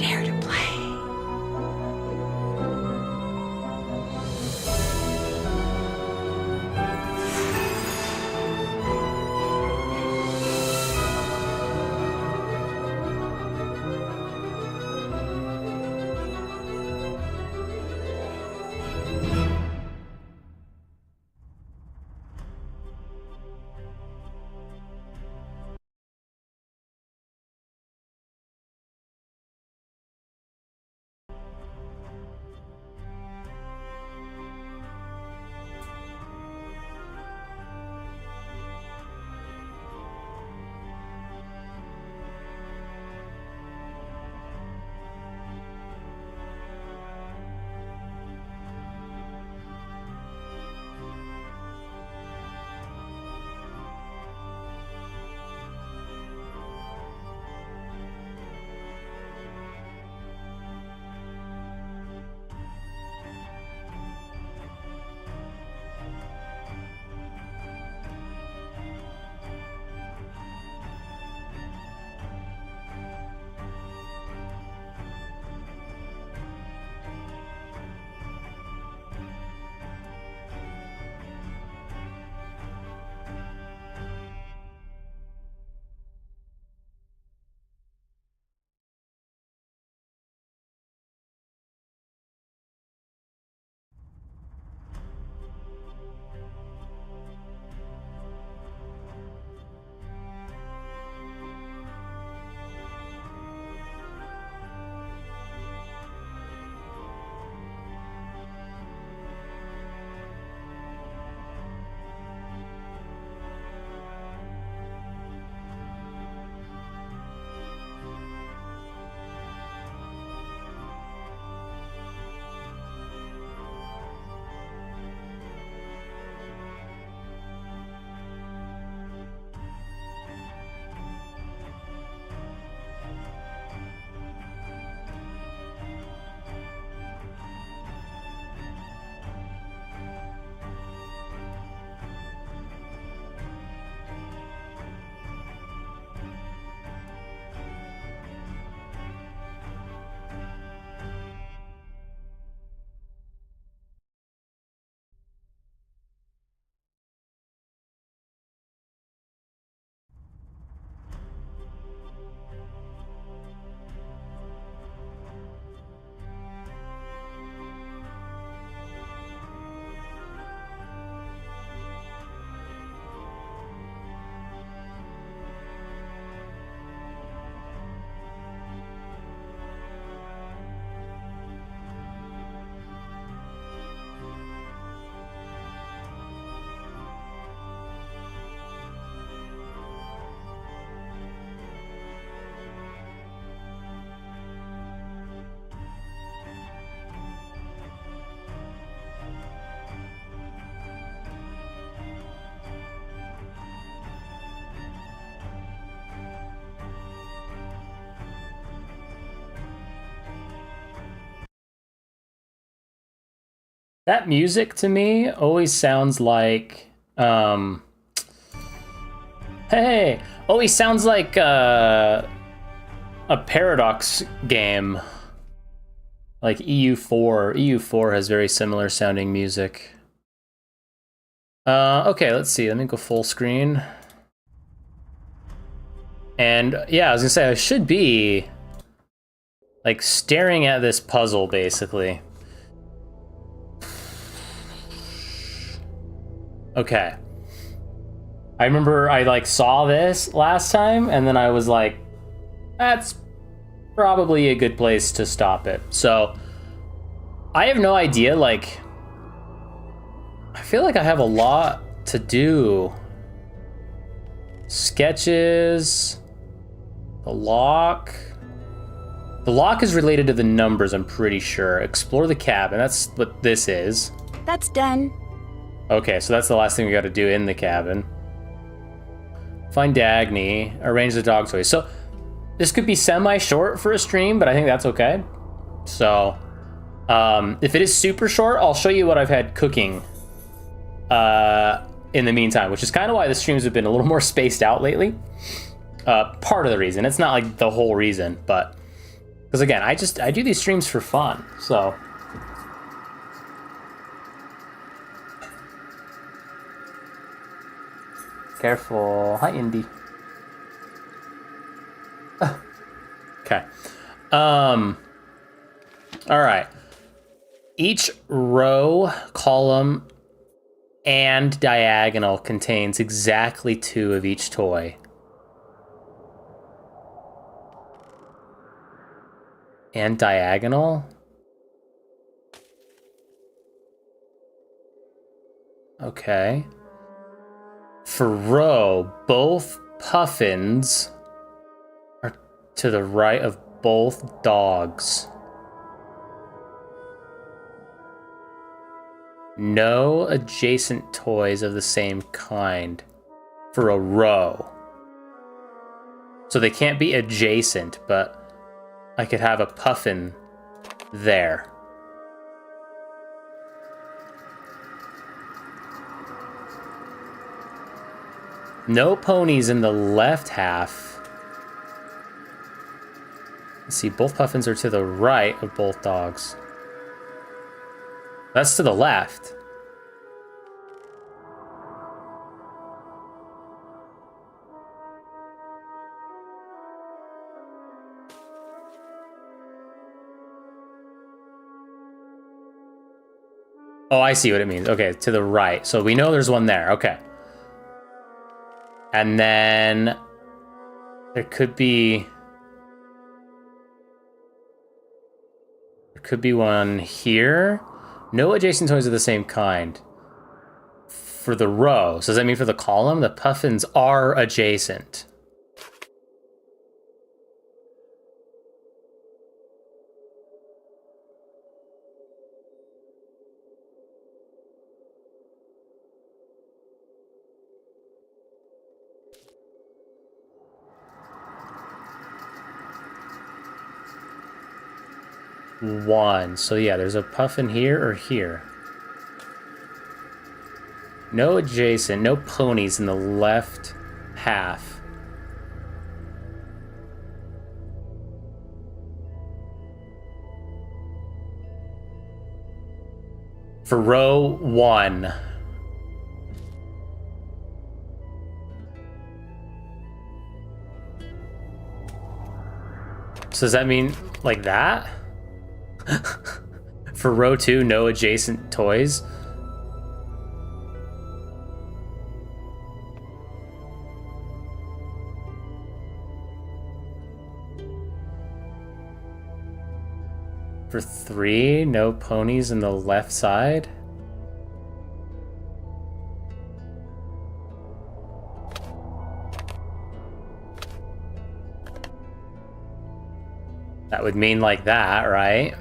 Dare to play. That music to me always sounds like, hey, always sounds like a Paradox game, like EU4. EU4 has very similar sounding music. Okay, let's see. Let me go full screen. And yeah, I was gonna say I should be like staring at this puzzle basically. Okay. I remember I like saw this last time and then I was like, that's probably a good place to stop it. So I have no idea, like, I feel like I have a lot to do. Sketches, the lock. The lock is related to the numbers, I'm pretty sure. Explore the cabin, that's what this is. That's done. Okay, so that's the last thing we gotta do in the cabin. Find Nacny, arrange the dog toys. So this could be semi-short for a stream, but I think that's okay. So if it is super short, I'll show you what I've had cooking in the meantime, which is kind of why the streams have been a little more spaced out lately. Part of the reason. It's not like the whole reason, but Because again, I do these streams for fun, so. Careful. Hi, Indy. Okay. All right. Each row, column, and diagonal contains exactly 2 of each toy. And diagonal? Okay. For row, both puffins are to the right of both dogs. No adjacent toys of the same kind for a row. So they can't be adjacent, but I could have a puffin there. No ponies in the left half. Let's see, both puffins are to the right of both dogs. That's to the left. Oh, I see what it means. Okay, to the right. So we know there's one there. Okay. And then there could be one here. No adjacent toys of the same kind. For the row. So does that mean for the column? The puffins are adjacent. One. So yeah, there's a puffin here or here. No adjacent, no ponies in the left half. For row 1. So does that mean like that? For row 2, no adjacent toys. For 3, no ponies in the left side. That would mean like that, right?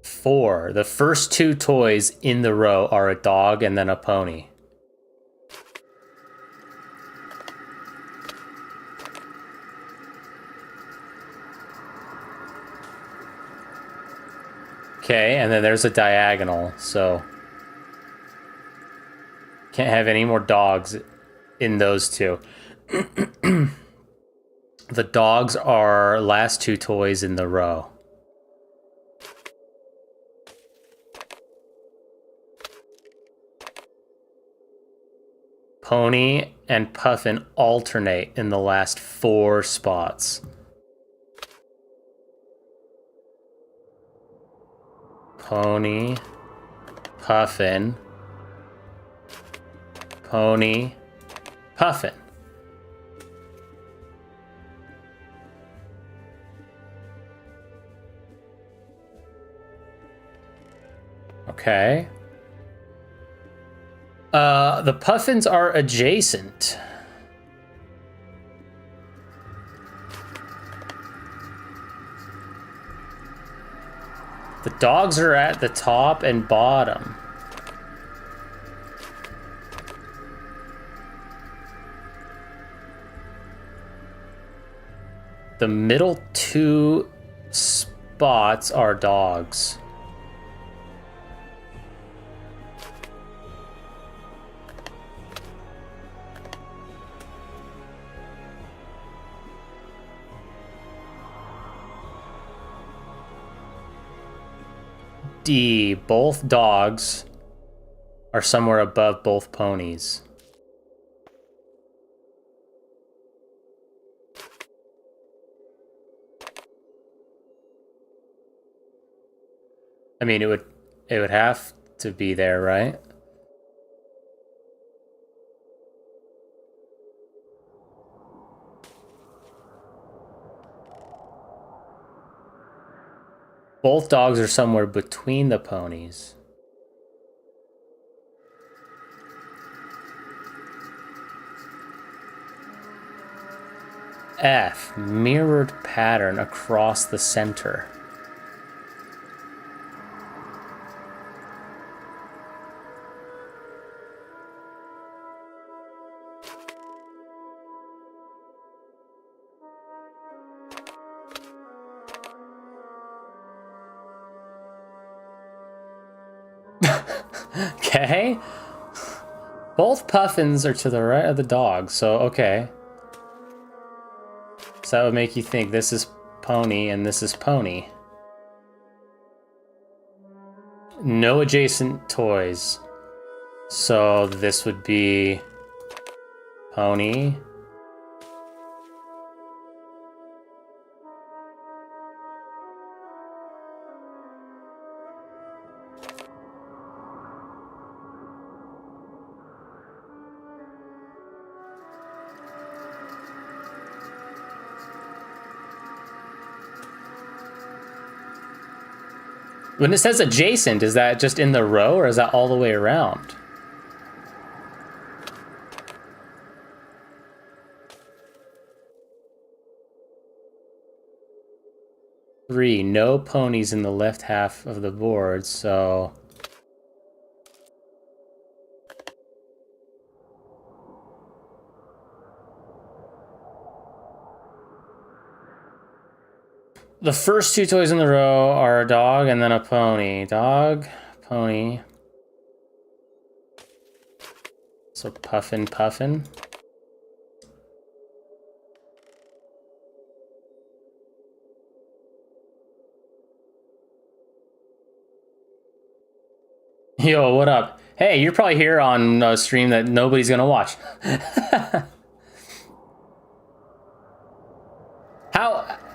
Four. The first 2 toys in the row are a dog and then a pony. Okay, and then there's a diagonal, so can't have any more dogs in those 2. The dogs are last 2 toys in the row. Pony and puffin alternate in the last 4 spots. Pony, puffin, pony, puffin. Okay. The puffins are adjacent. The dogs are at the top and bottom. The middle 2 spots are dogs. D, both dogs are somewhere above both ponies. I mean, it would have to be there, right? Both dogs are somewhere between the ponies. F, mirrored pattern across the center. Okay. Both puffins are to the right of the dog, so okay. So that would make you think this is pony and this is pony. No adjacent toys. So this would be pony. When it says adjacent, is that just in the row or is that all the way around? Three, no ponies in the left half of the board, so... The first two toys in the row are a dog and then a pony. Dog, pony. So puffin, puffin. Yo, what up? Hey, you're probably here on a stream that nobody's gonna watch.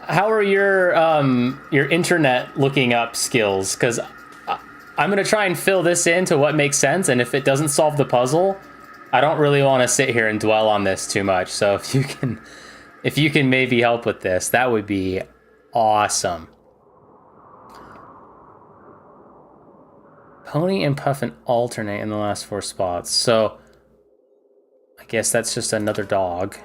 How are your internet looking up skills? Because I'm gonna try and fill this into what makes sense, and if it doesn't solve the puzzle, I don't really want to sit here and dwell on this too much. So if you can maybe help with this, that would be awesome. Pony and puffin alternate in the last 4 spots, so I guess that's just another dog.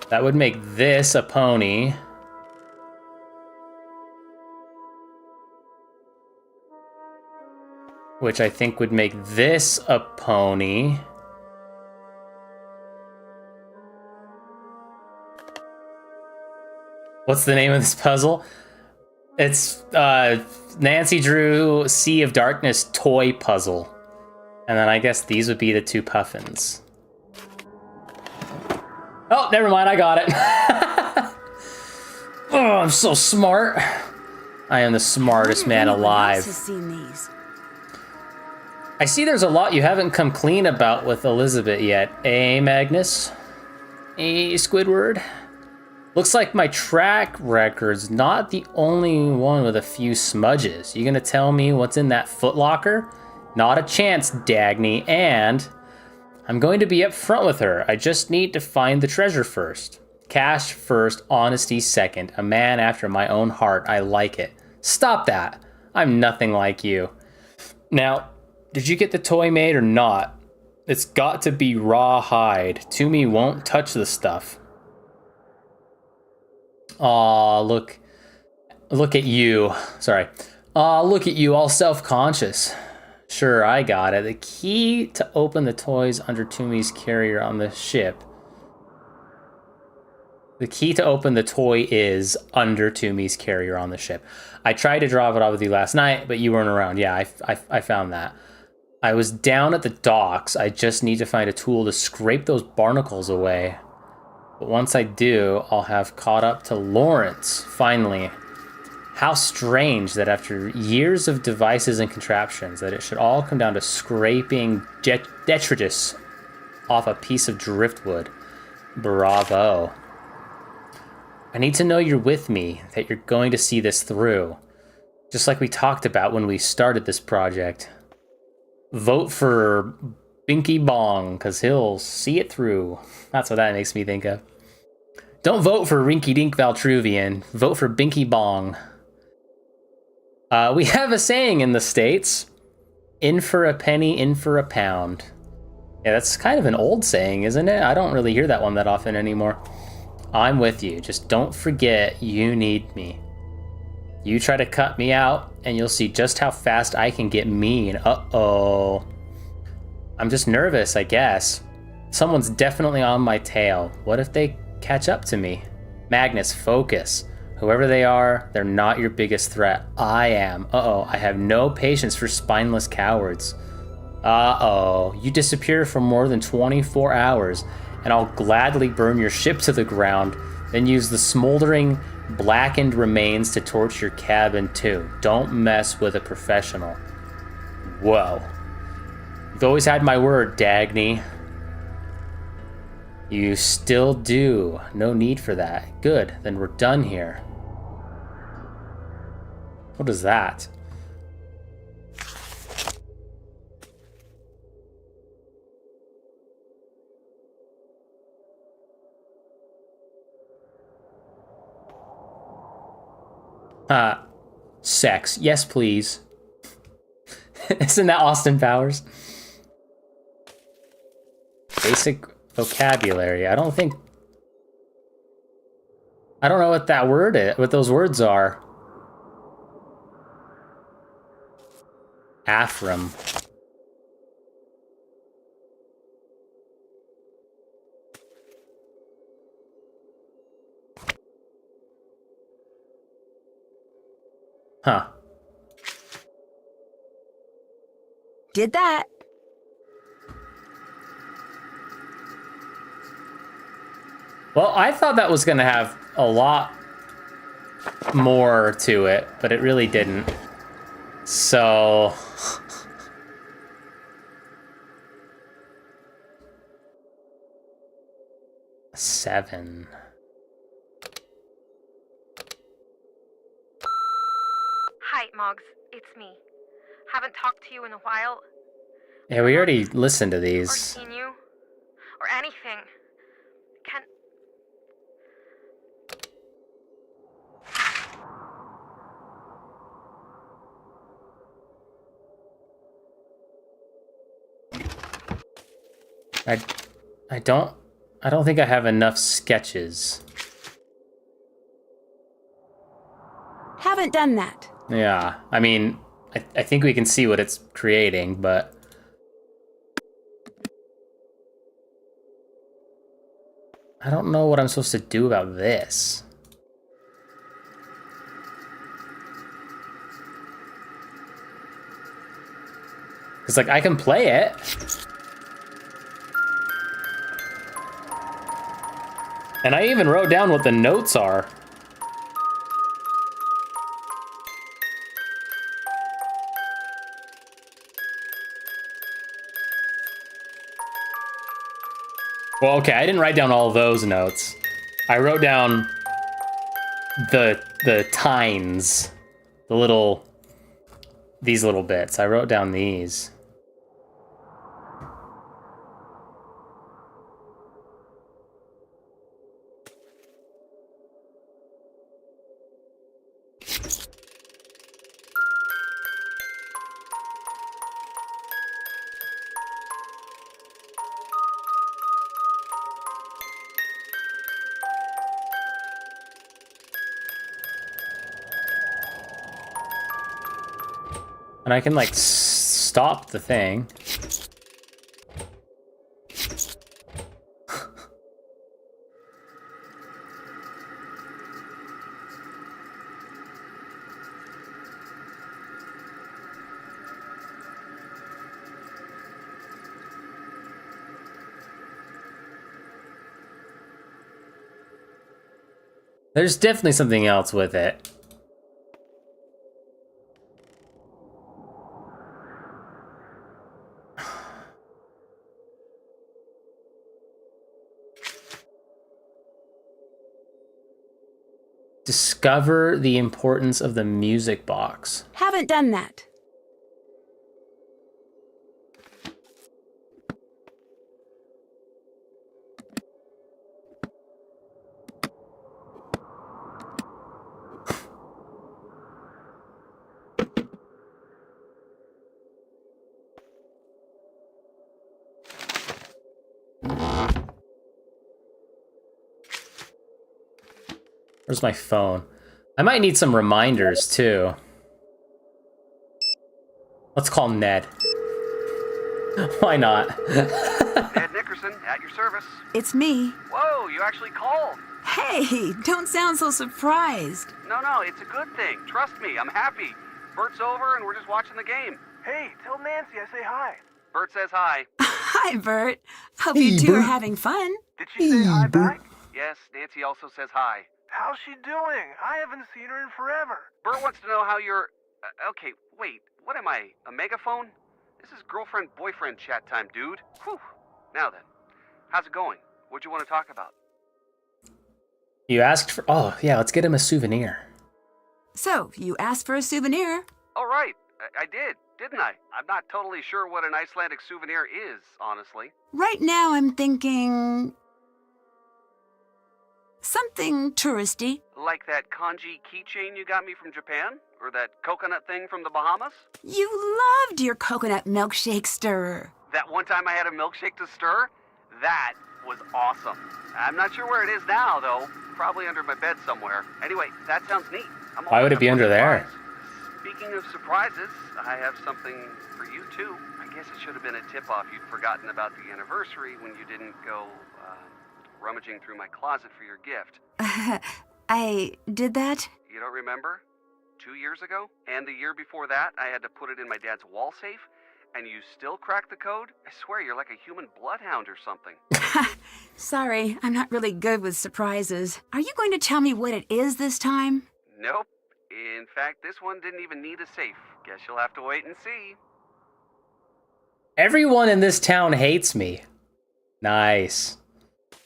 That would make this a pony. Which I think would make this a pony. What's the name of this puzzle? It's Nacny Drew Sea of Darkness toy puzzle. And then I guess these would be the 2 puffins. Oh, never mind, I got it. Oh, I'm so smart. I am the smartest man alive. I see there's a lot you haven't come clean about with Elizabeth yet, eh, Magnus? Eh, Squidward? Looks like my track record's not the only one with a few smudges. You gonna tell me what's in that footlocker? Not a chance, Dagny, and I'm going to be up front with her. I just need to find the treasure first. Cash first, honesty second. A man after my own heart. I like it. Stop that. I'm nothing like you. Now, did you get the toy made or not? It's got to be raw hide. Toomey won't touch the stuff. Aw, look at you. Sorry. Aw, look at you, all self-conscious. Sure, I got it. The key to open the toys under Toomey's carrier on the ship. The key to open the toy is under Toomey's carrier on the ship. I tried to drop it off with you last night, but you weren't around. Yeah, I found that. I was down at the docks. I just need to find a tool to scrape those barnacles away. But once I do, I'll have caught up to Lawrence, finally. How strange that after years of devices and contraptions, that it should all come down to scraping detritus off a piece of driftwood. Bravo. I need to know you're with me, that you're going to see this through. Just like we talked about when we started this project. Vote for Binky Bong, because he'll see it through. That's what that makes me think of. Don't vote for Rinky Dink Valtruvian. Vote for Binky Bong. We have a saying in the States. In for a penny, in for a pound. Yeah, that's kind of an old saying, isn't it? I don't really hear that one that often anymore. I'm with you. Just don't forget you need me. You try to cut me out, and you'll see just how fast I can get mean. Uh-oh. I'm just nervous, I guess. Someone's definitely on my tail. What if they catch up to me? Magnus, focus. Whoever they are, they're not your biggest threat. I am. Uh-oh, I have no patience for spineless cowards. Uh-oh, you disappear for more than 24 hours, and I'll gladly burn your ship to the ground, then use the smoldering, blackened remains to torch your cabin too. Don't mess with a professional. Whoa. You've always had my word, Dagny. You still do. No need for that. Good, then we're done here. What is that? Sex. Yes, please. Isn't that Austin Powers? Basic vocabulary. I don't know what that word is, what those words are. Aphram. Huh. Did that. Well, I thought that was gonna have a lot more to it, but it really didn't. So... Seven. Hi, Moggs. It's me. Haven't talked to you in a while. Yeah, we already listened to Or these. seen you. Or anything. Can... I don't think I have enough sketches. Haven't done that. Yeah, I mean, I think we can see what it's creating, but... I don't know what I'm supposed to do about this. Because, like, I can play it. And I even wrote down what the notes are. Well, okay, I didn't write down all those notes. I wrote down the tines, these little bits. I wrote down these. And I can, like, stop the thing. There's definitely something else with it. Discover the importance of the music box. Haven't done that. Where's my phone? I might need some reminders, too. Let's call Ned. Why not? Ned Nickerson, at your service. It's me. Whoa, you actually called. Hey, don't sound so surprised. No, it's a good thing. Trust me, I'm happy. Bert's over and we're just watching the game. Hey, tell Nancy I say hi. Bert says hi. Hi, Bert. Hope Hey, you two are Bert. having fun. Did she say hi back? Yes, Nancy also says hi. How's she doing? I haven't seen her in forever. Bert wants to know how you're... okay, wait, what am I, a megaphone? This is girlfriend-boyfriend chat time, dude. Whew. Now then, how's it going? What'd you want to talk about? You asked for... Oh, yeah, let's get him a souvenir. So, you asked for a souvenir. All right, I did, didn't I? I'm not totally sure what an Icelandic souvenir is, honestly. Right now I'm thinking... something touristy. Like that kanji keychain you got me from Japan? Or that coconut thing from the Bahamas? You loved your coconut milkshake stirrer. That one time I had a milkshake to stir? That was awesome. I'm not sure where it is now, though. Probably under my bed somewhere. Anyway, that sounds neat. I'm Why would it always be up for under there? surprise. Speaking of surprises, I have something for you, too. I guess it should have been a tip-off you'd forgotten about the anniversary when you didn't go, rummaging through my closet for your gift. I did that? You don't remember? 2 years ago? And the year before that, I had to put it in my dad's wall safe? And you still cracked the code? I swear you're like a human bloodhound or something. Sorry, I'm not really good with surprises. Are you going to tell me what it is this time? Nope. In fact, this one didn't even need a safe. Guess you'll have to wait and see. Everyone in this town hates me. Nice.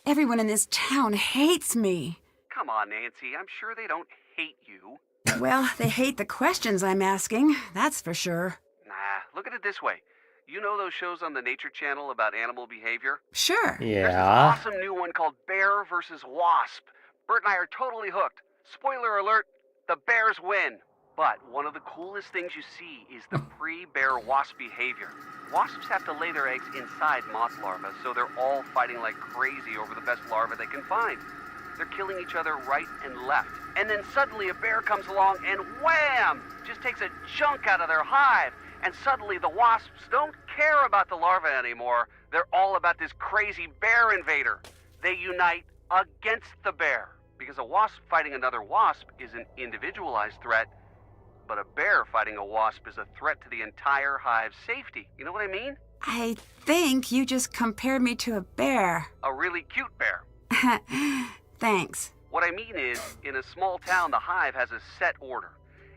Everyone in this town hates me. Come on, Nancy. I'm sure they don't hate you. Well, they hate the questions I'm asking, that's for sure. Nah, look at it this way. You know those shows on the Nature Channel about animal behavior? Sure. There's this Yeah. awesome new one called Bear versus Wasp. Bert and I are totally hooked. Spoiler alert, the bears win. But one of the coolest things you see is the pre-bear wasp behavior. Wasps have to lay their eggs inside moth larvae, so they're all fighting like crazy over the best larva they can find. They're killing each other right and left. And then suddenly a bear comes along and wham! Just takes a chunk out of their hive. And suddenly the wasps don't care about the larva anymore. They're all about this crazy bear invader. They unite against the bear. Because a wasp fighting another wasp is an individualized threat, but a bear fighting a wasp is a threat to the entire hive's safety. You know what I mean? I think you just compared me to a bear. A really cute bear. Thanks. What I mean is, in a small town, the hive has a set order.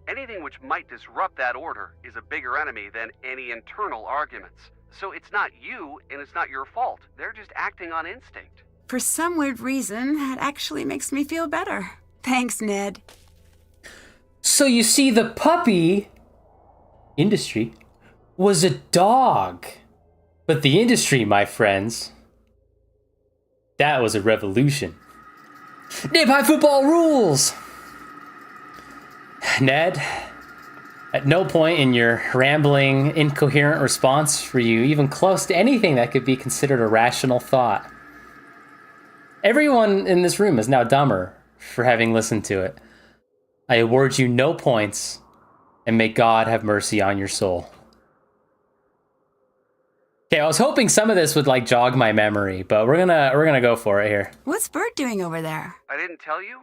Anything which might disrupt that order is a bigger enemy than any internal arguments. So it's not you, and it's not your fault. They're just acting on instinct. For some weird reason, that actually makes me feel better. Thanks, Ned. So you see, the puppy industry was a dog. But the industry, my friends, that was a revolution. Nip High Football rules! Ned, at no point in your rambling, incoherent response were you even close to anything that could be considered a rational thought. Everyone in this room is now dumber for having listened to it. I award you no points, and may God have mercy on your soul. Okay, I was hoping some of this would like jog my memory, but we're gonna go for it here. What's Bert doing over there? I didn't tell you?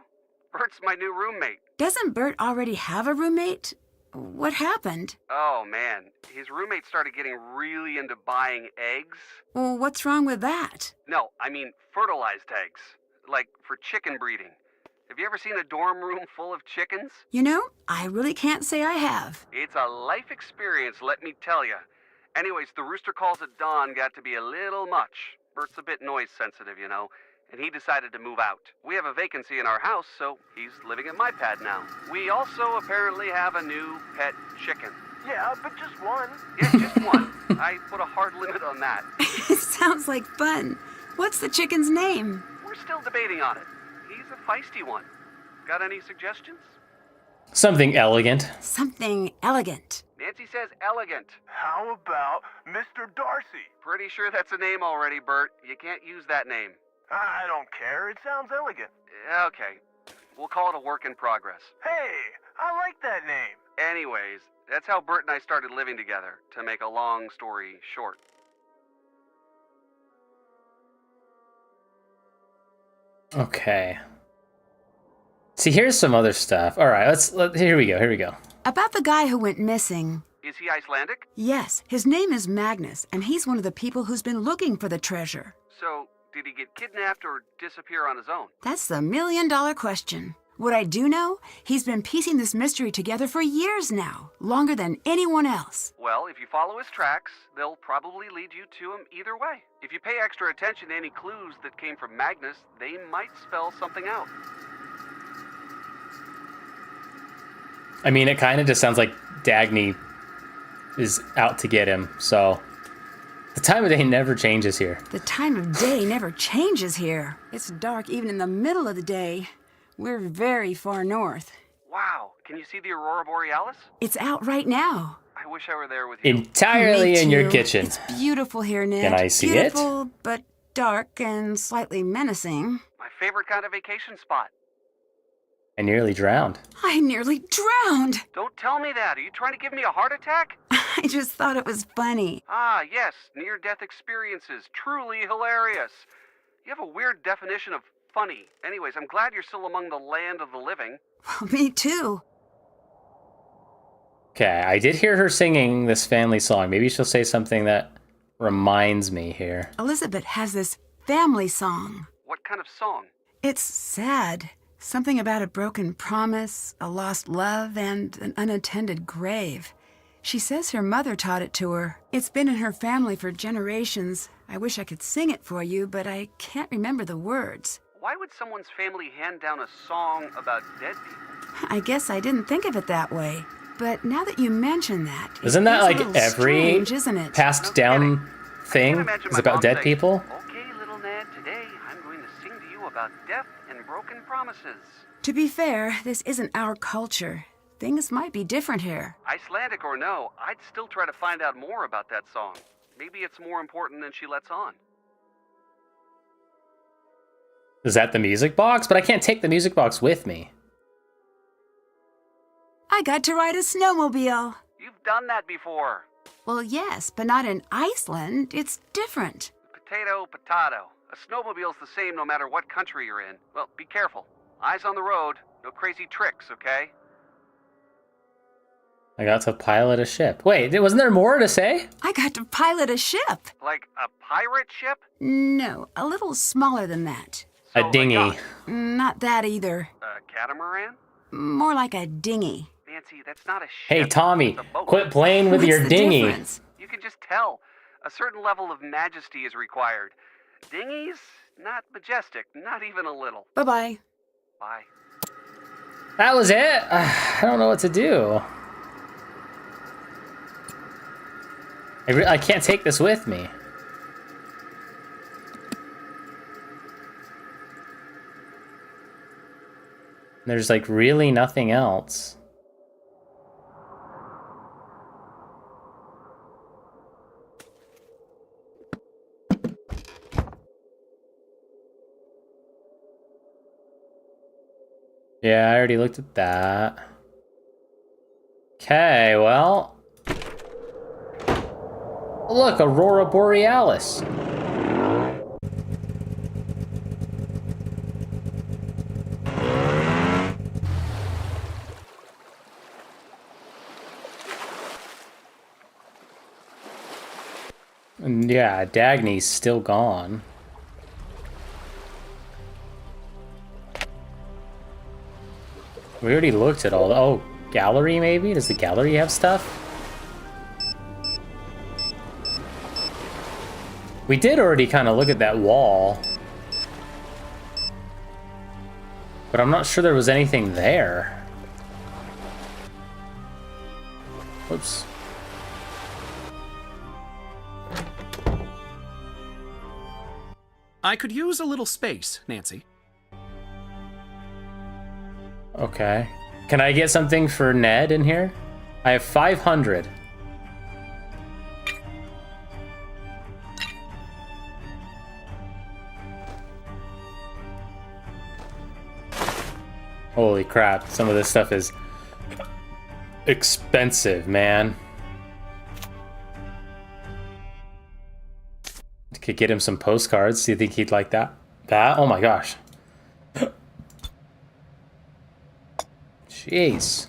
Bert's my new roommate. Doesn't Bert already have a roommate? What happened? Oh, man. His roommate started getting really into buying eggs. Well, what's wrong with that? No, I mean fertilized eggs. Like for chicken breeding. Have you ever seen a dorm room full of chickens? You know, I really can't say I have. It's a life experience, let me tell you. Anyways, the rooster calls at dawn got to be a little much. Bert's a bit noise sensitive, you know, and he decided to move out. We have a vacancy in our house, so he's living at my pad now. We also apparently have a new pet chicken. Yeah, but just one. Yeah, just one. I put a hard limit on that. It sounds like fun. What's the chicken's name? We're still debating on it. He's a feisty one. Got any suggestions? Something elegant. Something elegant. Nancy says elegant. How about Mr. Darcy? Pretty sure that's a name already, Bert. You can't use that name. I don't care. It sounds elegant. Okay. We'll call it a work in progress. Hey, I like that name. Anyways, that's how Bert and I started living together, to make a long story short. Okay. See, here's some other stuff. All right, here we go. About the guy who went missing. Is he Icelandic? Yes, his name is Magnus, and he's one of the people who's been looking for the treasure. So, did he get kidnapped or disappear on his own? That's the million-dollar question. What I do know, he's been piecing this mystery together for years now, longer than anyone else. Well, if you follow his tracks, they'll probably lead you to him either way. If you pay extra attention to any clues that came from Magnus, they might spell something out. I mean, it kind of just sounds like Dagny is out to get him, so the time of day never changes here. The time of day never changes here. It's dark even in the middle of the day. We're very far north. Wow, can you see the Aurora Borealis? It's out right now. I wish I were there with you. Entirely Me in your too. kitchen. It's beautiful here, Ned. Can I see it? Beautiful, but dark and slightly menacing. My favorite kind of vacation spot. I nearly drowned. I nearly drowned. Don't tell me that. Are you trying to give me a heart attack? I just thought it was funny. Ah, yes, near-death experiences. Truly hilarious. You have a weird definition of funny. Anyways, I'm glad you're still among the land of the living. Well, me too. Okay, I did hear her singing this family song. Maybe she'll say something that reminds me here. Elizabeth has this family song. What kind of song? It's sad. Something about a broken promise, a lost love, and an unattended grave. She says her mother taught it to her. It's been in her family for generations. I wish I could sing it for you, but I can't remember the words. Why would someone's family hand down a song about dead people? I guess I didn't think of it that way. But now that you mention that, Isn't that it's a like little every strange, isn't it? passed down thing Imagine is my about mom dead saying, people? Okay, little Ned, today I'm going to sing to you about death and broken promises. To be fair, this isn't our culture. Things might be different here. Icelandic or no, I'd still try to find out more about that song. Maybe it's more important than she lets on. Is that the music box? But I can't take the music box with me. I got to ride a snowmobile. You've done that before. Well, yes, but not in Iceland. It's different. Potato, potato. A snowmobile's the same no matter what country you're in. Well, be careful. Eyes on the road. No crazy tricks, okay? I got to pilot a ship. Wait, wasn't there more to say? I got to pilot a ship. Like a pirate ship? No, a little smaller than that. So, A dinghy. yacht. Not that either. A catamaran? More like a dinghy. Nancy, that's not a ship. Hey, Tommy, It's a boat. quit playing with What's your the dinghy. difference? You can just tell. A certain level of majesty is required. Dinghies? Not majestic. Not even a little. Bye-bye. Bye. That was it? I don't know what to do. I can't take this with me. There's like really nothing else. Yeah, I already looked at that. Okay, well. Look, Aurora Borealis. And yeah, Dagny's still gone. We already looked at all the... Oh, gallery maybe? Does the gallery have stuff? We did already kind of look at that wall. But I'm not sure there was anything there. Whoops. I could use a little space, Nancy. Okay. Can I get something for Ned in here? I have 500. Holy crap, some of this stuff is expensive, man. Could get him some postcards. Do you think he'd like that? That? Oh my gosh. Jeez.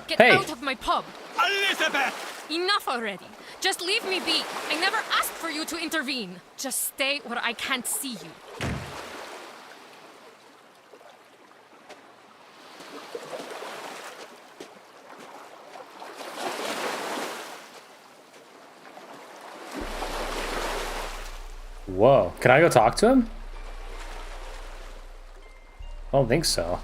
Get Hey! out of my pub! Elizabeth! Enough already! Just leave me be! I never asked for you to intervene! Just stay where I can't see you. Whoa. Can I go talk to him? I don't think so.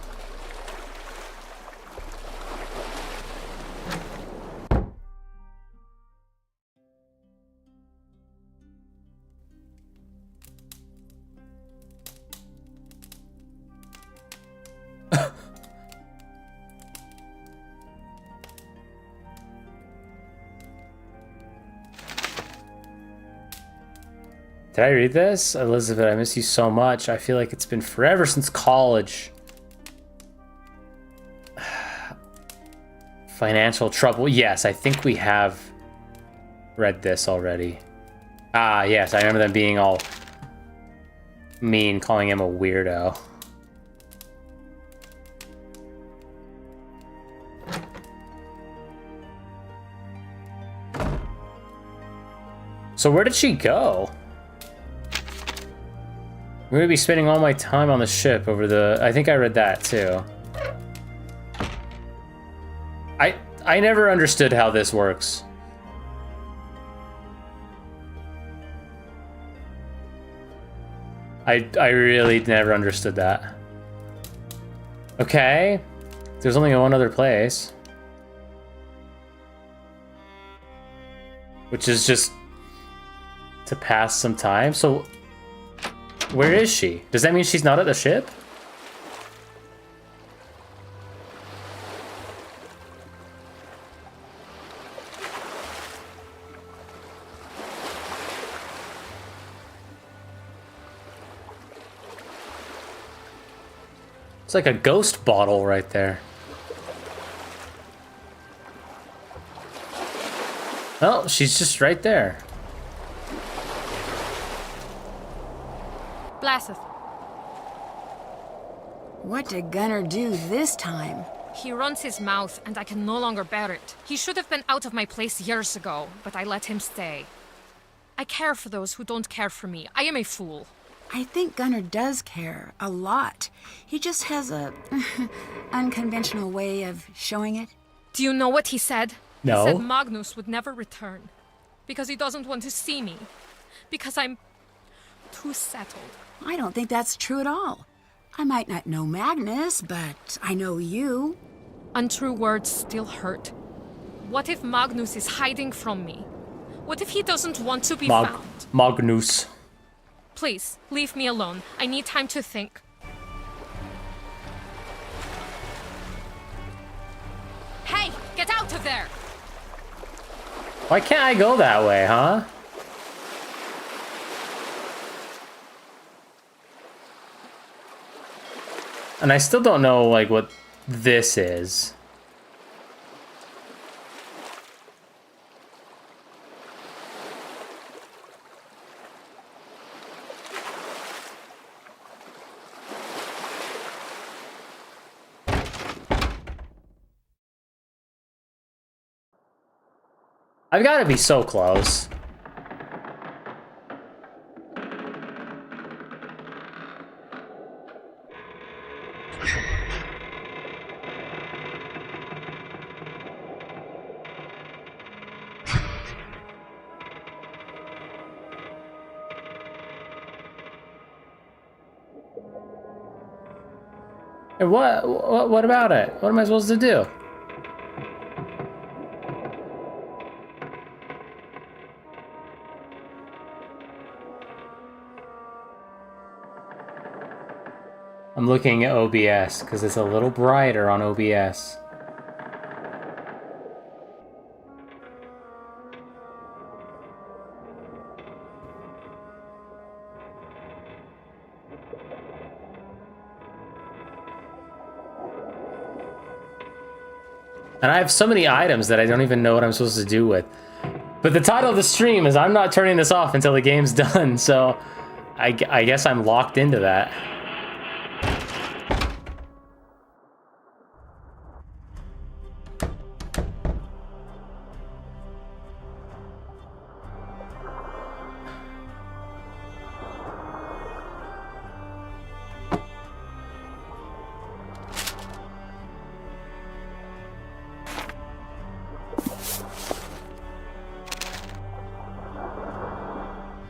Did I read this? Elizabeth, I miss you so much. I feel like it's been forever since college. Financial trouble. Yes, I think we have read this already. Ah, yes, I remember them being all mean, calling him a weirdo. So where did she go? I'm gonna be spending all my time on the ship over the... I think I read that too. I never understood how this works. I really never understood that. Okay. There's only one other place. Which is just to pass some time. So where is she? Does that mean she's not at the ship? It's like a ghost bottle right there. Oh, she's just right there. Blesseth. What did Gunnar do this time? He runs his mouth, and I can no longer bear it. He should have been out of my place years ago, but I let him stay. I care for those who don't care for me. I am a fool. I think Gunnar does care, a lot. He just has a unconventional way of showing it. Do you know what he said? No. He said Magnus would never return. Because he doesn't want to see me. Because I'm too settled. I don't think that's true at all. I might not know Magnus, but I know you. Untrue words still hurt. What if Magnus is hiding from me? What if he doesn't want to be found? Magnus. Please, leave me alone. I need time to think. Hey, get out of there! Why can't I go that way, huh? And I still don't know, like, what this is. I've got to be so close. And what about it? What am I supposed to do? I'm looking at OBS because it's a little brighter on OBS. And I have so many items that I don't even know what I'm supposed to do with. But the title of the stream is I'm not turning this off until the game's done, so I guess I'm locked into that.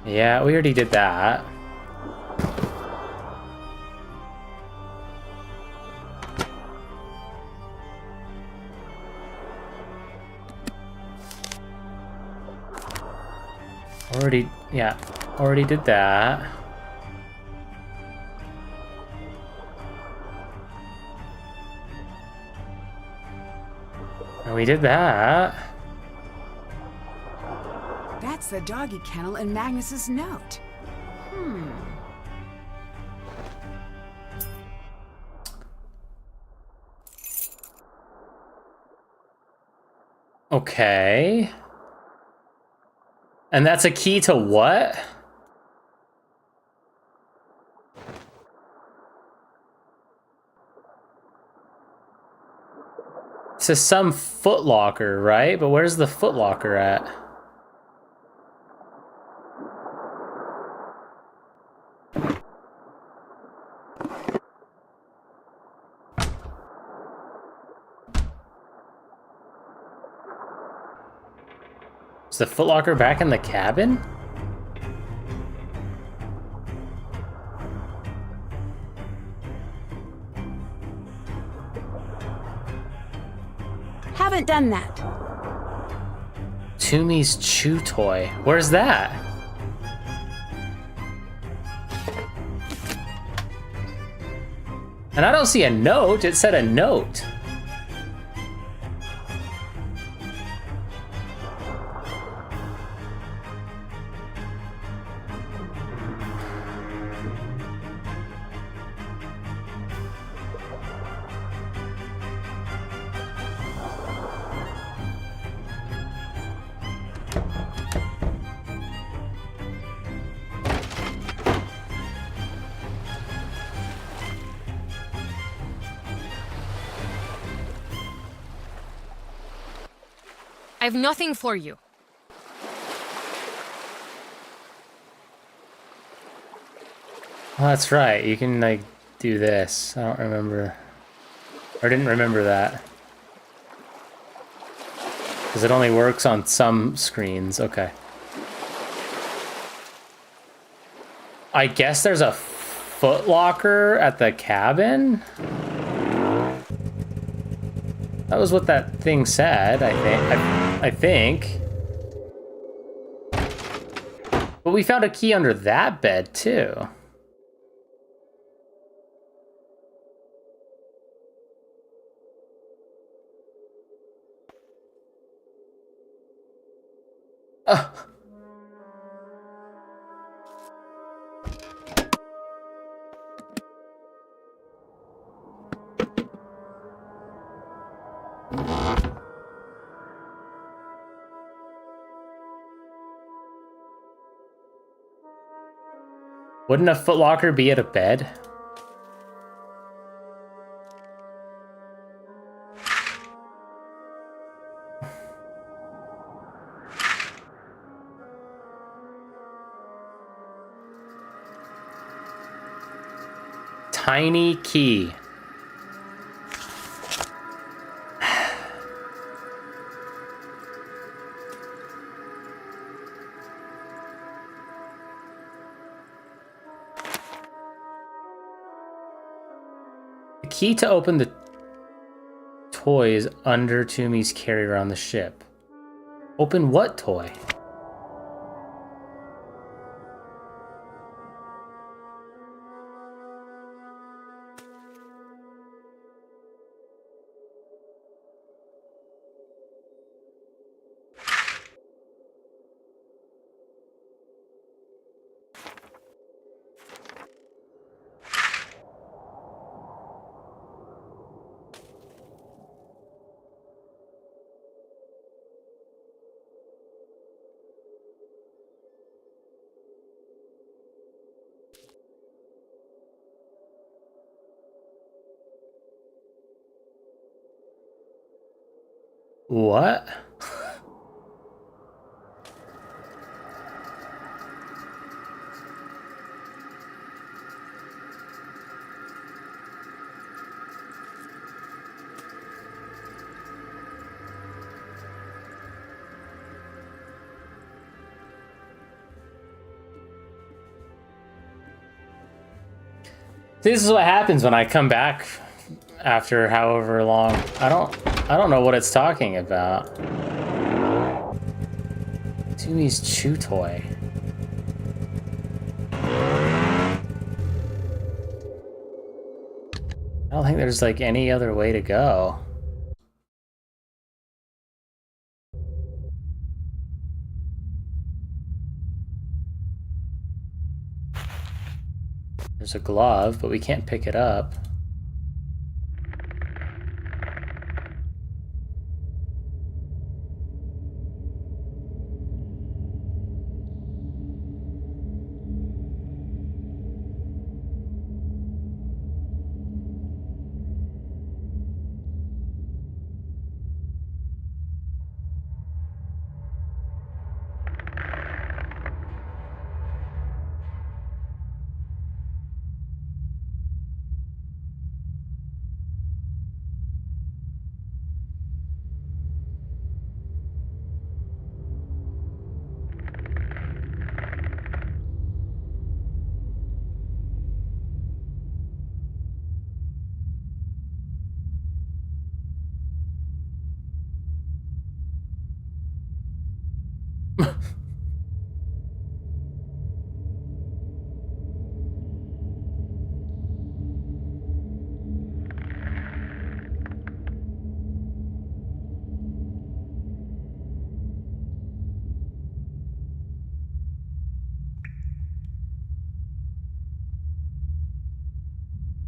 Yeah, we already did that. Already did that. And we did that. That's the doggy kennel in Magnus's note. Okay. And that's a key to what? It says some footlocker, right? But where's the footlocker at? Is the footlocker back in the cabin? Haven't done that. Toomey's Chew Toy. Where's that? And I don't see a note. It said a note. I have nothing for you. Oh, that's right. You can, like, do this. I don't remember. Or didn't remember that. Because it only works on some screens. Okay. I guess there's a footlocker at the cabin? That was what that thing said, I think. But we found a key under that bed, too. Wouldn't a footlocker be at a bed? tiny key. The key to open the toy is under Toomey's carrier on the ship. Open what toy? What? This is what happens when I come back after however long. I don't know what it's talking about. Toomey's chew toy. I don't think there's like any other way to go. There's a glove, but we can't pick it up.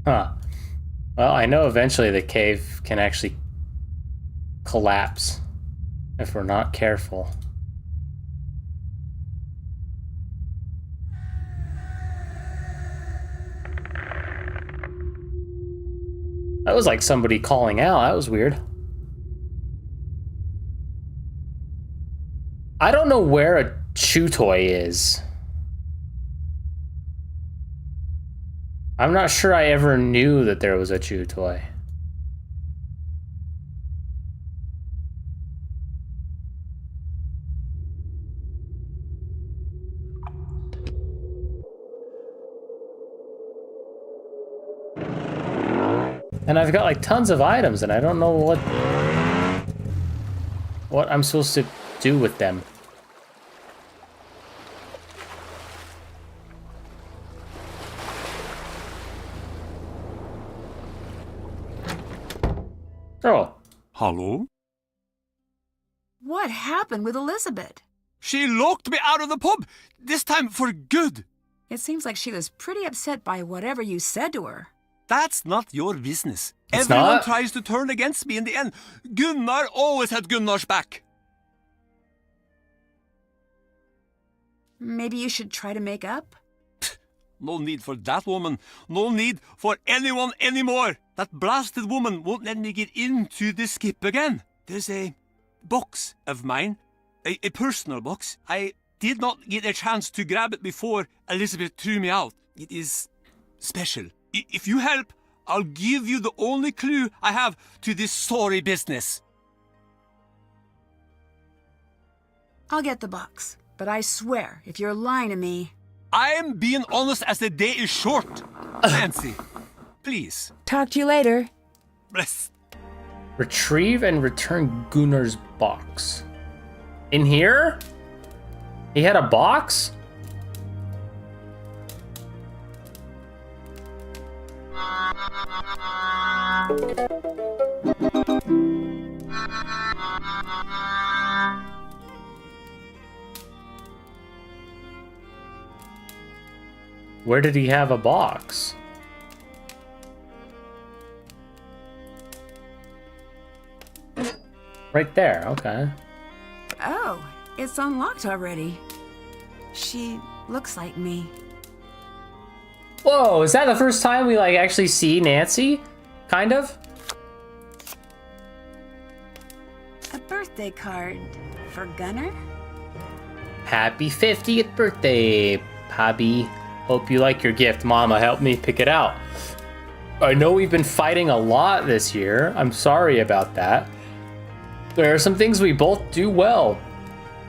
Huh. Well, I know eventually the cave can actually collapse if we're not careful. That was like somebody calling out. That was weird. I don't know where a chew toy is. I'm not sure I ever knew that there was a chew toy. And I've got like tons of items and I don't know what I'm supposed to do with them. Oh. Hello? What happened with Elizabeth? She locked me out of the pub, this time for good. It seems like she was pretty upset by whatever you said to her. That's not your business. It's Everyone not? tries to turn against me in the end. Gunnar always had Gunnar's back. Maybe you should try to make up? No need for that woman. No need for anyone anymore. That blasted woman won't let me get into the skip again. There's a box of mine, a personal box. I did not get a chance to grab it before Elizabeth threw me out. It is special. If you help, I'll give you the only clue I have to this sorry business. I'll get the box, but I swear, if you're lying to me... I am being honest as the day is short. Nancy, please. Talk to you later. Bless. Retrieve and return Gunnar's box. In here? He had a box? Where did he have a box? Right there, okay. Oh, it's unlocked already. She looks like me. Whoa, is that the first time we like actually see Nancy? Kind of? A birthday card for Gunnar? Happy 50th birthday, Hobby. Hope you like your gift. Mama, help me pick it out. I know we've been fighting a lot this year. I'm sorry about that. There are some things we both do well.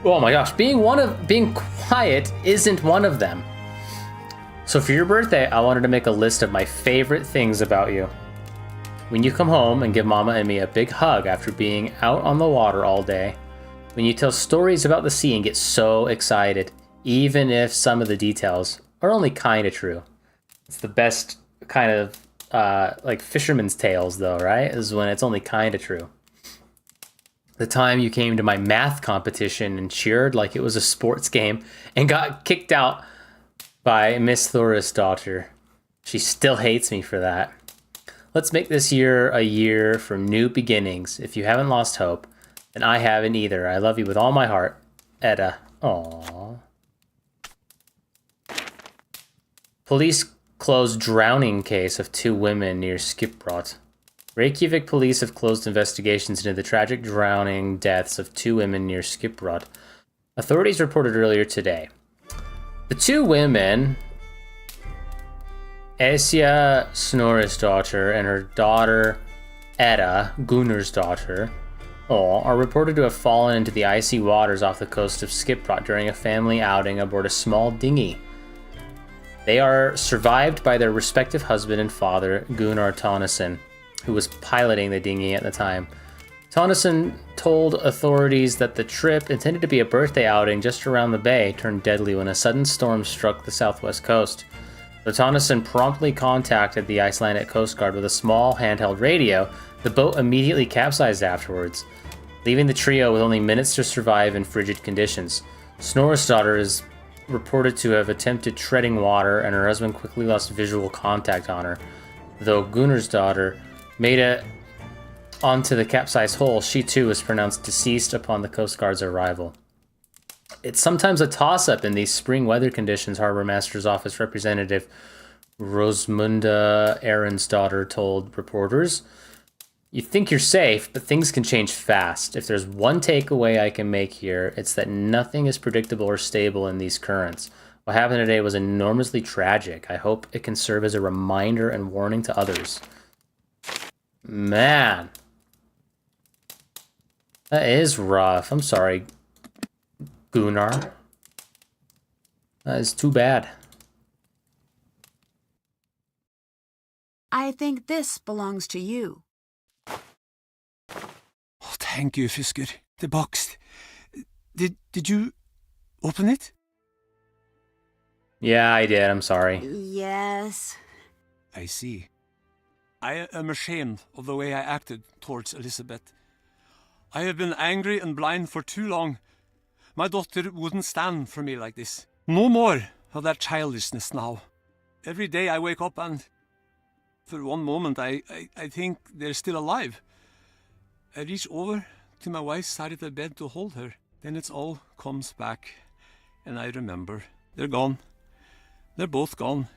Oh my gosh, being quiet isn't one of them. So for your birthday, I wanted to make a list of my favorite things about you. When you come home and give Mama and me a big hug after being out on the water all day. When you tell stories about the sea and get so excited, even if some of the details are only kind of true. It's the best kind of like fisherman's tales though, right? Is when it's only kind of true. The time you came to my math competition and cheered like it was a sports game and got kicked out by Miss Thora's daughter. She still hates me for that. Let's make this year a year for new beginnings. If you haven't lost hope, then I haven't either. I love you with all my heart. Edda. Aww. Police closed drowning case of 2 women near Skipbrot. Reykjavik police have closed investigations into the tragic drowning deaths of 2 women near Skipbrot. Authorities reported earlier today. The 2 women, Esja Snorri's daughter and her daughter Edda, Gunnar's daughter, are reported to have fallen into the icy waters off the coast of Skipbrot during a family outing aboard a small dinghy. They are survived by their respective husband and father, Gunnar Tonnesson, who was piloting the dinghy at the time. Tonnesson told authorities that the trip, intended to be a birthday outing just around the bay, turned deadly when a sudden storm struck the southwest coast. Though Tonnesson promptly contacted the Icelandic Coast Guard with a small handheld radio, the boat immediately capsized afterwards, leaving the trio with only minutes to survive in frigid conditions. Snorri's daughter is reported to have attempted treading water, and her husband quickly lost visual contact on her. Though Gunnar's daughter made it onto the capsized hull, she too was pronounced deceased upon the Coast Guard's arrival. It's sometimes a toss-up in these spring weather conditions, Harbor Master's Office representative Rosmunda Aronsdottir told reporters. You think you're safe, but things can change fast. If there's one takeaway I can make here, it's that nothing is predictable or stable in these currents. What happened today was enormously tragic. I hope it can serve as a reminder and warning to others. Man. That is rough. I'm sorry, Gunnar. That is too bad. I think this belongs to you. Oh, thank you, Fisker. The box. Did you open it? Yeah, I did. I'm sorry. Yes. I see. I am ashamed of the way I acted towards Elizabeth. I have been angry and blind for too long. My daughter wouldn't stand for me like this. No more of that childishness now. Every day I wake up and, for one moment, I think they're still alive. I reach over to my wife's side of the bed to hold her. Then it all comes back, and I remember. They're gone. They're both gone.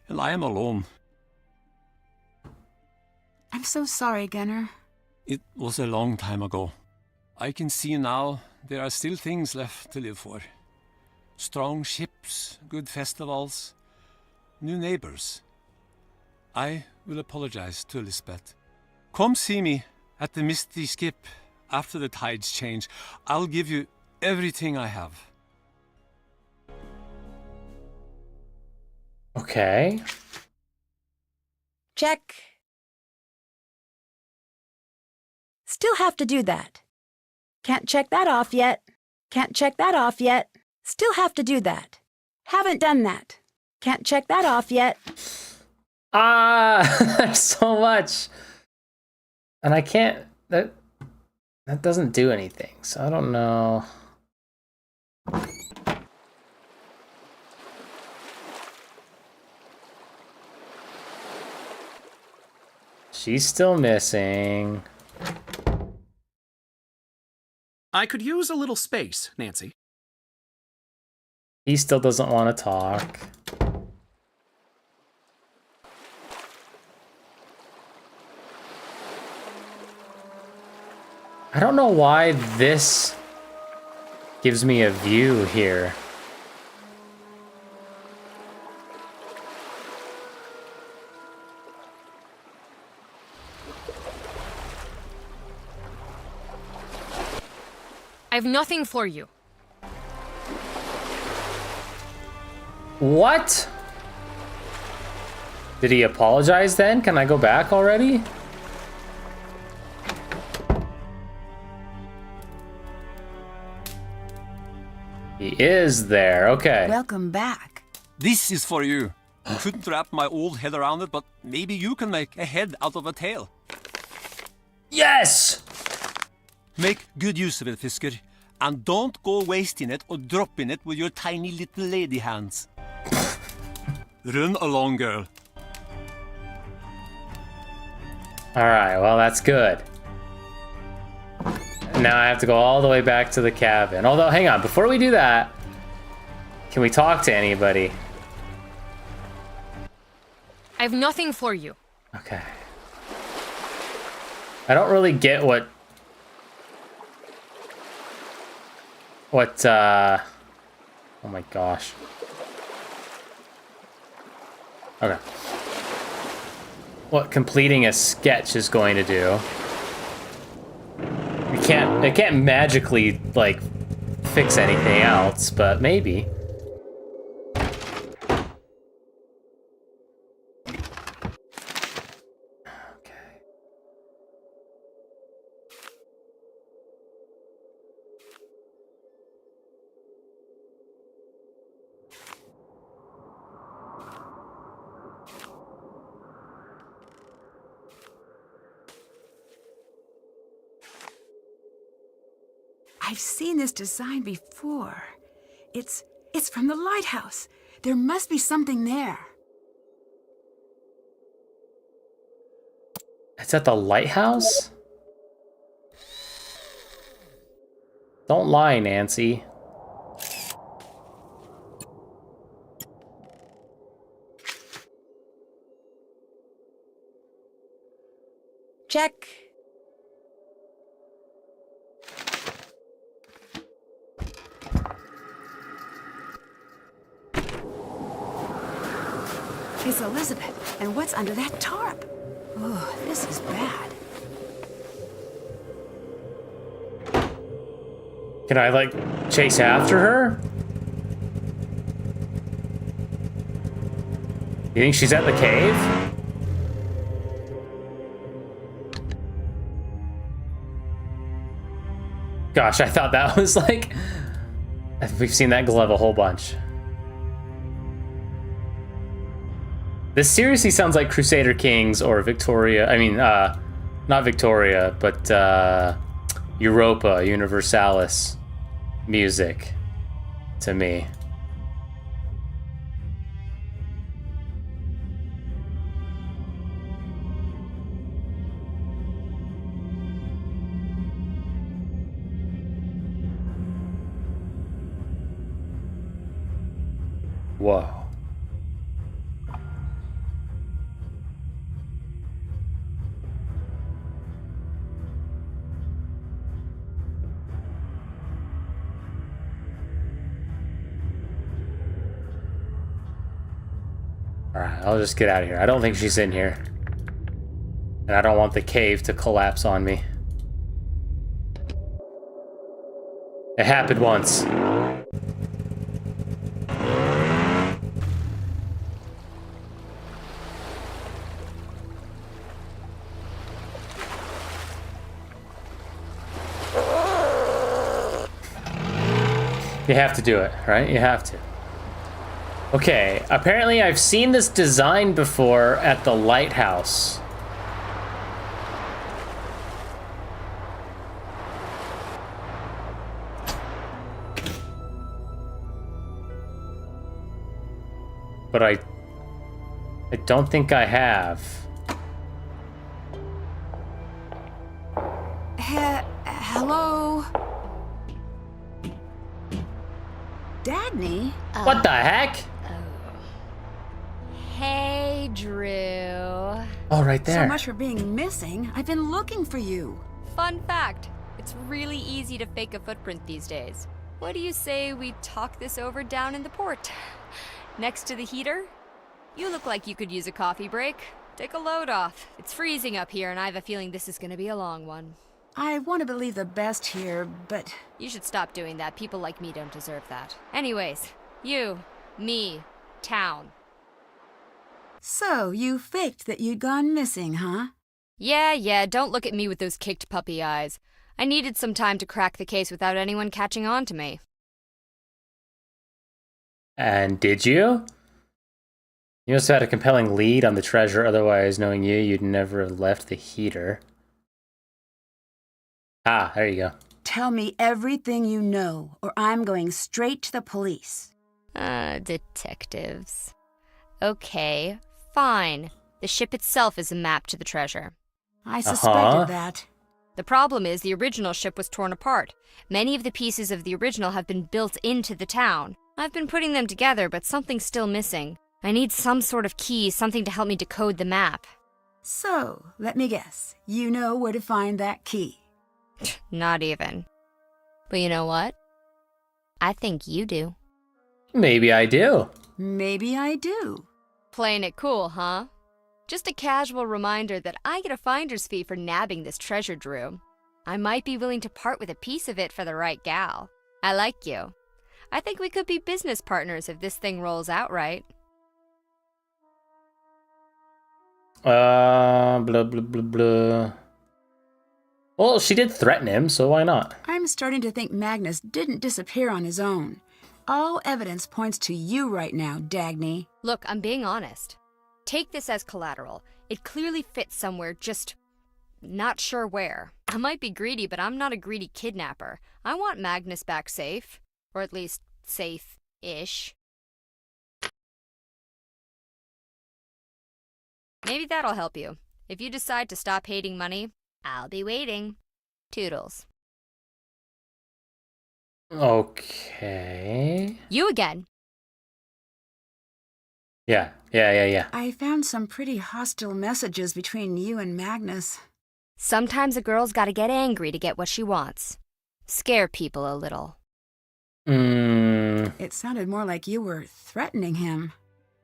And I am alone. I'm so sorry, Gunnar. It was a long time ago. I can see now there are still things left to live for. Strong ships, good festivals, new neighbors. I will apologize to Lisbeth. Come see me at the Misty Skip after the tides change. I'll give you everything I have. Okay. Check. Still have to do that. Can't check that off yet. Can't check that off yet. Still have to do that. Haven't done that. Can't check that off yet. There's so much. And I can't, that doesn't do anything, so I don't know. She's still missing. I could use a little space, Nancy. He still doesn't want to talk. I don't know why this gives me a view here. I've nothing for you. What? Did he apologize then? Can I go back already? He is there, okay. Welcome back. This is for you. Couldn't wrap my old head around it, but maybe you can make a head out of a tail. Yes! Make good use of it, Fisker. And don't go wasting it or dropping it with your tiny little lady hands. Run along, girl. Alright, well that's good. Now I have to go all the way back to the cabin. Although, hang on, before we do that, can we talk to anybody? I've nothing for you. Okay. I don't really get what, oh my gosh. Okay. What completing a sketch is going to do. It can't magically, like, fix anything else, but maybe. I've seen this design before. It's from the lighthouse. There must be something there. It's at the lighthouse? Don't lie, Nancy. Check. It's Elizabeth. And what's under that tarp? Oh, this is bad. Can I, like, chase after her? You think she's at the cave? Gosh, I thought that was like... We've seen that glove a whole bunch. This seriously sounds like Crusader Kings or Victoria. I mean, not Victoria, but Europa Universalis music to me. Whoa. Alright, I'll just get out of here. I don't think she's in here. And I don't want the cave to collapse on me. It happened once. You have to do it, right? You have to. Okay, apparently I've seen this design before at the lighthouse. But I don't think I have. Hello? Nacny? What the heck? Hey, Drew. Oh, right there. So much for being missing. I've been looking for you. Fun fact, it's really easy to fake a footprint these days. What do you say we talk this over down in the port? Next to the heater? You look like you could use a coffee break. Take a load off. It's freezing up here and I have a feeling this is gonna be a long one. I want to believe the best here, but... You should stop doing that. People like me don't deserve that. Anyways, you, me, town. So, you faked that you'd gone missing, huh? Yeah, don't look at me with those kicked puppy eyes. I needed some time to crack the case without anyone catching on to me. And did you? You must have had a compelling lead on the treasure, otherwise, knowing you, you'd never have left the heater. Ah, there you go. Tell me everything you know, or I'm going straight to the police. Detectives. Okay, fine. The ship itself is a map to the treasure. I suspected that. The problem is the original ship was torn apart. Many of the pieces of the original have been built into the town. I've been putting them together, but something's still missing. I need some sort of key, something to help me decode the map. So, let me guess. You know where to find that key. Not even. But you know what? I think you do. Maybe I do. Maybe I do. Playing it cool, huh? Just a casual reminder that I get a finder's fee for nabbing this treasure, Drew. I might be willing to part with a piece of it for the right gal. I like you. I think we could be business partners if this thing rolls out right. Blah, blah, blah, blah. Well, she did threaten him, so why not? I'm starting to think Magnus didn't disappear on his own. All evidence points to you right now, Nacny. Look, I'm being honest. Take this as collateral. It clearly fits somewhere, just not sure where. I might be greedy, but I'm not a greedy kidnapper. I want Magnus back safe. Or at least, safe-ish. Maybe that'll help you. If you decide to stop hating money, I'll be waiting. Toodles. Okay. You again. Yeah. I found some pretty hostile messages between you and Magnus. Sometimes a girl's gotta get angry to get what she wants. Scare people a little. It sounded more like you were threatening him.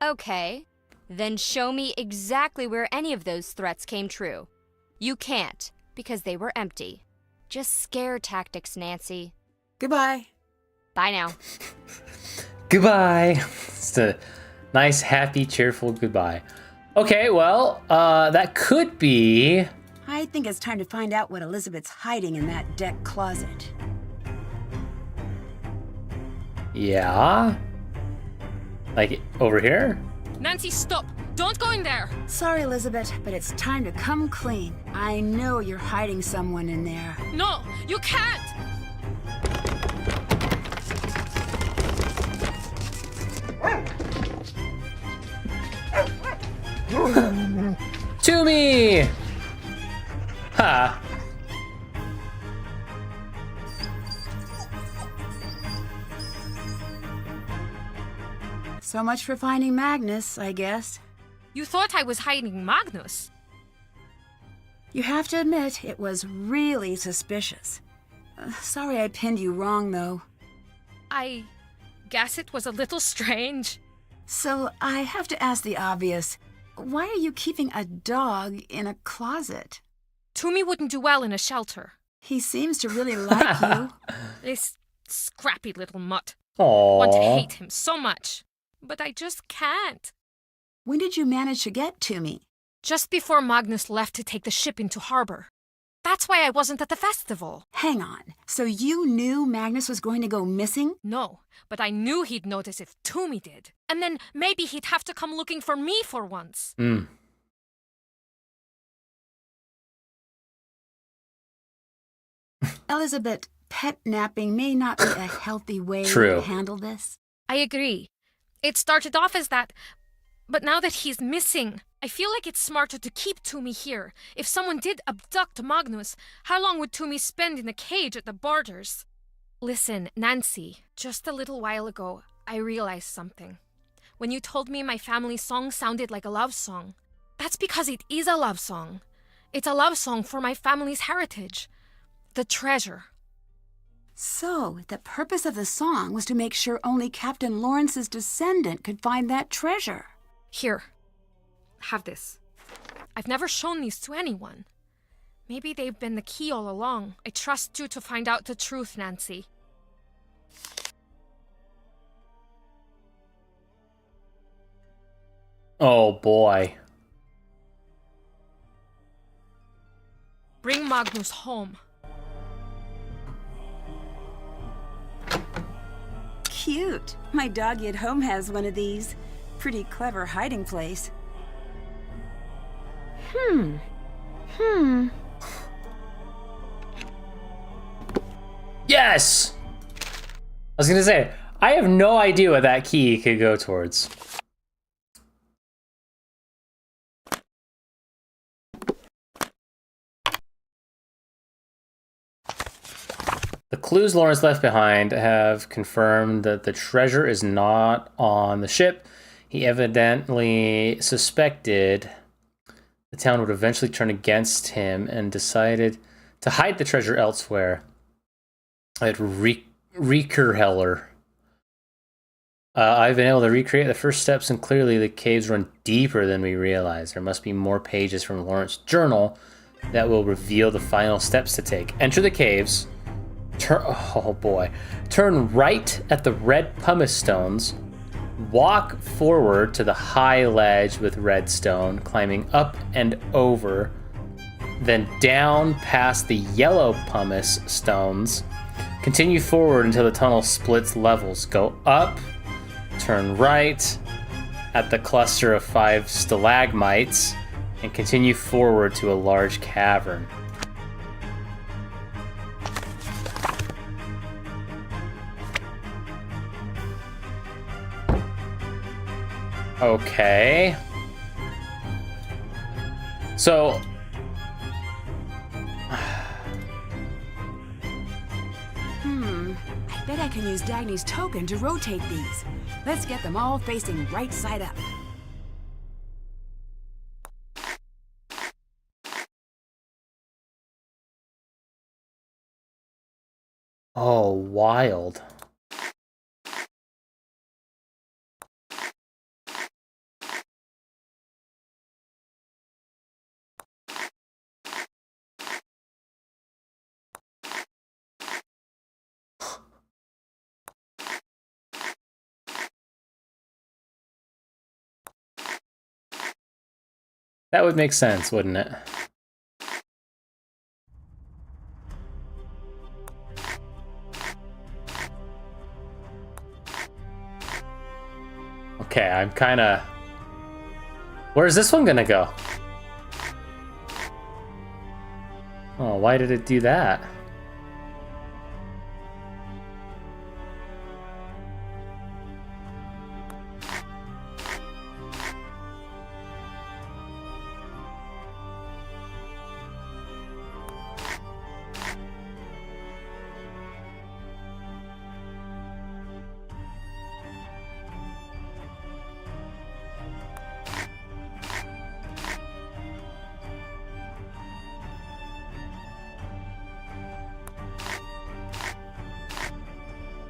Okay. Then show me exactly where any of those threats came true. You can't, because they were empty. Just scare tactics, Nancy. Goodbye. Bye now. Goodbye. It's a nice, happy, cheerful goodbye. Okay, well, that could be... I think it's time to find out what Elizabeth's hiding in that deck closet. Yeah? Like, over here? Nancy, stop! Don't go in there! Sorry, Elizabeth, but it's time to come clean. I know you're hiding someone in there. No, you can't! To me! Ha! So much for finding Magnus, I guess. You thought I was hiding Magnus? You have to admit, it was really suspicious. Sorry I pinned you wrong, though. I guess it was a little strange. So I have to ask the obvious. Why are you keeping a dog in a closet? Toomey wouldn't do well in a shelter. He seems to really like you. This scrappy little mutt. Aww. Want to hate him so much. But I just can't. When did you manage to get to me? Just before Magnus left to take the ship into harbor. That's why I wasn't at the festival. Hang on. So you knew Magnus was going to go missing? No, but I knew he'd notice if Toomey did. And then maybe he'd have to come looking for me for once. Elizabeth, pet napping may not be a healthy way to handle this. I agree. It started off as that, but now that he's missing, I feel like it's smarter to keep Toomey here. If someone did abduct Magnus, how long would Toomey spend in a cage at the borders? Listen, Nancy, just a little while ago, I realized something. When you told me my family song sounded like a love song, that's because it is a love song. It's a love song for my family's heritage. The treasure. So, the purpose of the song was to make sure only Captain Lawrence's descendant could find that treasure. Here. Have this. I've never shown these to anyone. Maybe they've been the key all along. I trust you to find out the truth, Nancy. Oh boy. Bring Magnus home. Cute. My doggy at home has one of these. Pretty clever hiding place. Yes! I was gonna say, I have no idea what that key could go towards. The clues Lawrence left behind have confirmed that the treasure is not on the ship. He evidently suspected the town would eventually turn against him and decided to hide the treasure elsewhere at Riekerheller. I've been able to recreate the first steps, and clearly the caves run deeper than we realize. There must be more pages from Lawrence's journal that will reveal the final steps to take. Enter the caves. Turn right at the red pumice stones. Walk forward to the high ledge with red stone, climbing up and over, then down past the yellow pumice stones. Continue forward until the tunnel splits levels. Go up, turn right at the cluster of 5 stalagmites, and continue forward to a large cavern. Okay. So... I bet I can use Dagny's token to rotate these. Let's get them all facing right side up. Oh, wild. That would make sense, wouldn't it? Okay, I'm kinda... Where's this one gonna go? Oh, why did it do that?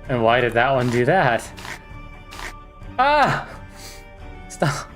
And why did that one do that? Ah! Stop.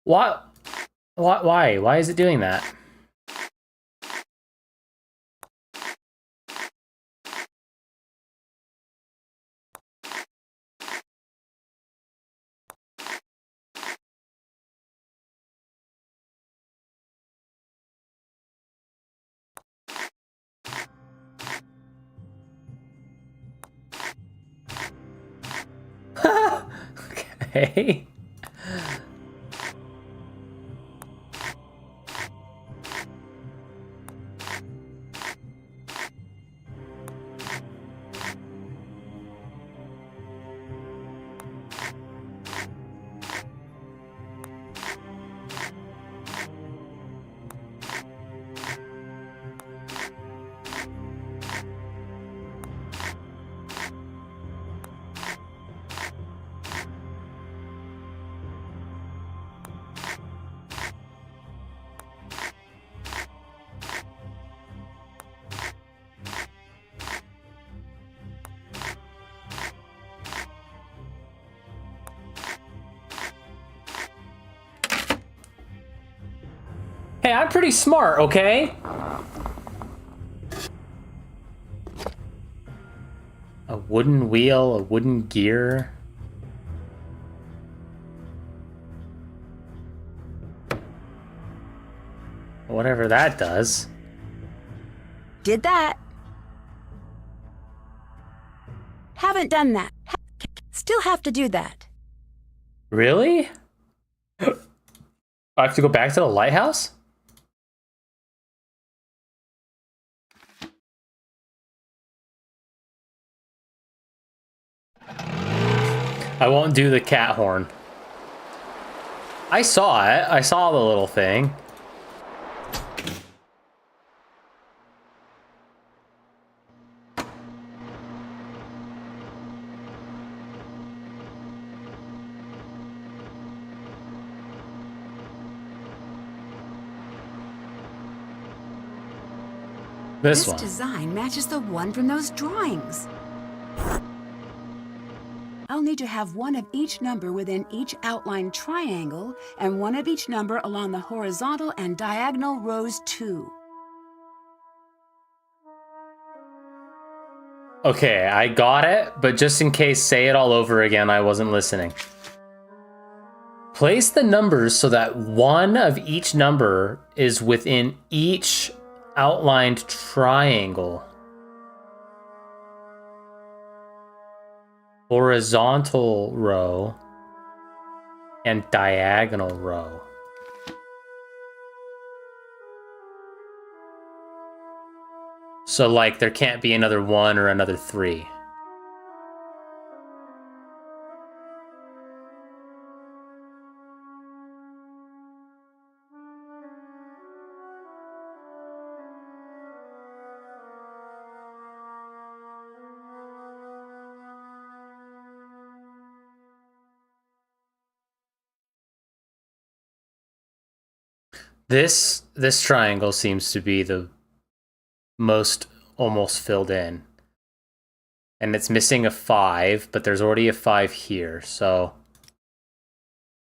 What? What? Why? Why is it doing that? Okay. Hey, I'm pretty smart, okay? A wooden wheel, a wooden gear. Whatever that does. Did that. Haven't done that. Still have to do that. Really? I have to go back to the lighthouse? I won't do the cat horn. I saw it. I saw the little thing. This one. Design matches the one from those drawings. I'll need to have one of each number within each outlined triangle and one of each number along the horizontal and diagonal rows too. Okay, I got it, but just in case, say it all over again. I wasn't listening. Place the numbers so that one of each number is within each outlined triangle. Horizontal row and diagonal row. So like there can't be another 1 or another 3. This triangle seems to be the most almost filled in. And it's missing a 5, but there's already a 5 here, so...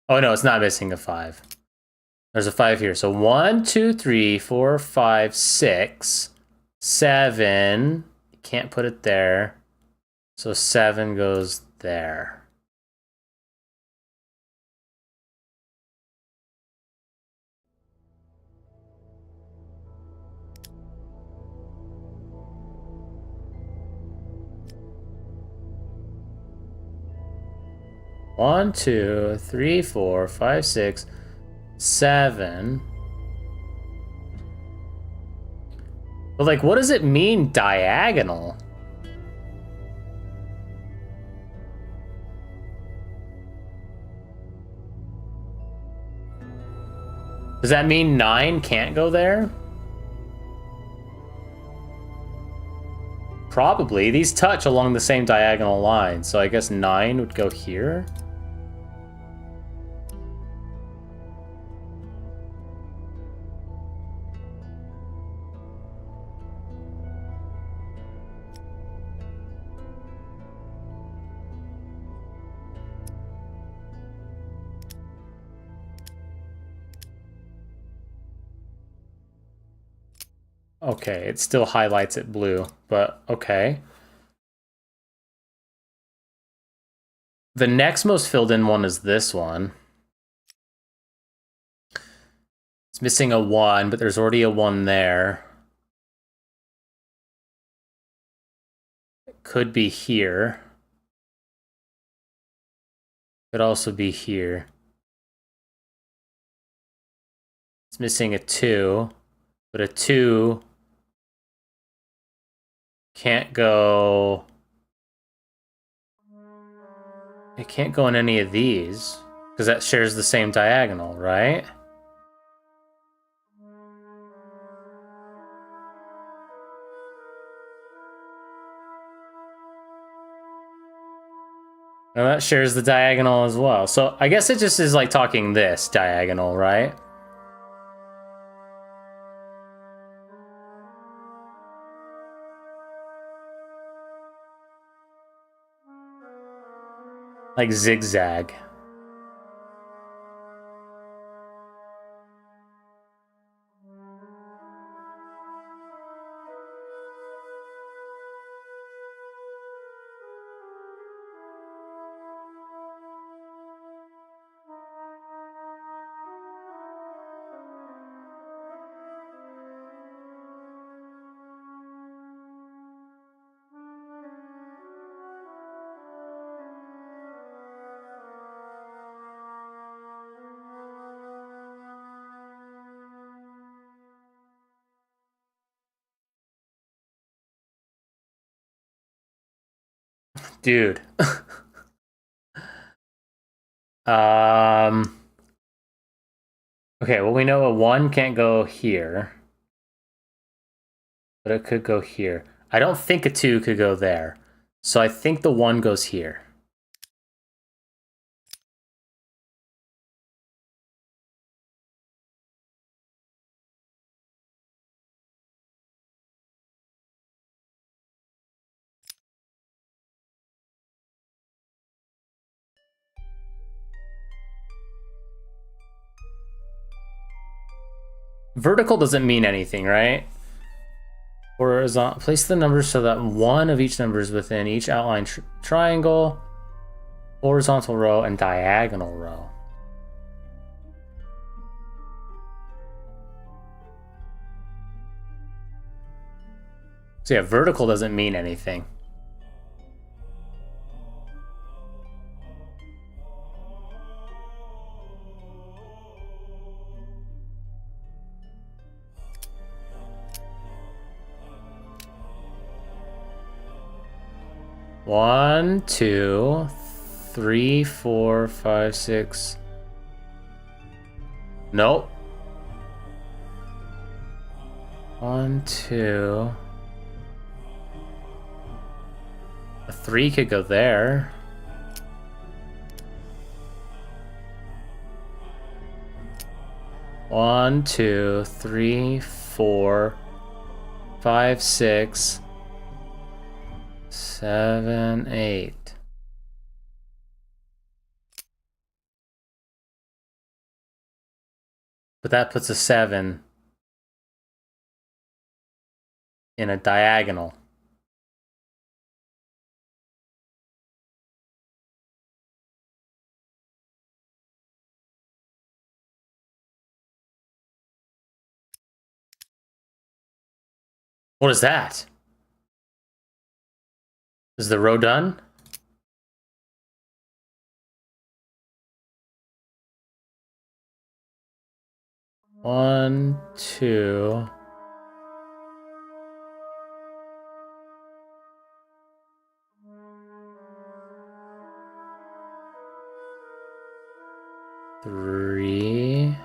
Oh no, it's not missing a 5. There's a 5 here. So 1, 2, 3, 4, 5, 6, 7. Can't put it there. So 7 goes there. One, 2, 3, 4, 5, 6, 7. But like, what does it mean diagonal? Does that mean 9 can't go there? Probably. These touch along the same diagonal line, so I guess 9 would go here. Okay, it still highlights it blue, but okay. The next most filled in one is this one. It's missing a 1, but there's already a 1 there. It could be here. Could also be here. It's missing a 2, but a 2 can't go... It can't go in any of these, because that shares the same diagonal, right? And that shares the diagonal as well. So I guess it just is like talking this diagonal, right? Like zigzag. Dude. Okay, well we know a 1 can't go here. But it could go here. I don't think a 2 could go there. So I think the 1 goes here. Vertical doesn't mean anything, right? Horizontal. Place the numbers so that one of each number is within each outline triangle, horizontal row, and diagonal row. So yeah, vertical doesn't mean anything. One, 2, 3, 4, 5, 6. Nope. 1, 2. A 3 could go there. One, 2, 3, 4, 5, 6, 7, 8. But that puts a 7 in a diagonal. What is that? Is the row done? One, 2. Three.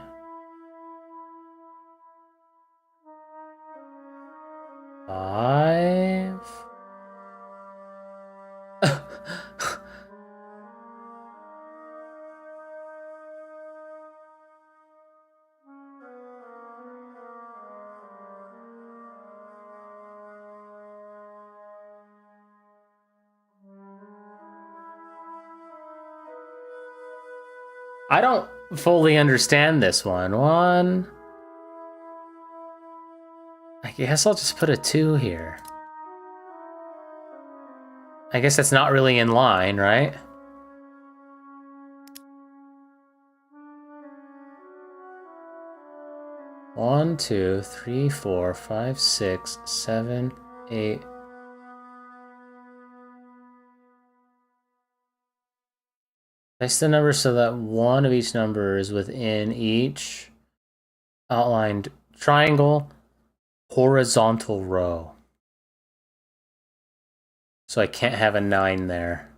I don't fully understand this one. One. I guess I'll just put a 2 here. I guess that's not really in line, right? One, 2, 3, 4, 5, 6, 7, 8. Place the numbers so that one of each number is within each outlined triangle horizontal row. So I can't have a 9 there.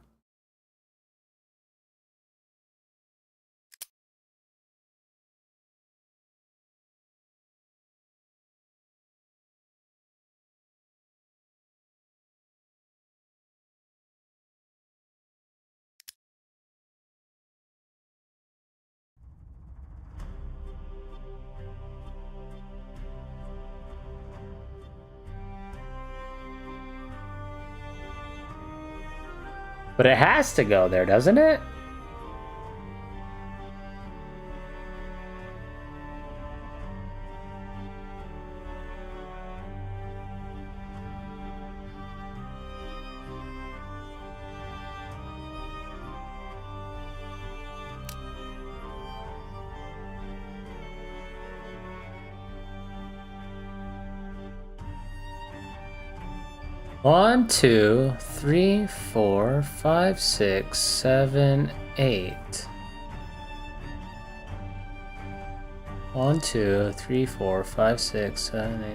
But it has to go there, doesn't it? One, 2, 3, 4, 5, 6, 7, 8. 1, 2, 3, 4, 5, 6, 7, 8,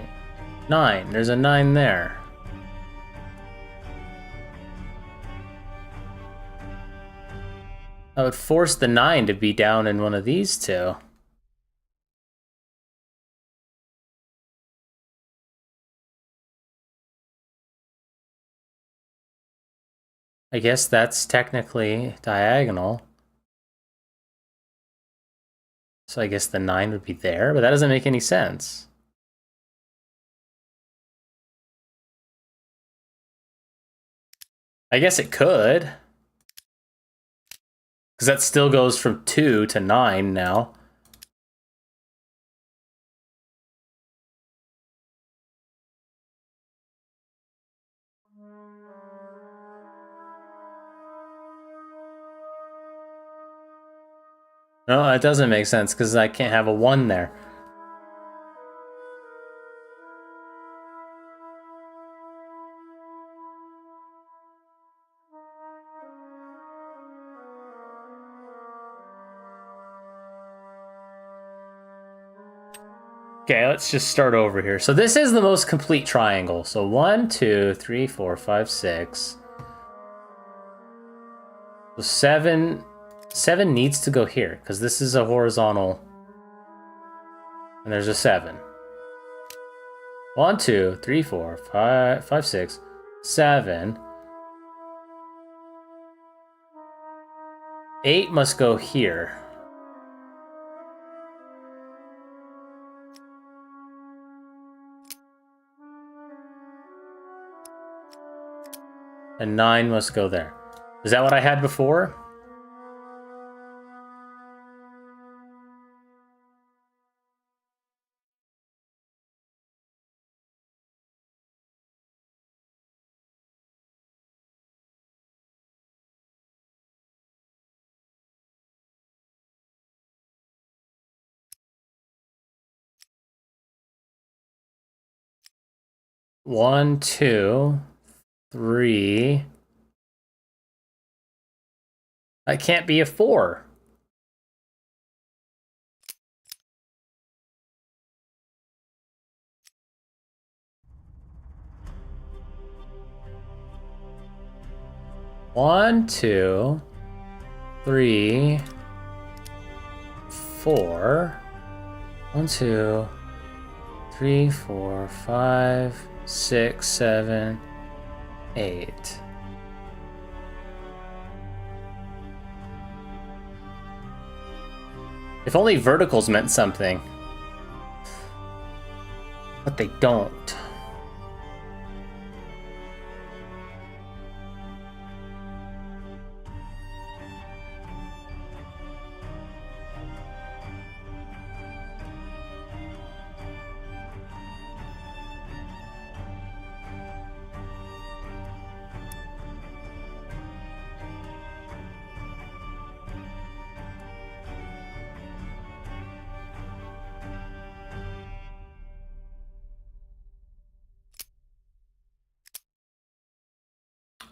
9. There's a 9 there. I would force the 9 to be down in one of these two. I guess that's technically diagonal. So I guess the 9 would be there, but that doesn't make any sense. I guess it could. Because that still goes from 2 to 9 now. No, that doesn't make sense because I can't have a 1 there. Okay, let's just start over here. So this is the most complete triangle. So 1, 2, 3, 4, 5, 6. So 7 needs to go here because this is a horizontal. And there's a 7. 1, 2, 3, 4, 5, 6, 7. 8 must go here. And 9 must go there. Is that what I had before? One, 2, 3. That can't be a 4. One, 2, 3, 4. 1, 2, 3, 4, 5, 6, 7, 8. If only verticals meant something. But they don't.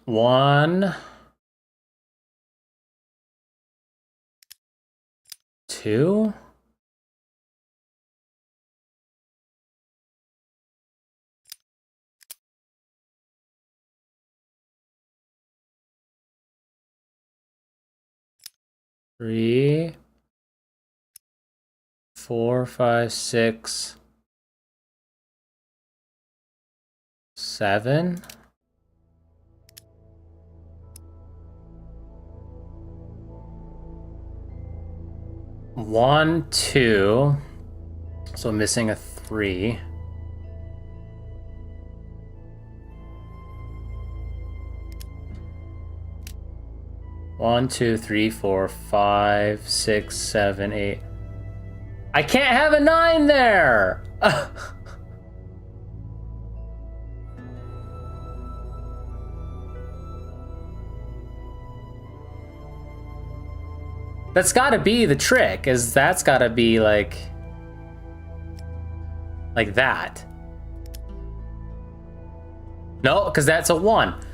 1, 2. Three, 4, 5, 6, 7. One, 2. So missing a 3. One, 2, 3, 4, 5, 6, 7, 8. I can't have a 9 there! That's gotta be the trick, is that's gotta be like that. No, because that's a 1.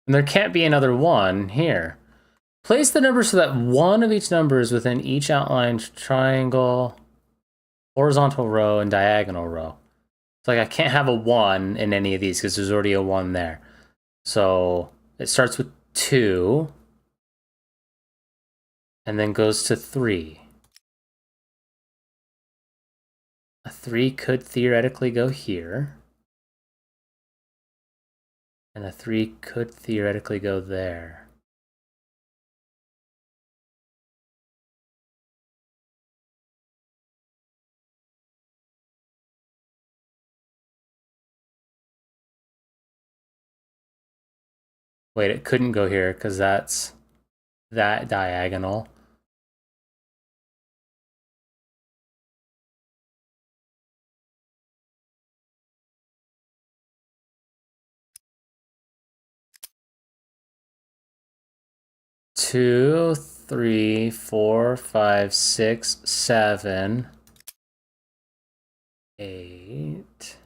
And there can't be another 1 here. Place the number so that one of each number is within each outlined triangle, horizontal row, and diagonal row. It's like I can't have a 1 in any of these because there's already a 1 there. So it starts with 2 and then goes to 3. A 3 could theoretically go here. And a 3 could theoretically go there. Wait, it couldn't go here because that's that diagonal. Two, 3, 4, 5, 6, 7, 8.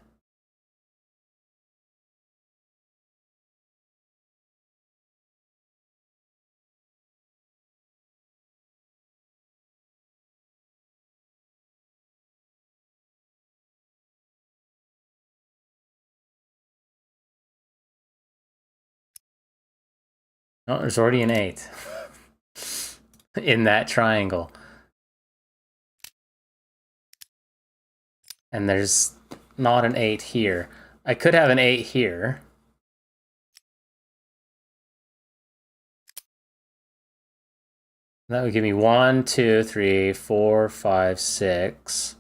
Oh, there's already an 8 in that triangle. And there's not an 8 here. I could have an 8 here. That would give me 1, 2, 3, 4, 5, 6.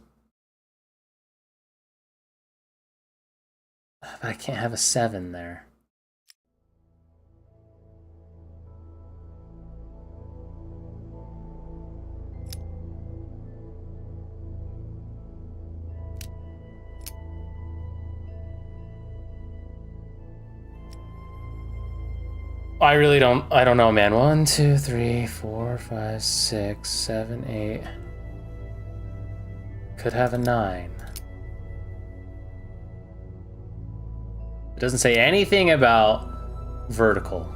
But I can't have a 7 there. I don't know, man. 1, 2, 3, 4, 5, 6, 7, 8. Could have a 9. It doesn't say anything about vertical.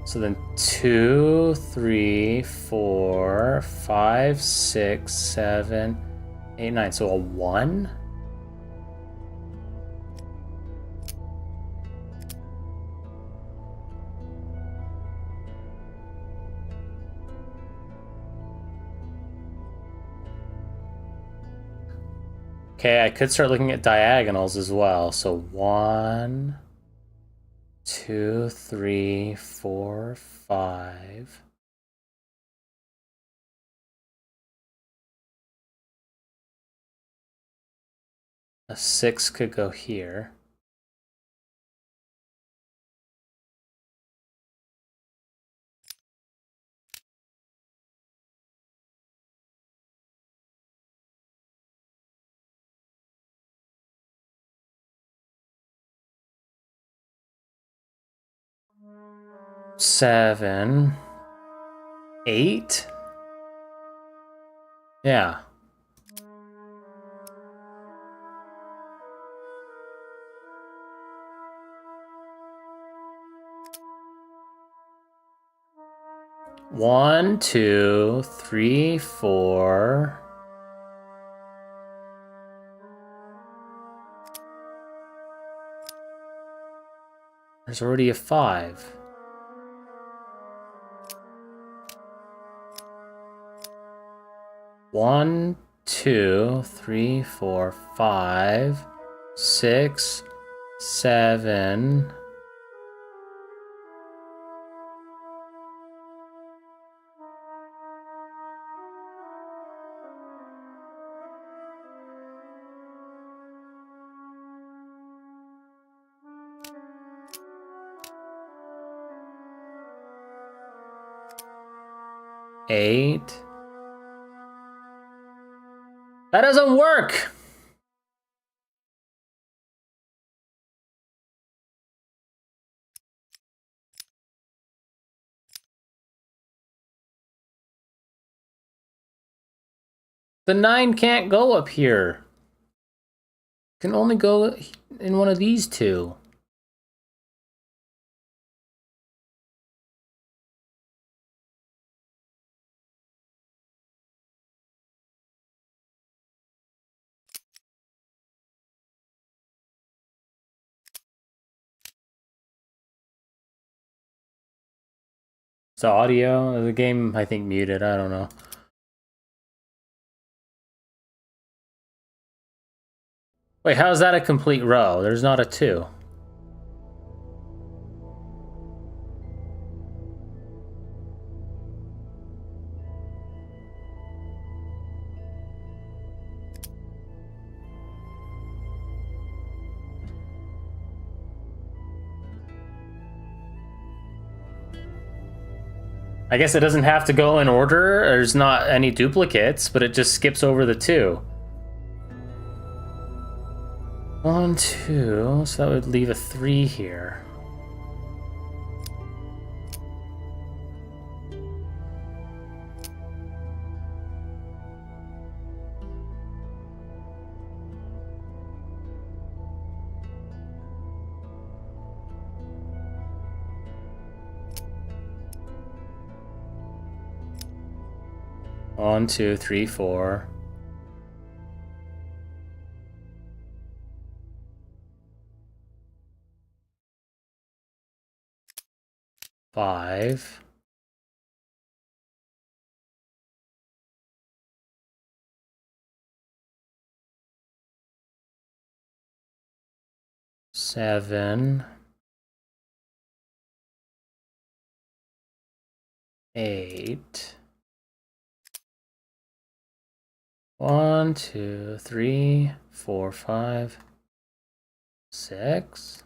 So then 2, 3, 4, 5, 6, 7, 8, 9. So a 1? Okay, I could start looking at diagonals as well. So 1, 2, 3, 4, 5. A 6 could go here. Seven, 8. Yeah. One, 2, 3, 4. There's already a 5. One, 2, 3, 4, 5, 6, 7. Eight. That doesn't work! The 9 can't go up here. It can only go in one of these two. It's audio. The game, I think, muted. I don't know. Wait, how's that a complete row? There's not a 2. I guess it doesn't have to go in order. There's not any duplicates, but it just skips over the 2. 1, 2, so that would leave a 3 here. One, 2, 3, 4. Five. Seven. 8. 1, 2, 3, 4, 5, 6.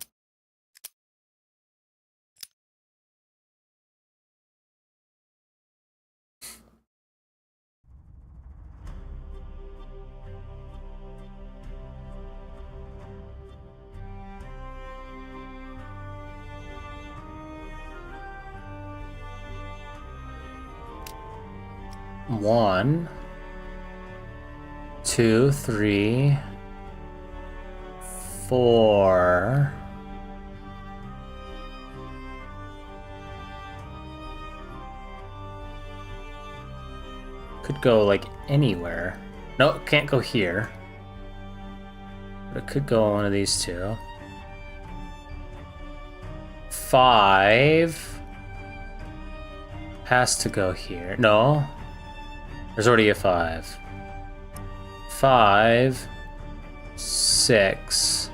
One, 2, 3, 4. Could go like anywhere. No, it can't go here. But it could go on one of these two. 5 has to go here. No. There's already a 5. 5 6.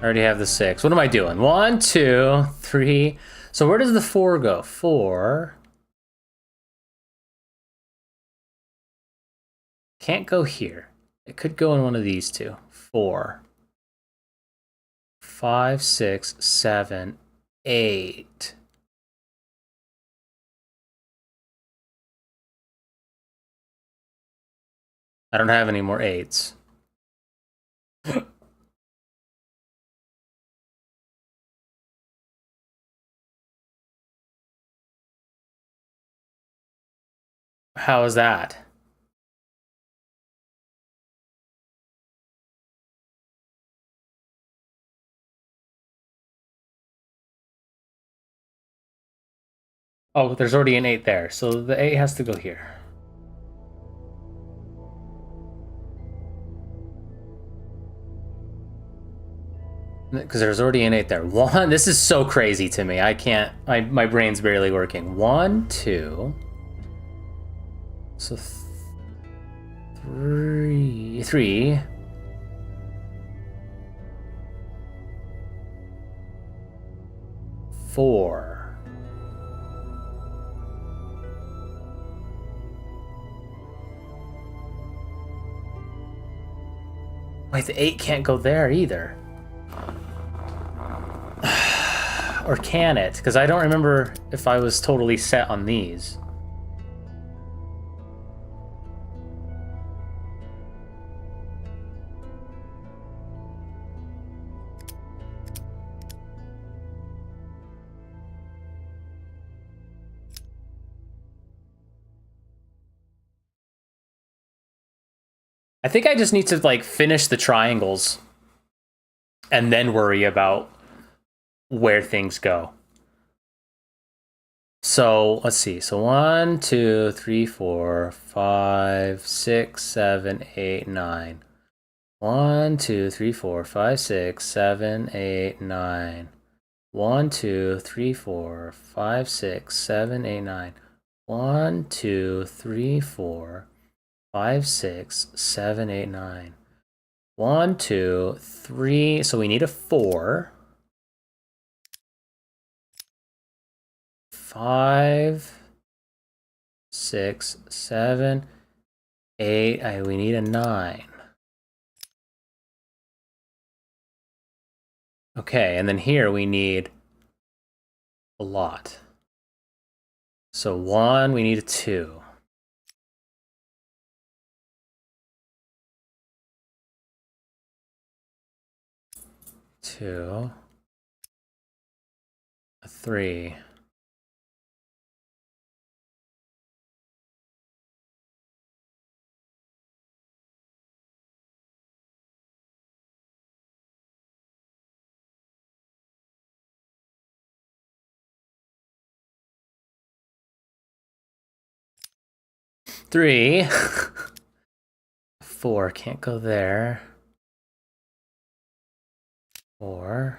I already have the 6. What am I doing? 1, 2, 3. So where does the 4 go? 4. Can't go here. It could go in one of these two. 4. 5, 6, 7, 8. I don't have any more 8s. How is that? Oh, there's already an 8 there, so the 8 has to go here. Because there's already an 8 there. 1, this is so crazy to me. I can't, my brain's barely working. 1, 2. So 3. 4. Wait, the 8 can't go there either. Or can it? Because I don't remember if I was totally set on these. I think I just need to like finish the triangles and then worry about where things go. So let's see. So 1, 2, 3, 4, 5, 6, 7, 8, 9. 1, 2, 3, 4, 5, 6, 7, 8, 9. 1, 2, 3, 4, 5, 6, 7, 8, 9. 1, 2, 3, 4, 5, 6, 7, 8, 9. 1, 2, 3. So we need a 4. 5, 6, 7, 8. We need a 9. Okay, and then here we need a lot. So 1, we need a 2. 2, a 3. Three. 4 can't go there. 4.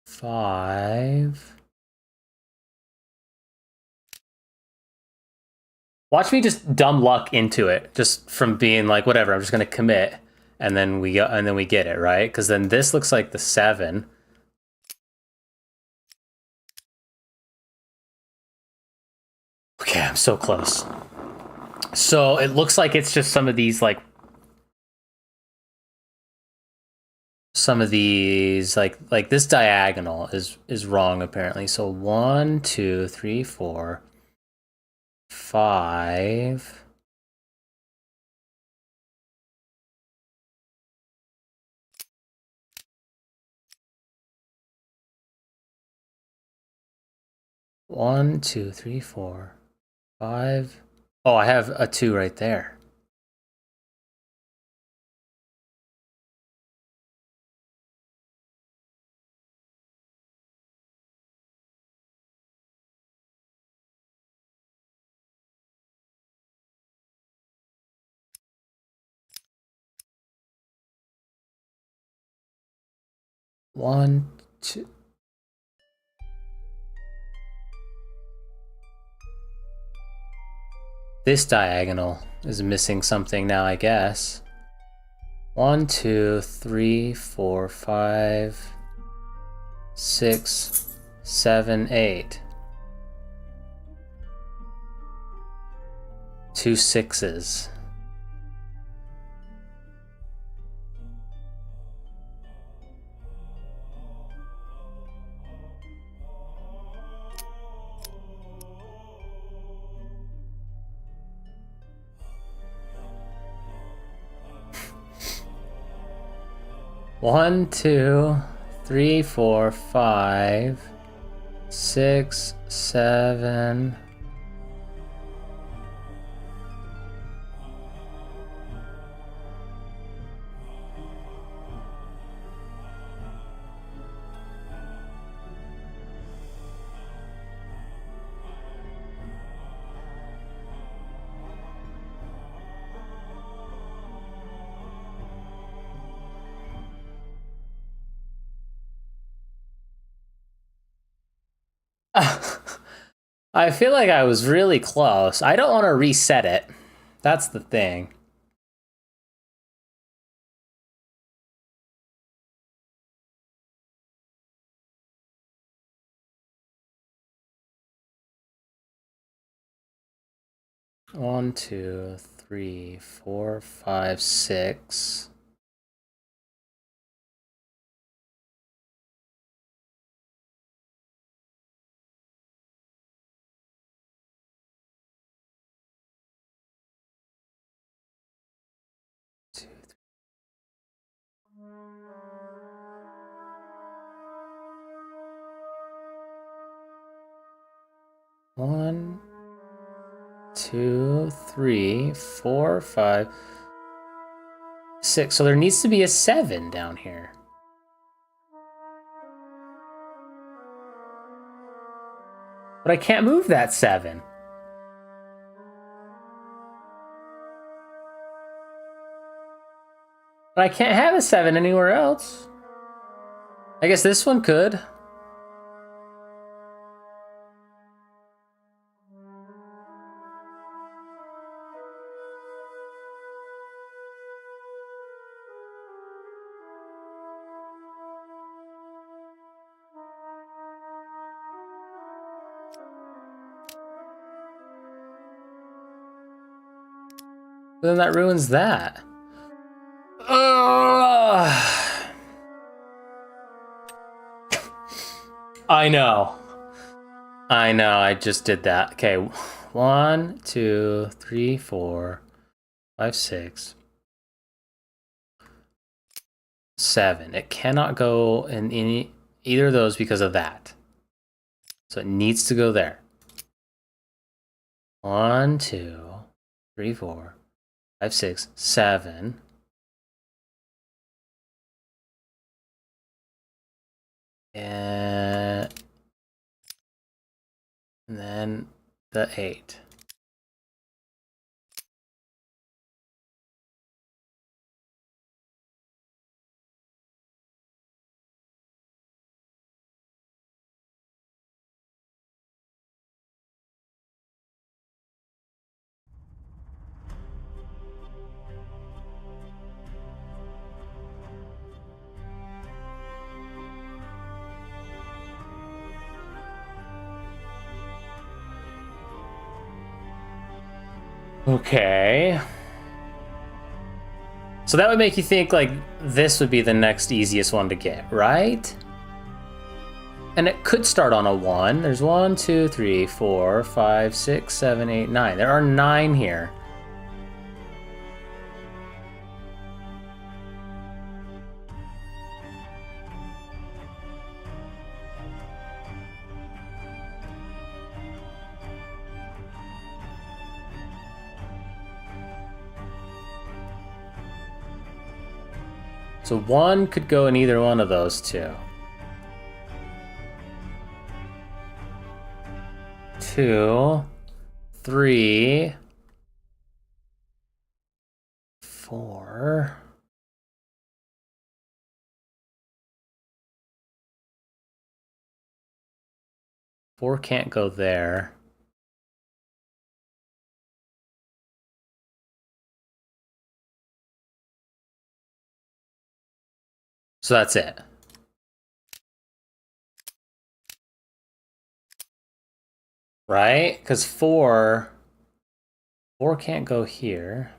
5. Watch me just dumb luck into it, just from being like, whatever, I'm just gonna commit, and then we get it, right? Because then this looks like the 7. Okay, I'm so close. So it looks like it's just some of these like this diagonal is wrong apparently. So 1, 2, 3, 4, 5. One, 2, 3, 4, 5. Oh, I have a 2 right there. One, 2. This diagonal is missing something now, I guess. 1, 2, 3, 4, 5, 6, 7, 8. 2 6s. One, 2, 3, 4, 5, 6, 7. I feel like I was really close. I don't want to reset it. That's the thing. One, 2, 3, 4, 5, 6. One, 2, 3, 4, 5, 6. So there needs to be a 7 down here. But I can't move that 7. But I can't have a 7 anywhere else. I guess this one could. Then that ruins that. I know. I just did that. Okay. 1, 2, 3, 4, 5, 6, 7. It cannot go in either of those because of that. So it needs to go there. 1, 2, 3, 4, 5, 6, 7. And then the 8. Okay. So that would make you think like this would be the next easiest one to get, right? And it could start on a 1. There's 1, 2, 3, 4, 5, 6, 7, 8, 9. There are 9 here. So 1 could go in either one of those two. 2, 3, 4. 4 can't go there. So that's it. Right? Because 4 can't go here.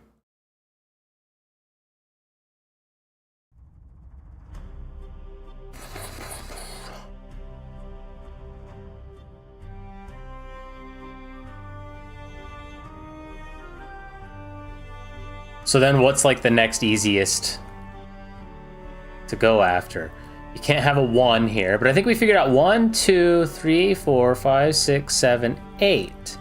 So then what's like the next easiest to go after? You can't have a 1 here, but I think we figured out 1, 2, 3, 4, 5, 6, 7, 8.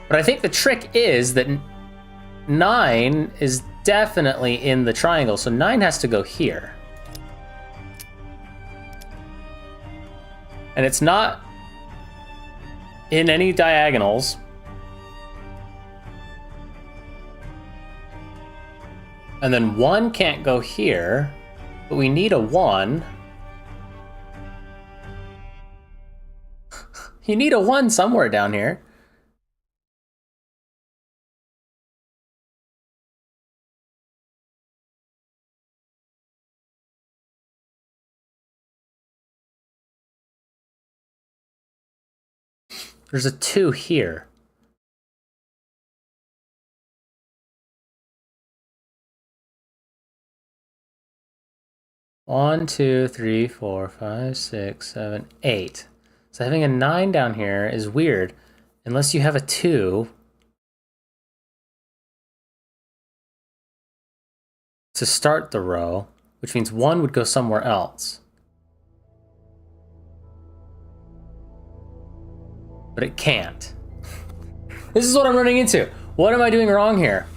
But I think the trick is that 9 is definitely in the triangle, so 9 has to go here. And it's not in any diagonals. And then 1 can't go here, but we need a 1. You need a 1 somewhere down here. There's a 2 here. One, 2, 3, 4, 5, 6, 7, 8. So having a 9 down here is weird, unless you have a 2 to start the row, which means 1 would go somewhere else. But it can't. This is what I'm running into. What am I doing wrong here?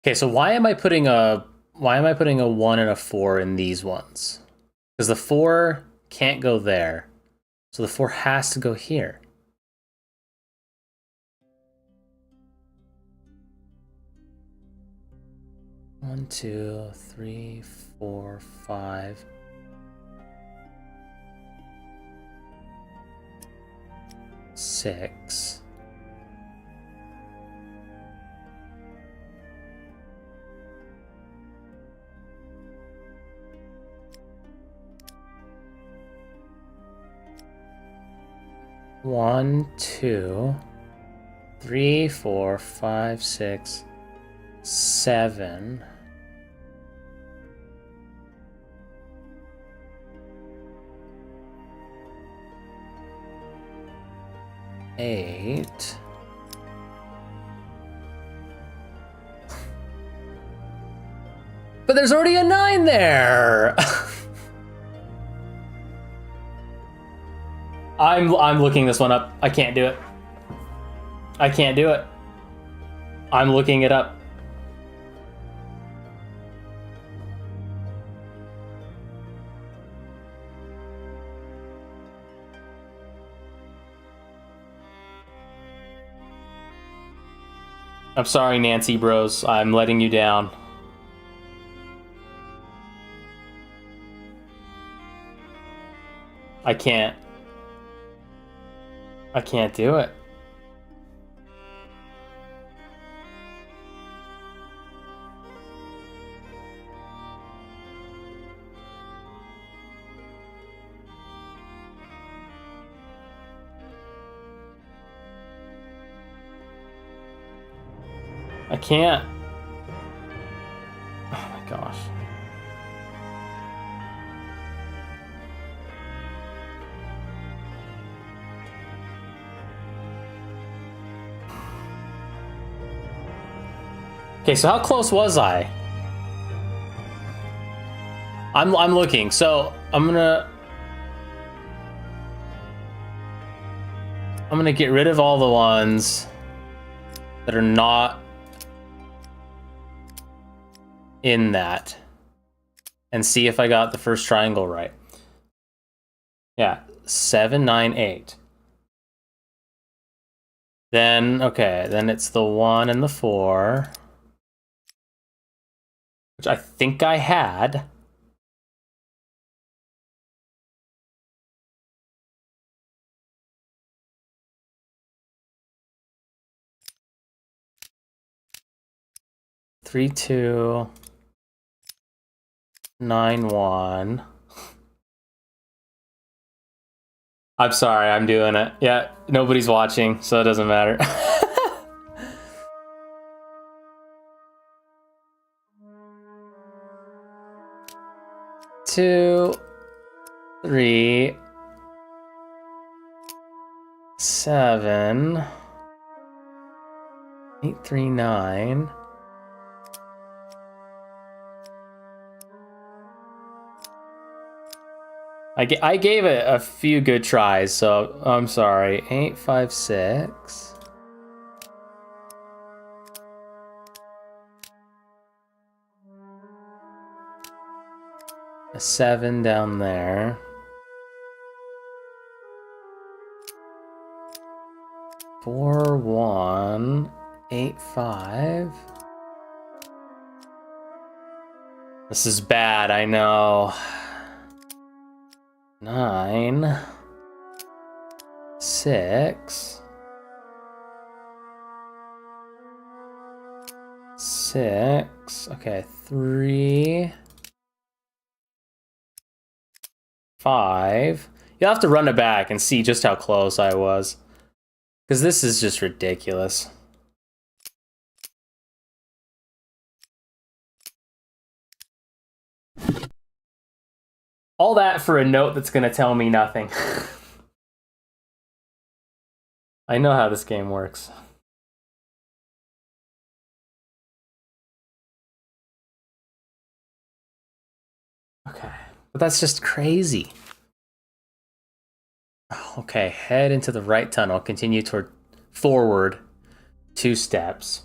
Okay, so why am I putting a 1 and a 4 in these ones? Because the 4 can't go there. So the 4 has to go here. One, 2, 3, 4, 5. 6. One, 2, 3, 4, 5, 6, 7. 8. But there's already a 9 there. I'm looking this one up. I can't do it. I can't do it. I'm looking it up. I'm sorry, Nancy Bros. I'm letting you down. I can't do it. I can't. Oh my gosh. Okay, so how close was I? I'm looking. So I'm gonna get rid of all the ones that are not in that and see if I got the first triangle right. Yeah, 7, 9, 8. Then, okay, then it's the 1 and the 4, which I think I had. Three, 2, 9, 1. I'm sorry, I'm doing it. Yeah, nobody's watching, so it doesn't matter. 2, 3, 7, 8, 3, 9. I gave it a few good tries, so I'm sorry. 8, 5, 6. A 7 down there. 4, 1, 8, 5. This is bad, I know. 9, 6, 6. Okay, 3, 5. You'll have to run it back and see just how close I was, because this is just ridiculous. All that for a note that's going to tell me nothing. I know how this game works. Okay, but that's just crazy. Okay, head into the right tunnel, continue forward 2 steps.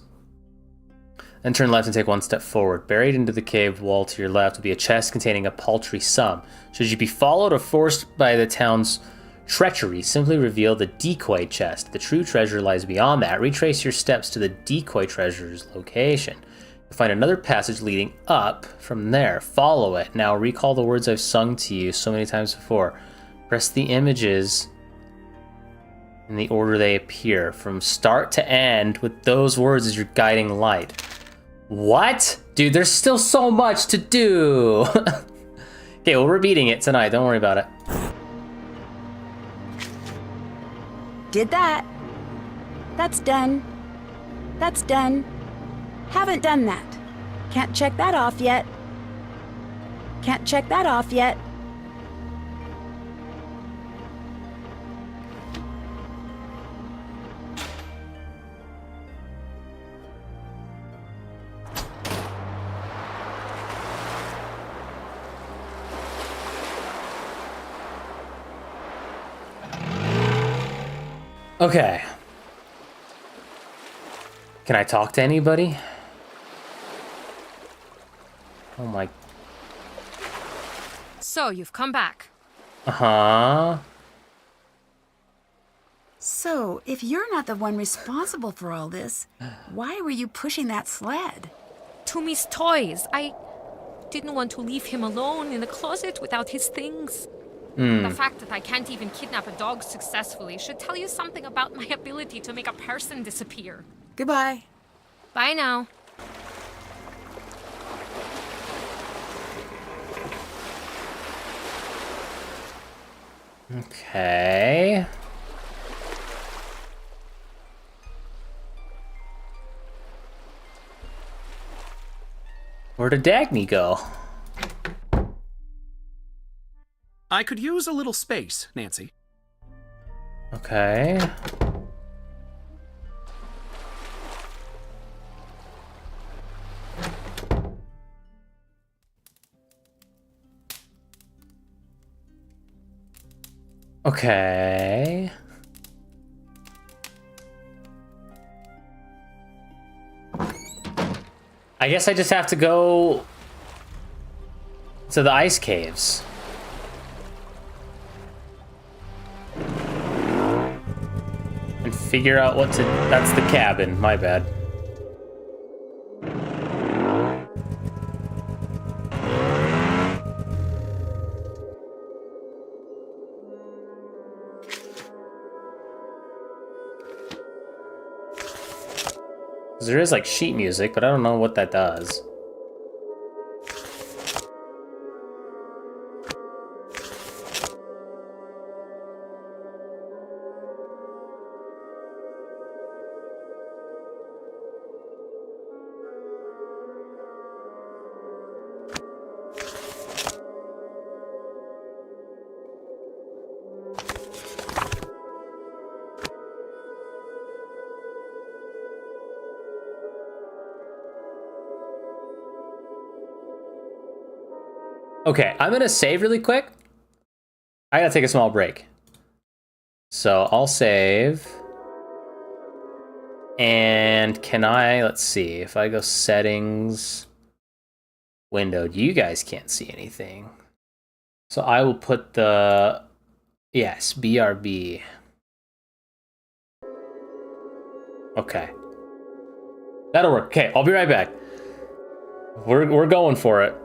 Then turn left and take 1 step forward. Buried into the cave wall to your left will be a chest containing a paltry sum. Should you be followed or forced by the town's treachery, simply reveal the decoy chest. The true treasure lies beyond that. Retrace your steps to the decoy treasure's location. You'll find another passage leading up from there. Follow it. Now recall the words I've sung to you so many times before. Press the images in the order they appear, from start to end, with those words as your guiding light. What? Dude, there's still so much to do. Okay, well, we're beating it tonight. Don't worry about it. Did that. That's done. That's done. Haven't done that. Can't check that off yet. Can't check that off yet. Okay. Can I talk to anybody? Oh my. So, you've come back. Uh-huh. So, if you're not the one responsible for all this, why were you pushing that sled? Toomey's toys. I didn't want to leave him alone in the closet without his things. The fact that I can't even kidnap a dog successfully should tell you something about my ability to make a person disappear. Goodbye. Bye now. Okay. Where did Nacny go? I could use a little space, Nancy. Okay. Okay. I guess I just have to go to the ice caves. And figure out what to... That's the cabin, my bad. There is like sheet music, but I don't know what that does. Okay, I'm gonna save really quick. I gotta take a small break. So I'll save. And can I, let's see, if I go settings, windowed, you guys can't see anything. So I will put the, yes, BRB. Okay. That'll work. Okay, I'll be right back. We're going for it.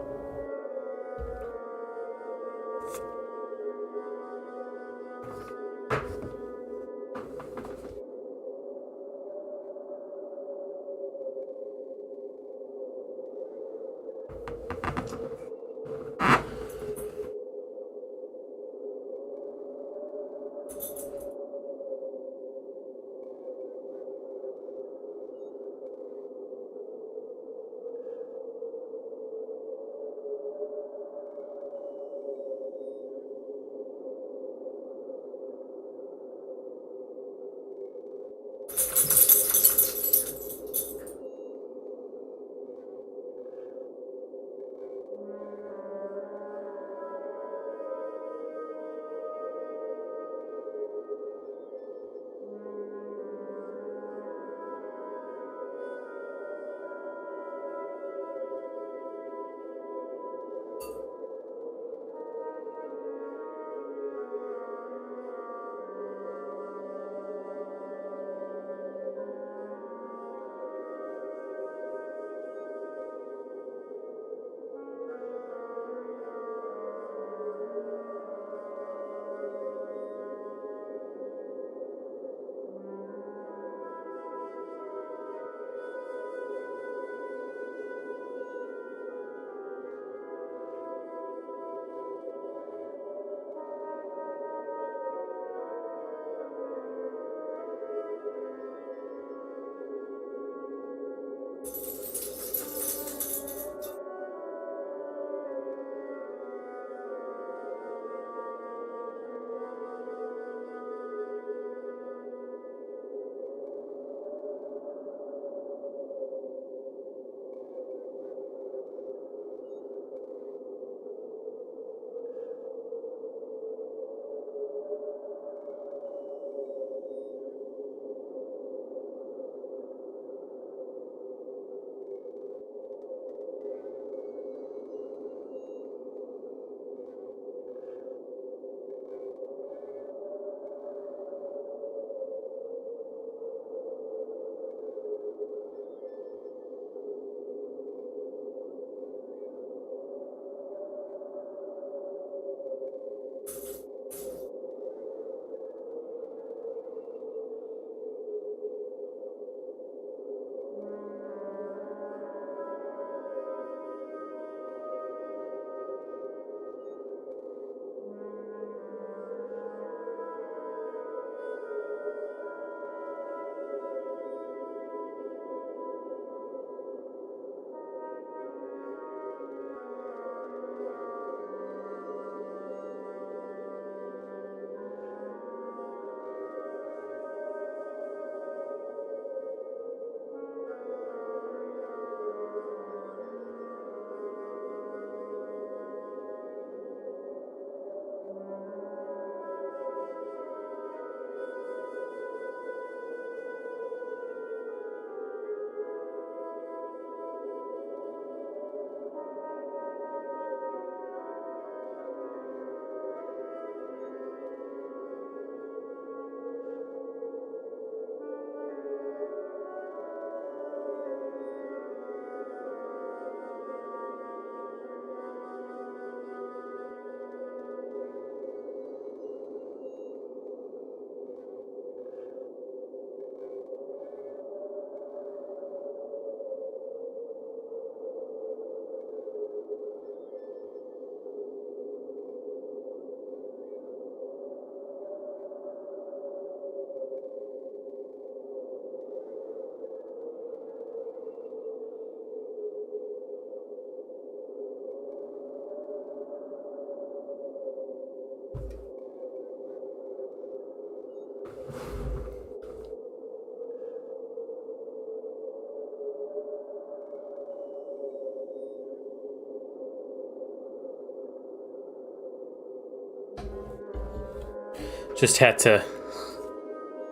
Just had to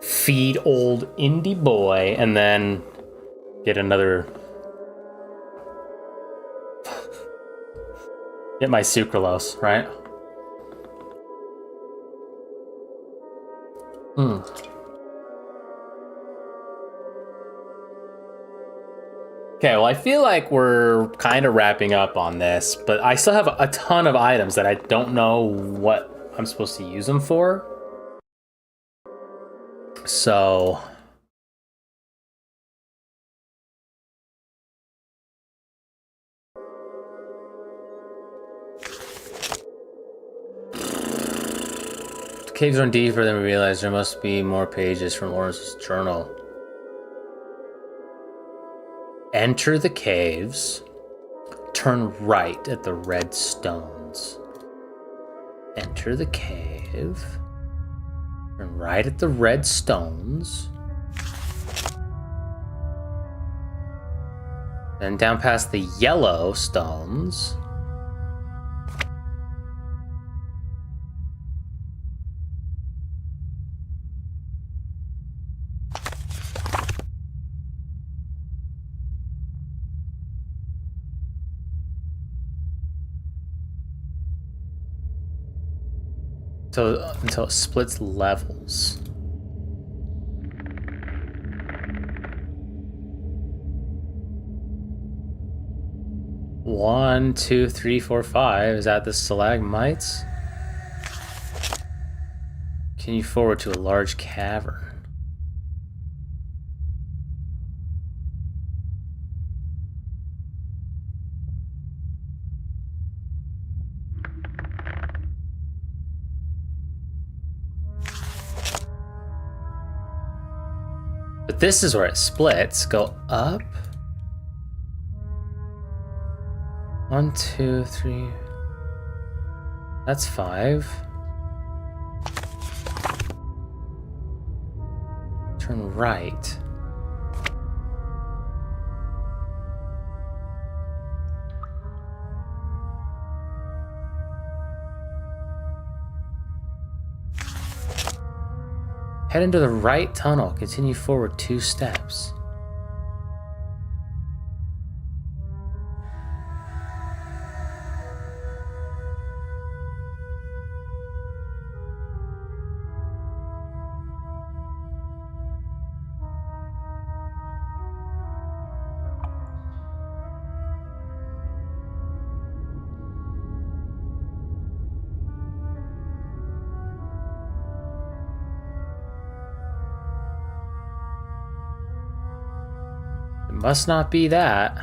feed old indie boy and then get another... Get my sucralose, right? Okay, well, I feel like we're kind of wrapping up on this, but I still have a ton of items that I don't know what I'm supposed to use them for. So... The caves run deeper than we realized. There must be more pages from Lawrence's journal. Enter the caves. Turn right at the red stones. Enter the cave. Turn right at the red stones. Then down past the yellow stones. Until it splits levels. One, two, three, four, five. Is that the stalagmites? Continue forward to a large cavern. But this is where it splits. Go up. 1, 2, 3. That's 5. Turn right. Head into the right tunnel. Continue forward 2 steps. It must not be that.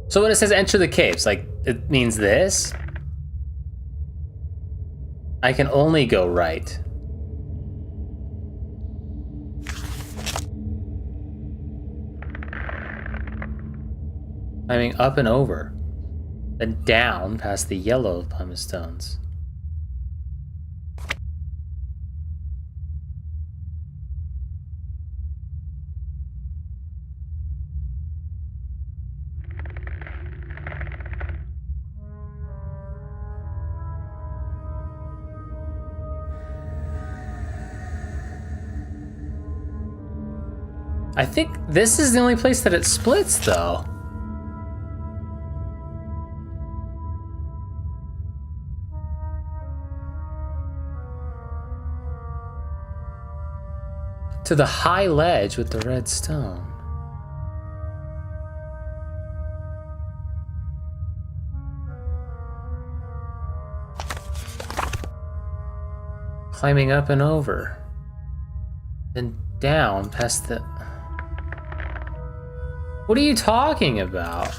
So when it says enter the caves, like, it means this? I can only go right. Climbing up and over. Then down past the yellow pumice stones. I think this is the only place that it splits, though. To the high ledge with the red stone. Climbing up and over. Then down past the... What are you talking about?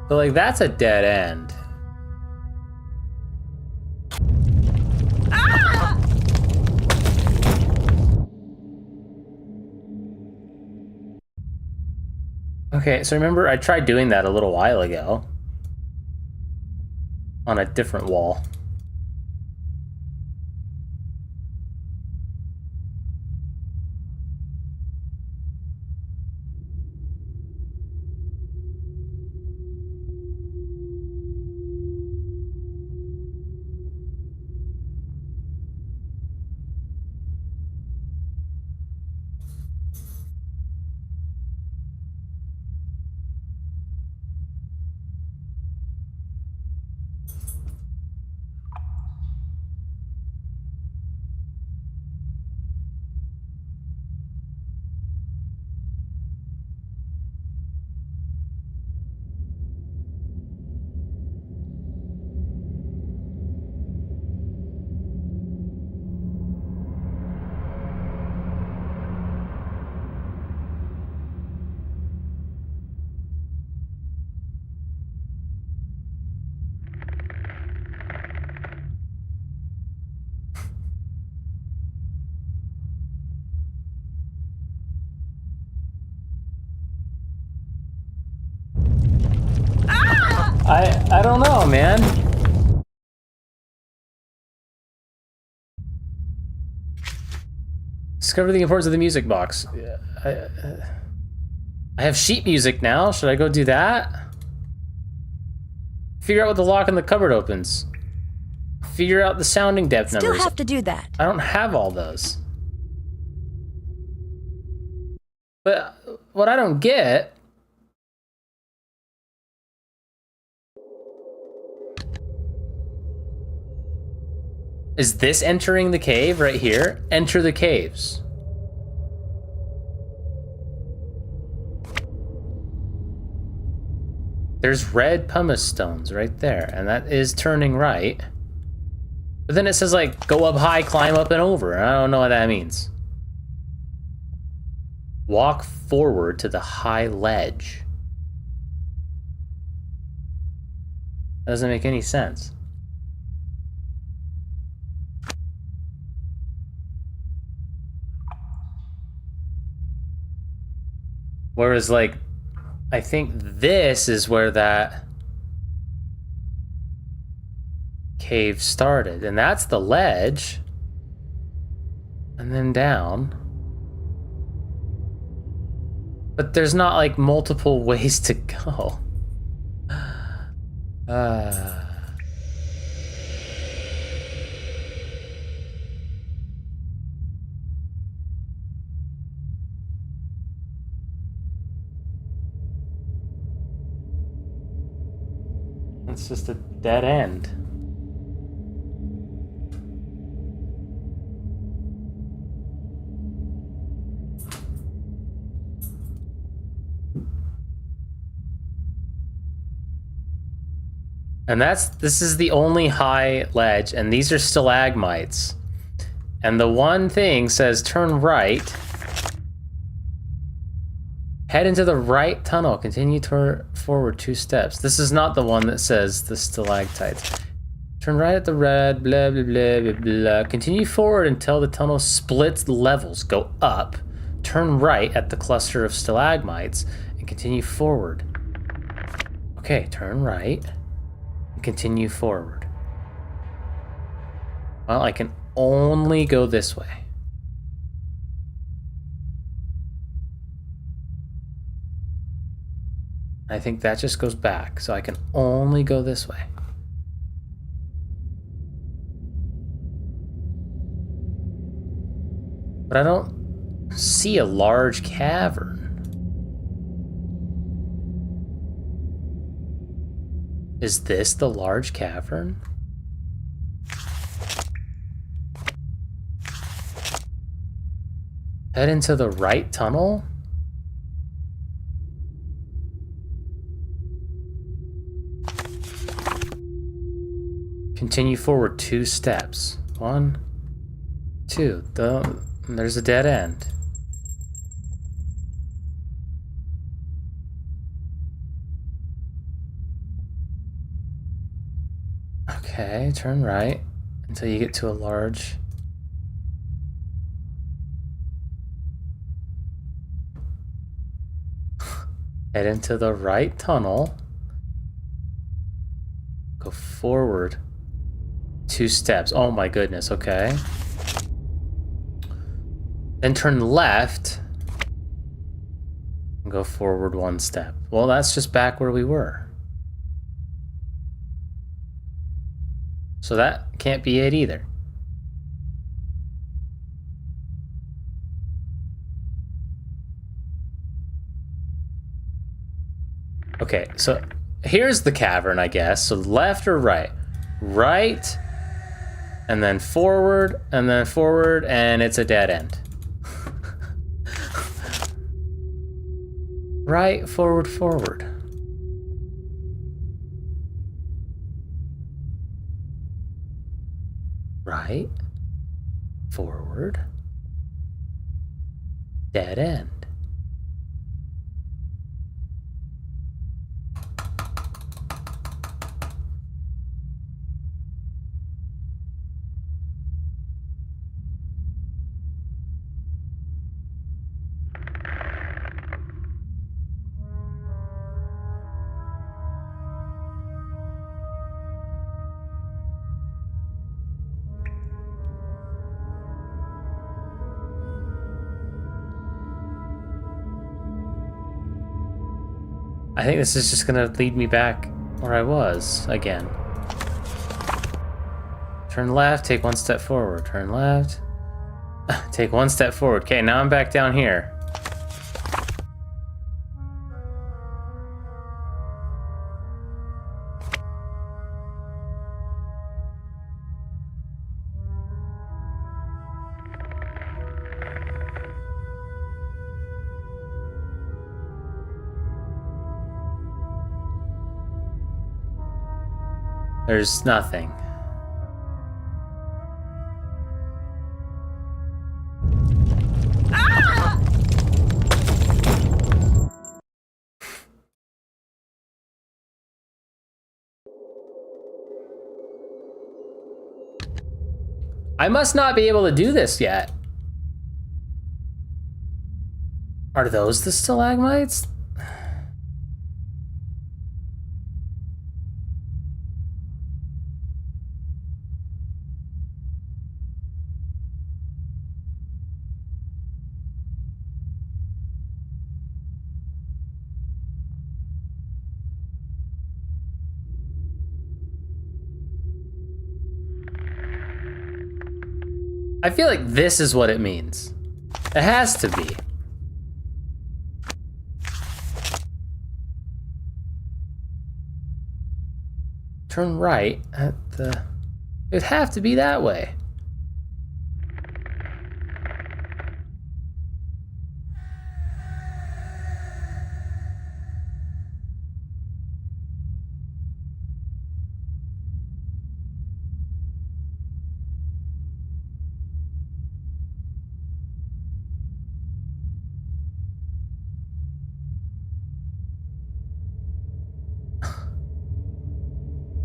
But like, that's a dead end. Okay, so remember I tried doing that a little while ago on a different wall. I don't know, man. Discover the importance of the music box. I have sheet music now. Should I go do that? Figure out what the lock in the cupboard opens. Figure out the sounding depth numbers. Still have to do that. I don't have all those. But what I don't get... Is this entering the cave right here? Enter the caves. There's red pumice stones right there, and that is turning right. But then it says, like, go up high, climb up and over. I don't know what that means. Walk forward to the high ledge. That doesn't make any sense. Whereas, like, I think this is where that cave started. And that's the ledge. And then down. But there's not, like, multiple ways to go. It's just a dead end. And this is the only high ledge, and these are stalagmites. And the one thing says turn right. Head into the right tunnel. Continue forward 2 steps. This is not the one that says the stalactites. Turn right at the red, blah, blah, blah, blah, blah. Continue forward until the tunnel splits levels. Go up. Turn right at the cluster of stalagmites and continue forward. Okay, turn right and continue forward. Well, I can only go this way. I think that just goes back, so I can only go this way. But I don't see a large cavern. Is this the large cavern? Head into the right tunnel? Continue forward 2 steps. 1, 2. There's a dead end. Okay, turn right until you get to a large... Head into the right tunnel. Go forward 2 steps. Oh my goodness, okay. Then turn left and go forward 1 step. Well, that's just back where we were. So that can't be it either. Okay, so here's the cavern, I guess. So left or right? Right, and then forward, and it's a dead end. Right, forward, forward. Right, forward, dead end. I think this is just gonna lead me back where I was again. Turn left, take 1 step forward. Turn left, take 1 step forward. Okay, now I'm back down here. There's nothing. I must not be able to do this yet. Are those the stalagmites? I feel like this is what it means. It has to be. Turn right at the... It'd have to be that way.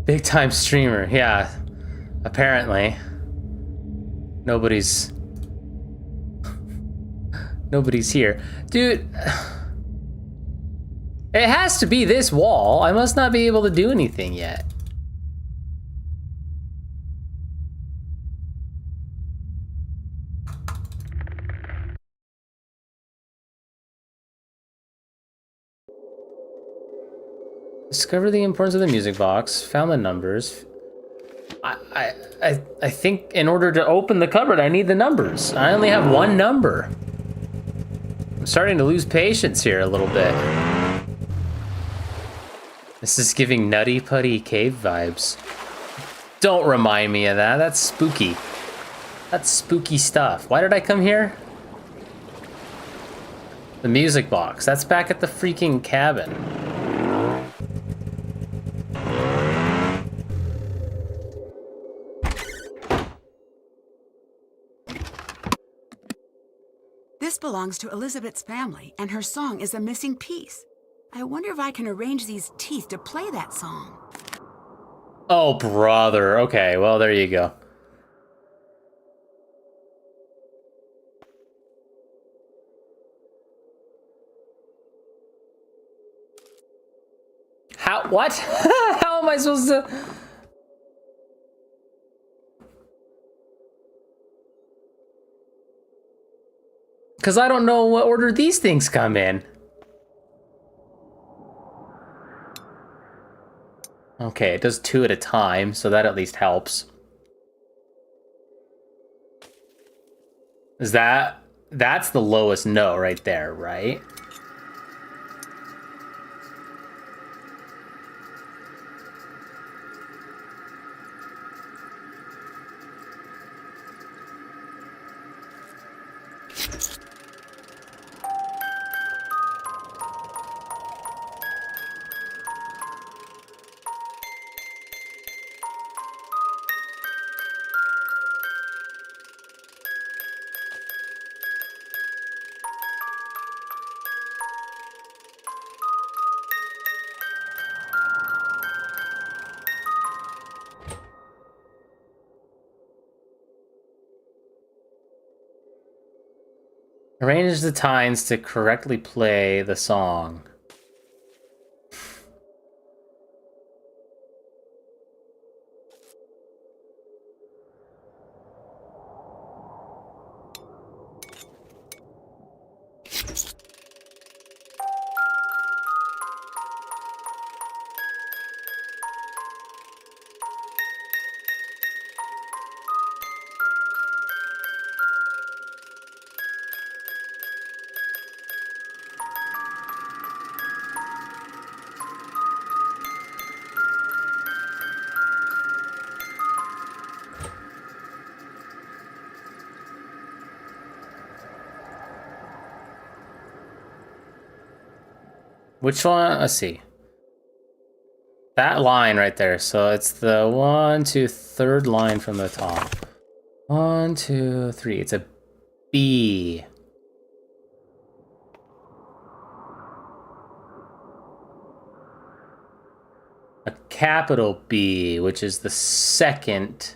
Big time streamer, yeah. Apparently. Nobody's here. Dude, it has to be this wall. I must not be able to do anything yet. Discover the importance of the music box. Found the numbers. I think in order to open the cupboard, I need the numbers. I only have one number. I'm starting to lose patience here a little bit. This is giving Nutty Putty Cave vibes. Don't remind me of that. That's spooky. That's spooky stuff. Why did I come here? The music box. That's back at the freaking cabin. This belongs to Elizabeth's family, and her song is a missing piece. I wonder if I can arrange these teeth to play that song. Oh, brother. Okay, well, there you go. How? What? How am I supposed to... Because I don't know what order these things come in. Okay, it does 2 at a time, so that at least helps. Is that... That's the lowest note right there, right? Arrange the tines to correctly play the song. Which one? Let's see. That line right there. So it's the 1, 2, third line from the top. 1, 2, 3. It's a B. A capital B, which is the second.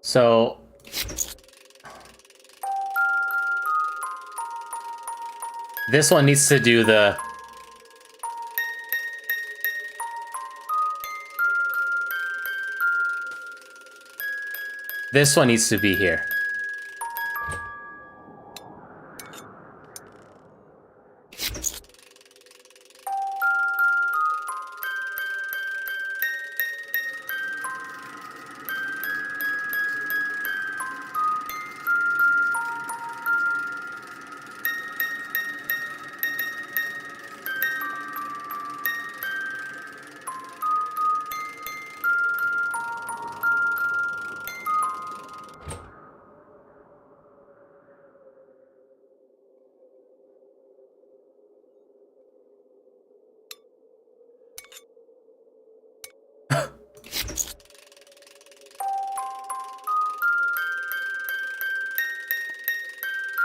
So this one needs to do the... This one needs to be here.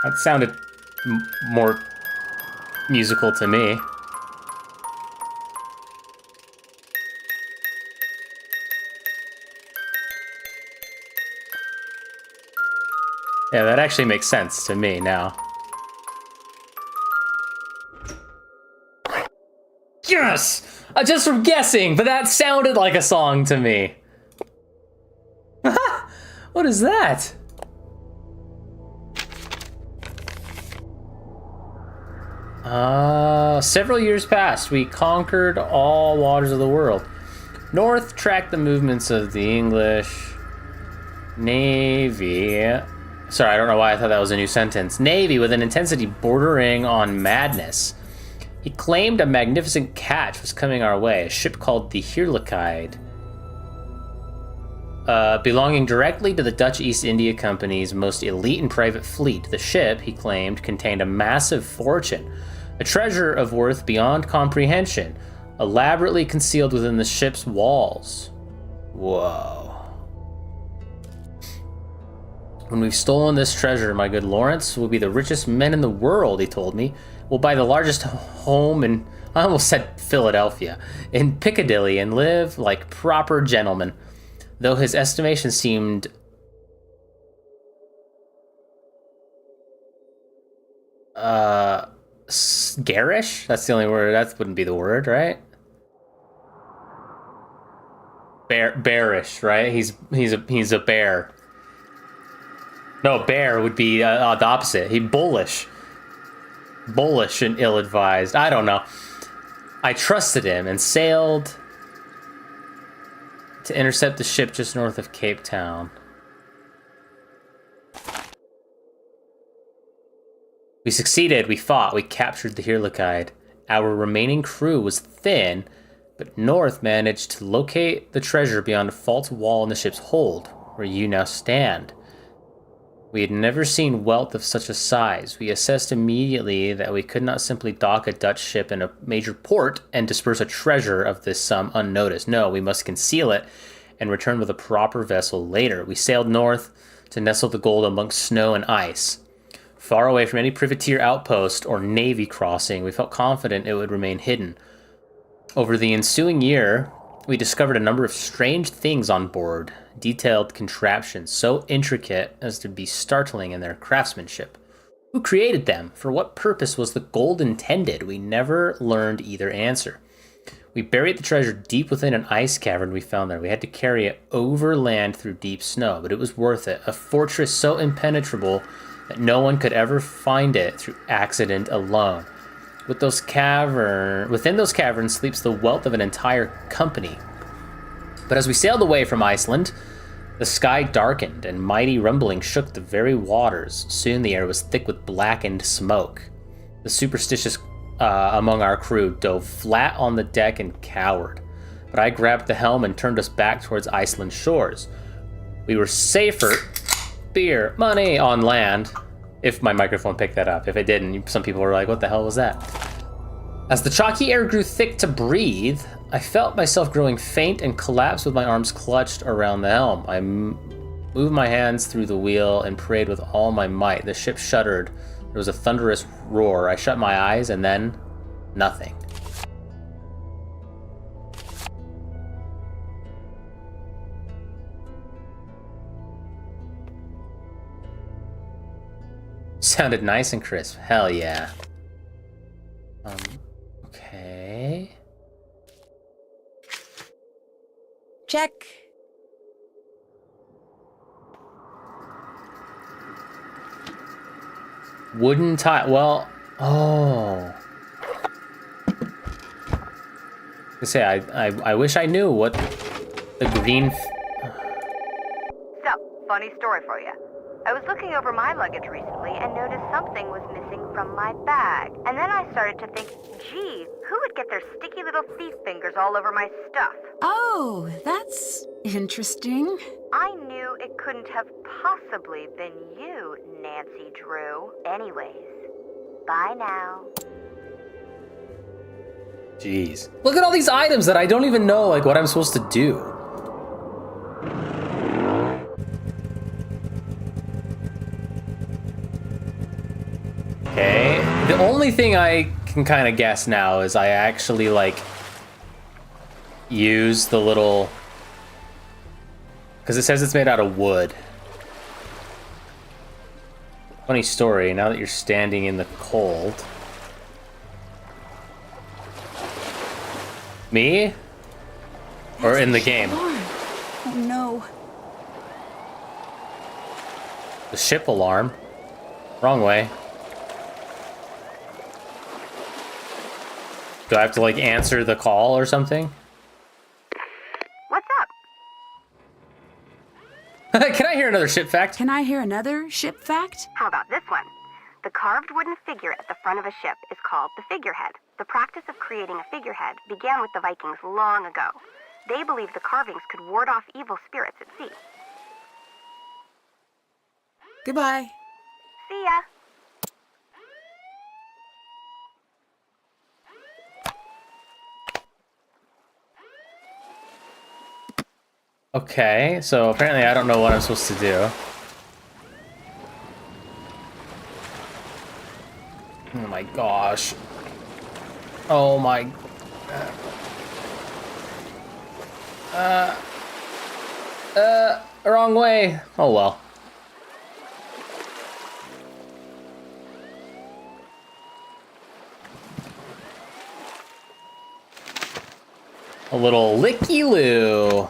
That sounded more musical to me. Yeah, that actually makes sense to me now. Yes! Just from guessing, but that sounded like a song to me. What is that? Several years passed. We conquered all waters of the world. North tracked the movements of the English Navy. Sorry, I don't know why I thought that was a new sentence. Navy with an intensity bordering on madness. He claimed a magnificent catch was coming our way, a ship called the Heerlijkheid. Belonging directly to the Dutch East India Company's most elite and private fleet, the ship, he claimed, contained a massive fortune, a treasure of worth beyond comprehension, elaborately concealed within the ship's walls. Whoa. When we've stolen this treasure, my good Lawrence, we'll be the richest men in the world, he told me. We'll buy the largest home in, I almost said Philadelphia, in Piccadilly and live like proper gentlemen. Though his estimation seemed garish? That's the only word. That wouldn't be the word, right? Bearish, right? He's a bear. No, bear would be the opposite. Bullish and ill-advised. I don't know. I trusted him and sailed to intercept the ship just north of Cape Town. We succeeded, we fought, we captured the Heerlijkheid. Our remaining crew was thin, but North managed to locate the treasure beyond a false wall in the ship's hold, where you now stand. We had never seen wealth of such a size. We assessed immediately that we could not simply dock a Dutch ship in a major port and disperse a treasure of this sum unnoticed. No, we must conceal it and return with a proper vessel later. We sailed north to nestle the gold amongst snow and ice. Far away from any privateer outpost or navy crossing, we felt confident it would remain hidden. Over the ensuing year, we discovered a number of strange things on board, detailed contraptions so intricate as to be startling in their craftsmanship. Who created them? For what purpose was the gold intended? We never learned either answer. We buried the treasure deep within an ice cavern we found there. We had to carry it overland through deep snow, but it was worth it. A fortress so impenetrable that no one could ever find it through accident alone. Within those caverns sleeps the wealth of an entire company. But as we sailed away from Iceland, the sky darkened and mighty rumbling shook the very waters. Soon the air was thick with blackened smoke. The superstitious among our crew dove flat on the deck and cowered. But I grabbed the helm and turned us back towards Iceland's shores. We were safer, beer, money on land. If my microphone picked that up. If it didn't, some people were like, what the hell was that? As the chalky air grew thick to breathe, I felt myself growing faint and collapsed with my arms clutched around the helm. I moved my hands through the wheel and prayed with all my might. The ship shuddered. There was a thunderous roar. I shut my eyes and then nothing. Sounded nice and crisp. Hell yeah. Okay. Check. Wooden tie. Well, oh. I wish I knew what the green. So, funny story for you. I was looking over my luggage recently and noticed something was missing from my bag. And then I started to think, gee, who would get their sticky little thief fingers all over my stuff? Oh, that's interesting. I knew it couldn't have possibly been you, Nacny Drew. Anyways, bye now. Jeez. Look at all these items that I don't even know, like, what I'm supposed to do. Okay. The only thing I can kind of guess now is I actually, like, use the little... Because it says it's made out of wood. Funny story, now that you're standing in the cold... Me? Or in the game? Oh no. The ship alarm. Wrong way. Do I have to, like, answer the call or something? What's up? Can I hear another ship fact? Can I hear another ship fact? How about this one? The carved wooden figure at the front of a ship is called the figurehead. The practice of creating a figurehead began with the Vikings long ago. They believed the carvings could ward off evil spirits at sea. Goodbye. See ya! Okay, so apparently I don't know what I'm supposed to do. Oh my gosh. Oh my... wrong way. Oh well. A little licky-loo.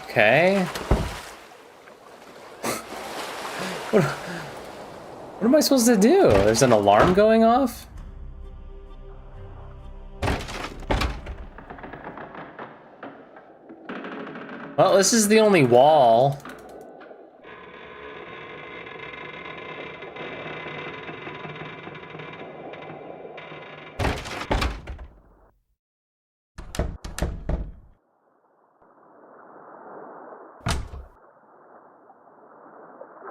Okay. What am I supposed to do? There's an alarm going off? Well, this is the only wall.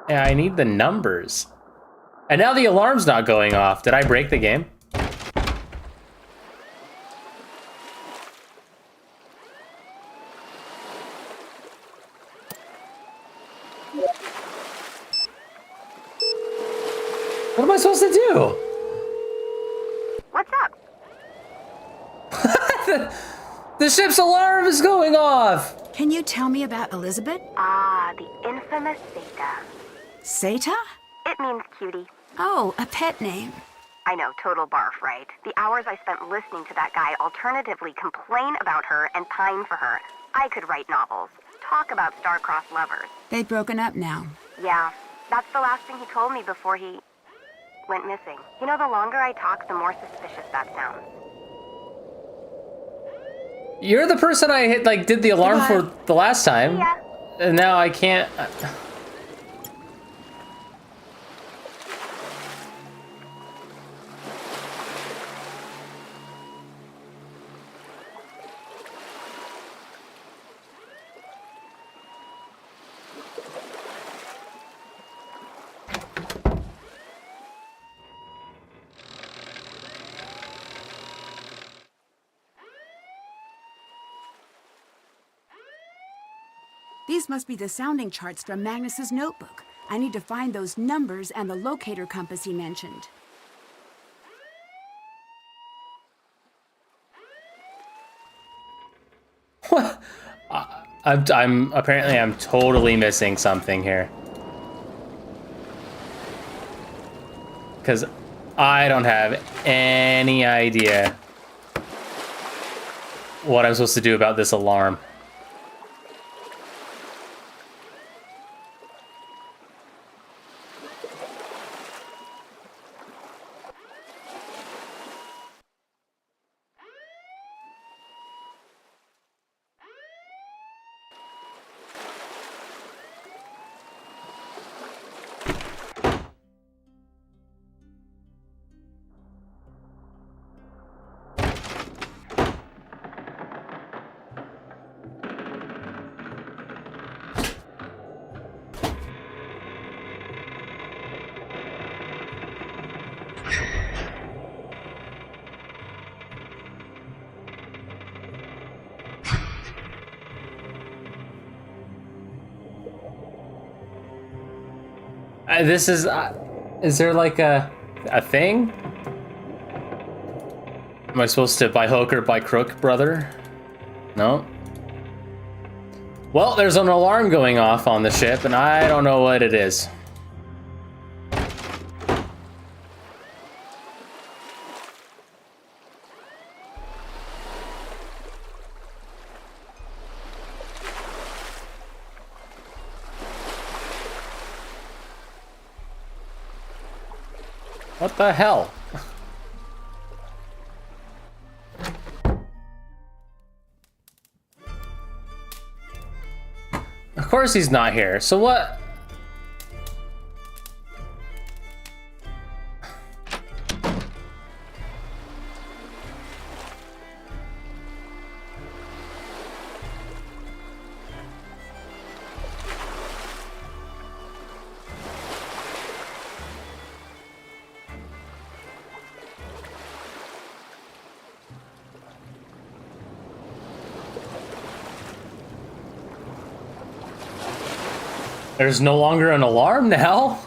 Yeah, I need the numbers. And now the alarm's not going off. Did I break the game? What am I supposed to do? What's up? The ship's alarm is going off! Can you tell me about Elizabeth? Ah, the infamous Zeta. Seta? It means cutie. Oh, a pet name. I know, total barf, right? The hours I spent listening to that guy alternatively complain about her and pine for her. I could write novels. Talk about star-crossed lovers. They've broken up now. Yeah, that's the last thing he told me before he went missing. You know, the longer I talk, the more suspicious that sounds. You're the person I hit, like, did the alarm Goodbye. for the last time. Yeah. And now I can't... These must be the sounding charts from Magnus's notebook. I need to find those numbers and the locator compass he mentioned. What? I'm totally missing something here. Because I don't have any idea what I'm supposed to do about this alarm. This is there like a thing? Am I supposed to by hook or by crook, brother? No? Well, there's an alarm going off on the ship, and I don't know what it is. What the hell? course he's not here. So what? There's no longer an alarm now.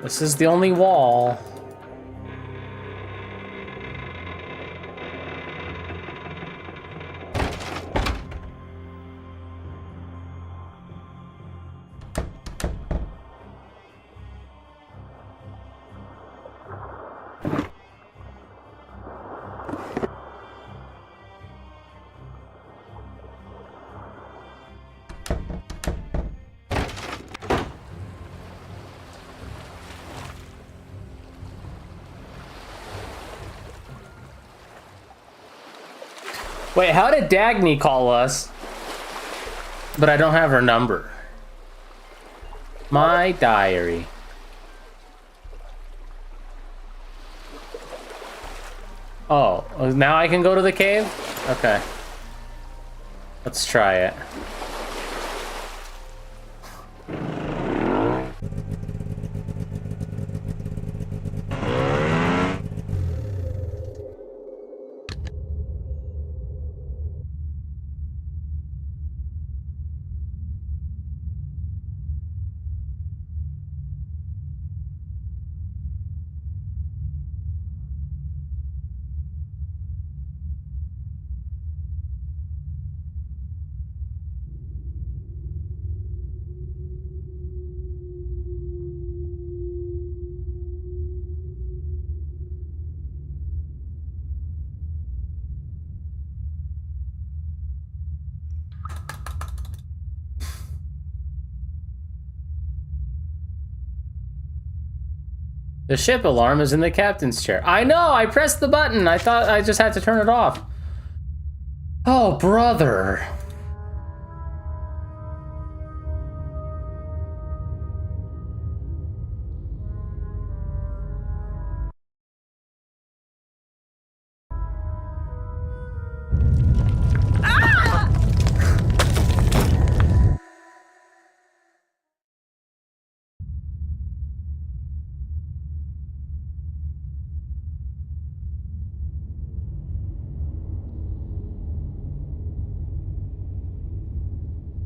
This is the only wall. Wait, how did Dagny call us? But I don't have her number. My diary. Oh, now I can go to the cave? Okay. Let's try it. The ship alarm is in the captain's chair. I know, I pressed the button. I thought I just had to turn it off. Oh, brother.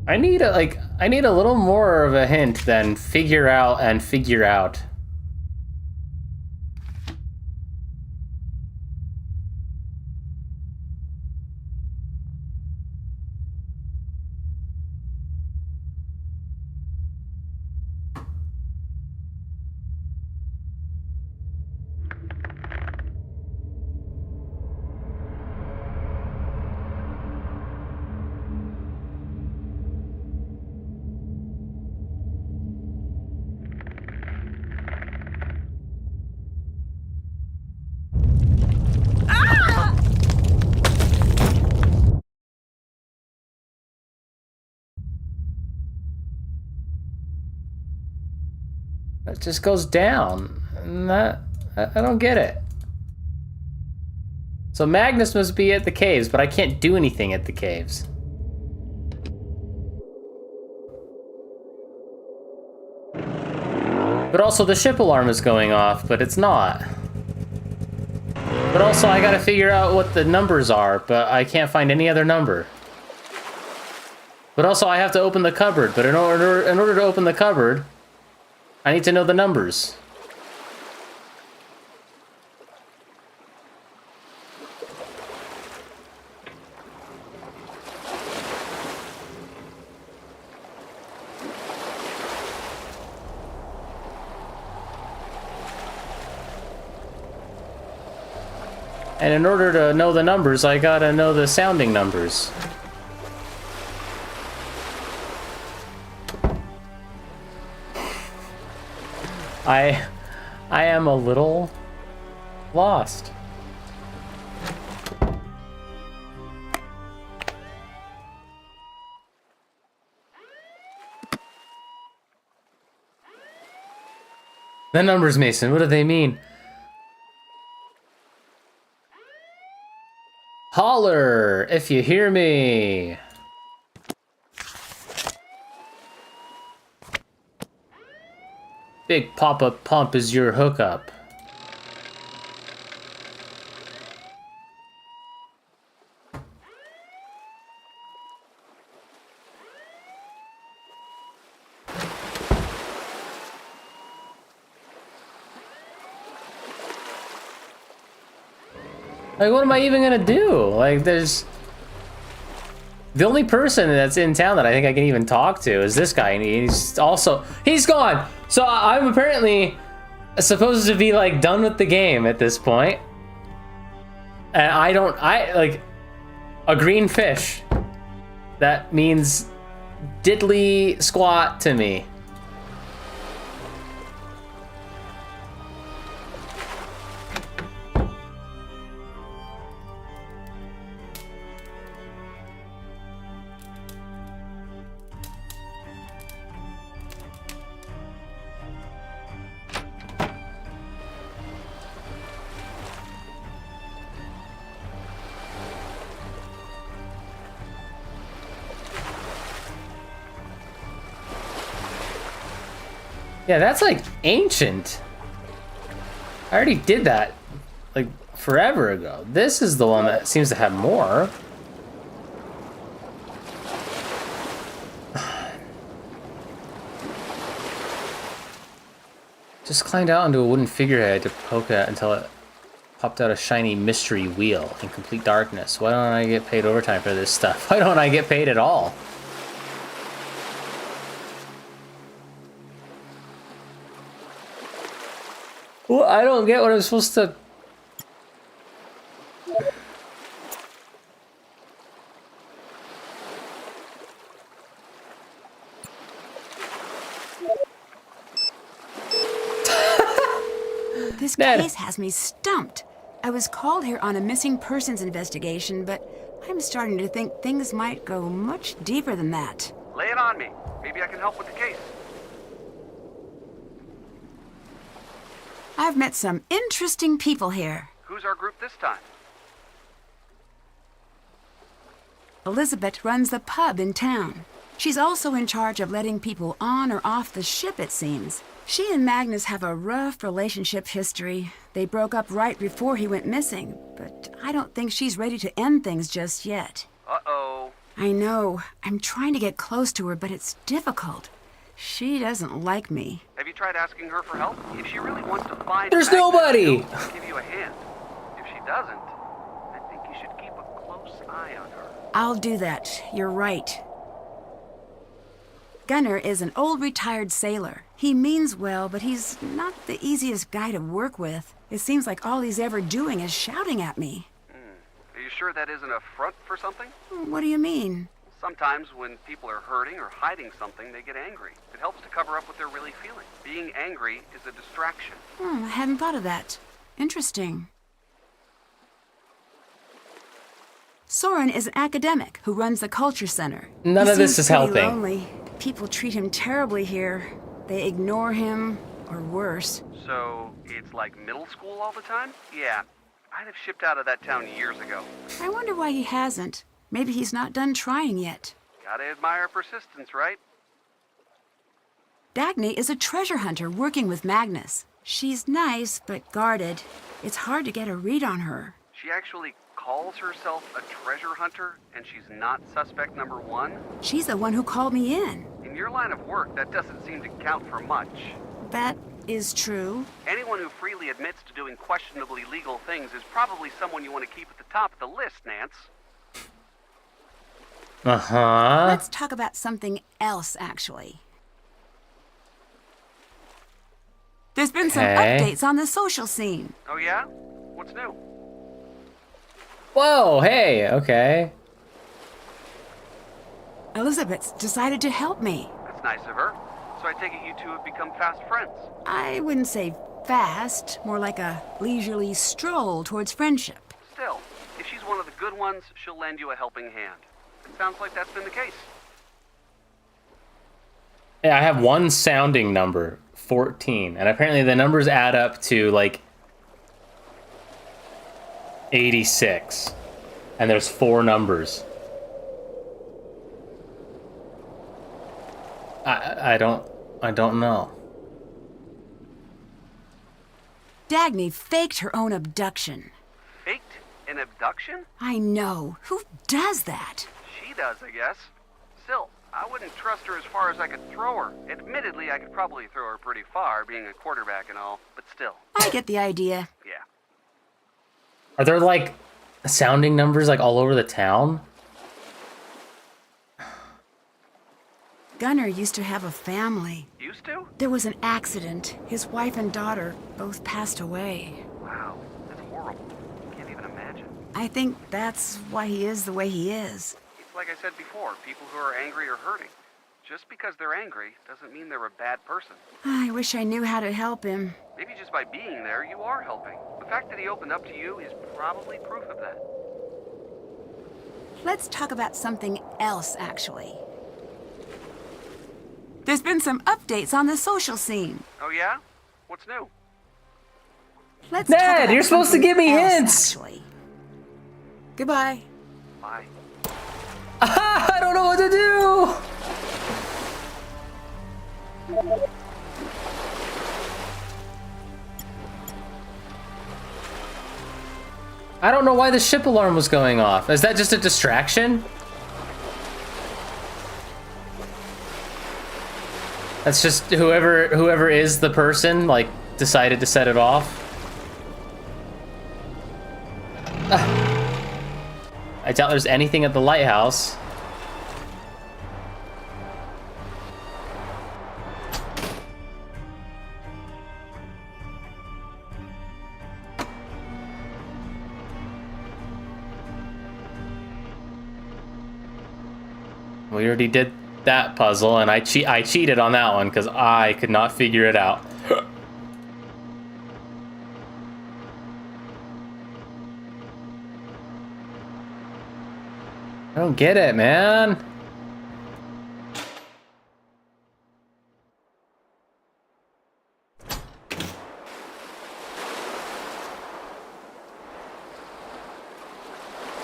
I need a little more of a hint than figure out and figure out. It just goes down. And I don't get it. So Magnus must be at the caves, but I can't do anything at the caves. But also the ship alarm is going off, but it's not. But also I gotta figure out what the numbers are, but I can't find any other number. But also I have to open the cupboard, but in order to open the cupboard, I need to know the numbers. And in order to know the numbers, I gotta know the sounding numbers. I am a little lost. The numbers, Mason, what do they mean? Holler if you hear me. Big Papa Pump is your hookup. Like, what am I even gonna do? Like, there's... The only person that's in town that I think I can even talk to is this guy, and he's also... He's gone! So I'm apparently supposed to be, like, done with the game at this point. And like, a green fish. That means diddly squat to me. Yeah, that's like ancient. I already did that like forever ago. This is the one that seems to have more. Just climbed out into a wooden figurehead to poke at until it popped out a shiny mystery wheel in complete darkness. Why don't I get paid overtime for this stuff? Why don't I get paid at all? Well, I don't get what I'm supposed to... This Ned. case has me stumped. I was called here on a missing persons investigation, but I'm starting to think things might go much deeper than that. Lay it on me. Maybe I can help with the case. I've met some interesting people here. Who's our group this time? Elizabeth runs the pub in town. She's also in charge of letting people on or off the ship, it seems. She and Magnus have a rough relationship history. They broke up right before he went missing, but I don't think she's ready to end things just yet. Uh-oh. I know. I'm trying to get close to her, but it's difficult. She doesn't like me. Have you tried asking her for help? If she really wants to find There's Magnus, nobody! I'll give you a hand. If she doesn't, I think you should keep a close eye on her. I'll do that. You're right. Gunnar is an old retired sailor. He means well, but he's not the easiest guy to work with. It seems like all he's ever doing is shouting at me. Are you sure that isn't a front for something? What do you mean? Sometimes when people are hurting or hiding something, they get angry. It helps to cover up what they're really feeling. Being angry is a distraction. I hadn't thought of that. Interesting. Soren is an academic who runs the culture center. None of this is pretty helping. Lonely. People treat him terribly here. They ignore him, or worse. So, it's like middle school all the time? Yeah, I'd have shipped out of that town years ago. I wonder why he hasn't. Maybe he's not done trying yet. Gotta admire persistence, right? Nacny is a treasure hunter working with Magnus. She's nice, but guarded. It's hard to get a read on her. She actually calls herself a treasure hunter, and she's not suspect number one? She's the one who called me in. In your line of work, that doesn't seem to count for much. That is true. Anyone who freely admits to doing questionably legal things is probably someone you want to keep at the top of the list, Nance. Uh-huh. Let's talk about something else, actually. There's been some Okay. updates on the social scene. Oh yeah? What's new? Whoa, hey, okay. Elizabeth's decided to help me. That's nice of her. So I take it you two have become fast friends. I wouldn't say fast, more like a leisurely stroll towards friendship. Still, if she's one of the good ones, she'll lend you a helping hand. It sounds like that's been the case. Yeah, I have one sounding number, 14, and apparently the numbers add up to like 86, and there's 4 numbers. I don't know. Dagny faked her own abduction. Faked an abduction? I know. Who does that? She does, I guess. Still, I wouldn't trust her as far as I could throw her. Admittedly, I could probably throw her pretty far, being a quarterback and all, but still. I get the idea. Yeah. Are there like sounding numbers like all over the town? Gunnar used to have a family. Used to? There was an accident. His wife and daughter both passed away. Wow, that's horrible. Can't even imagine. I think that's why he is the way he is. It's like I said before, people who are angry are hurting. Just because they're angry doesn't mean they're a bad person. I wish I knew how to help him. Maybe just by being there, you are helping. The fact that he opened up to you is probably proof of that. Let's talk about something else, actually. There's been some updates on the social scene. Oh yeah? What's new? Let's Ned, talk about you're supposed to something give me else, hints. Actually. Goodbye. Bye. I don't know what to do. I don't know why the ship alarm was going off. Is that just a distraction? That's just whoever is the person, like, decided to set it off. I doubt there's anything at the lighthouse. We already did that puzzle, and I cheated on that one because I could not figure it out. I don't get it, man.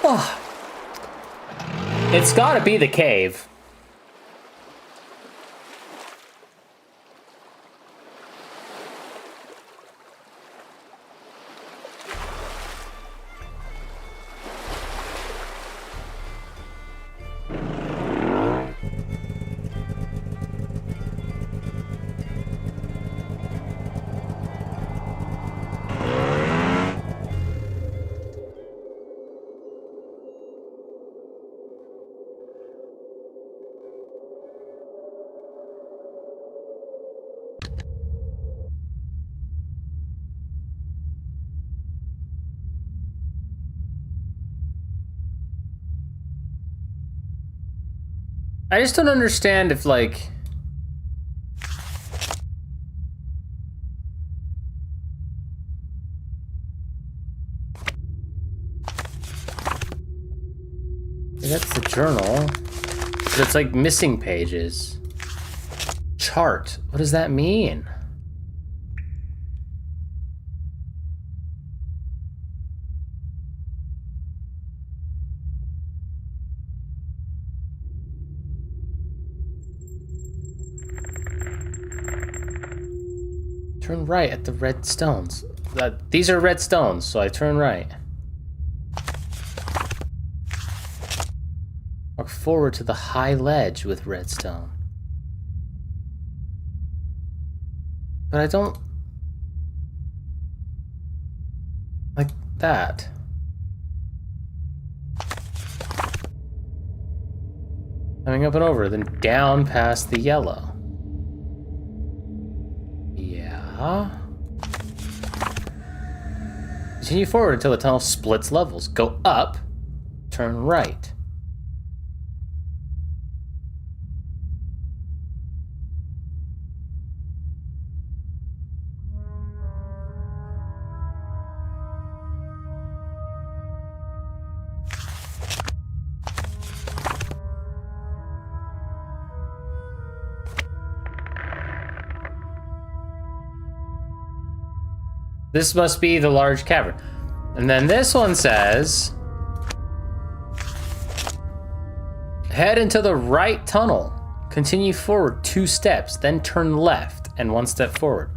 Oh. It's gotta be the cave. I just don't understand if, like... That's the journal. But it's like missing pages. Chart. What does that mean? Turn right at the red stones. These are red stones, so I turn right. Walk forward to the high ledge with redstone. But I don't... like that. Coming up and over, then down past the yellow. Yeah. Continue forward until the tunnel splits levels. Go up, turn right. This must be the large cavern. And then this one says, head into the right tunnel. Continue forward 2 steps, then turn left and 1 step forward.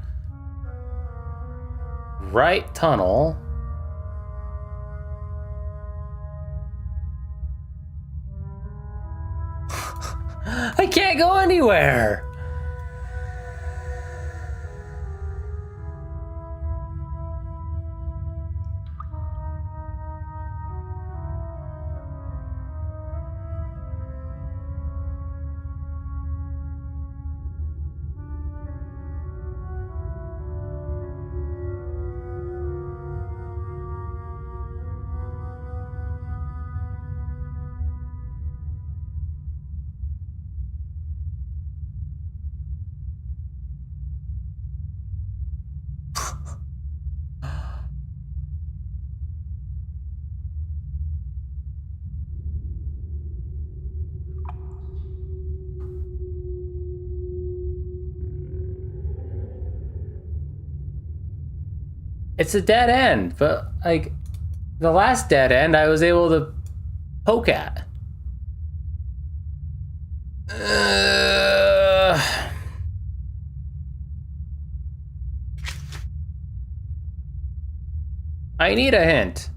Right tunnel. I can't go anywhere. It's a dead end, but like the last dead end I was able to poke at. I need a hint.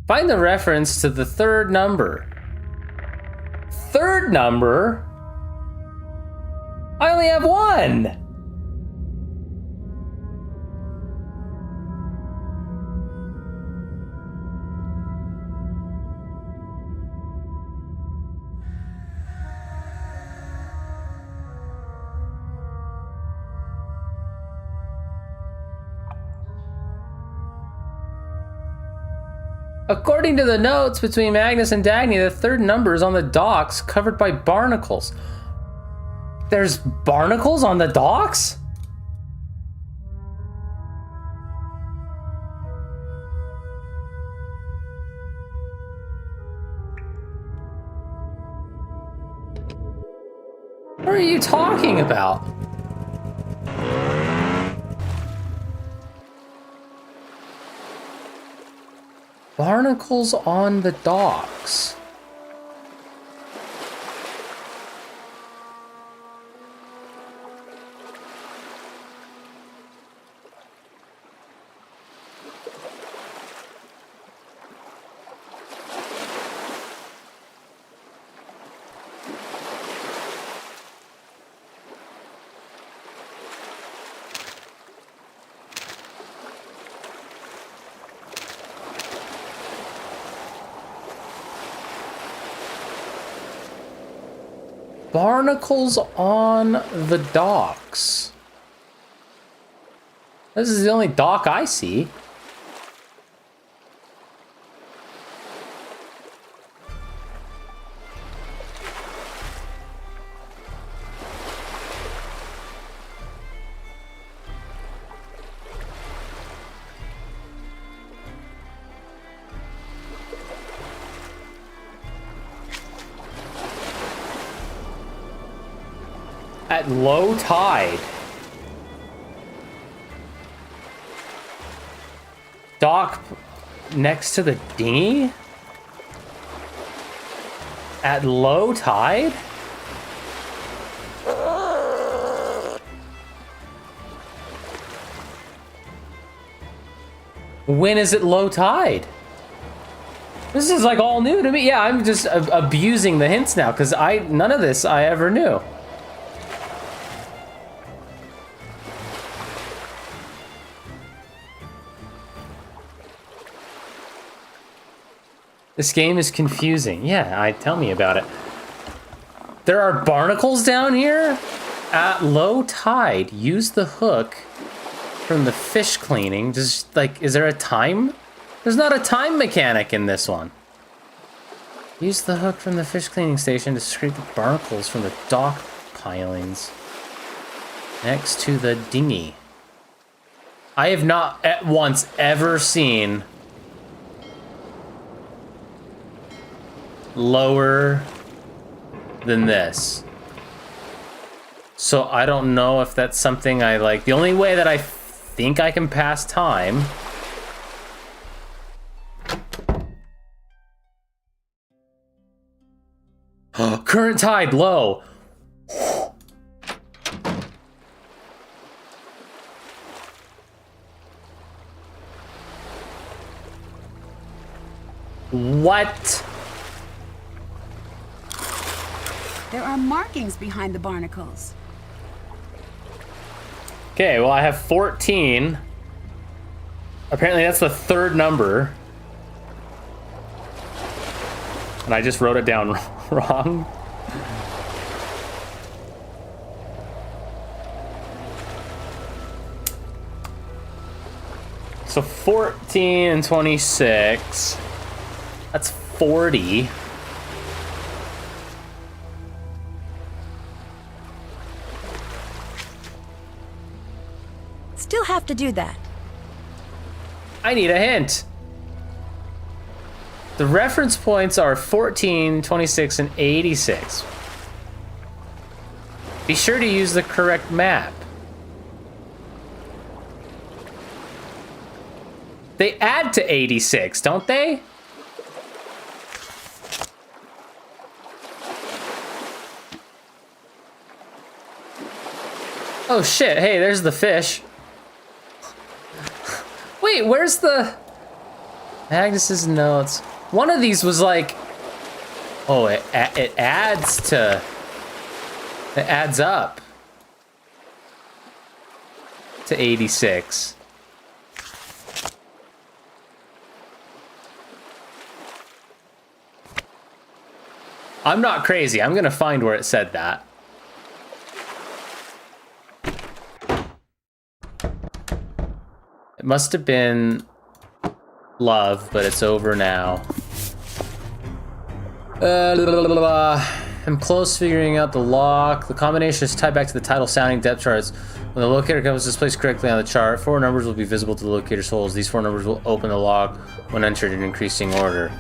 Find the reference to the 3rd number. 3rd number? I only have 1. According to the notes between Magnus and Dagny, the 3rd number is on the docks covered by barnacles. There's barnacles on the docks? What are you talking about? Barnacles on the docks. Barnacles on the docks. This is the only dock I see. At low tide. Dock next to the dinghy? At low tide? When is it low tide? This is like all new to me. Yeah, I'm just abusing the hints now because none of this I ever knew. This game is confusing. Yeah, tell me about it. There are barnacles down here? At low tide, use the hook from the fish cleaning. Just like, is there a time? There's not a time mechanic in this one. Use the hook from the fish cleaning station to scrape the barnacles from the dock pilings next to the dinghy. I have not at once ever seen lower than this. So I don't know if that's something I like. The only way that I think I can pass time. Current tide low. What? There are markings behind the barnacles. Okay, well, I have 14. Apparently that's the third number. And I just wrote it down wrong. So 14 and 26. That's 40. Still have to do that. I need a hint. The reference points are 14, 26, and 86. Be sure to use the correct map. They add to 86, don't they? Oh shit, hey, there's the fish. Wait, where's the... Agnes's notes. One of these was like... Oh, it adds to... It adds up. To 86. I'm not crazy. I'm gonna find where it said that. It must have been love, but it's over now. I'm close to figuring out the lock. The combination is tied back to the title sounding depth charts. When the locator comes displaced correctly on the chart, 4 numbers will be visible to the locator's holes. These 4 numbers will open the lock when entered in increasing order.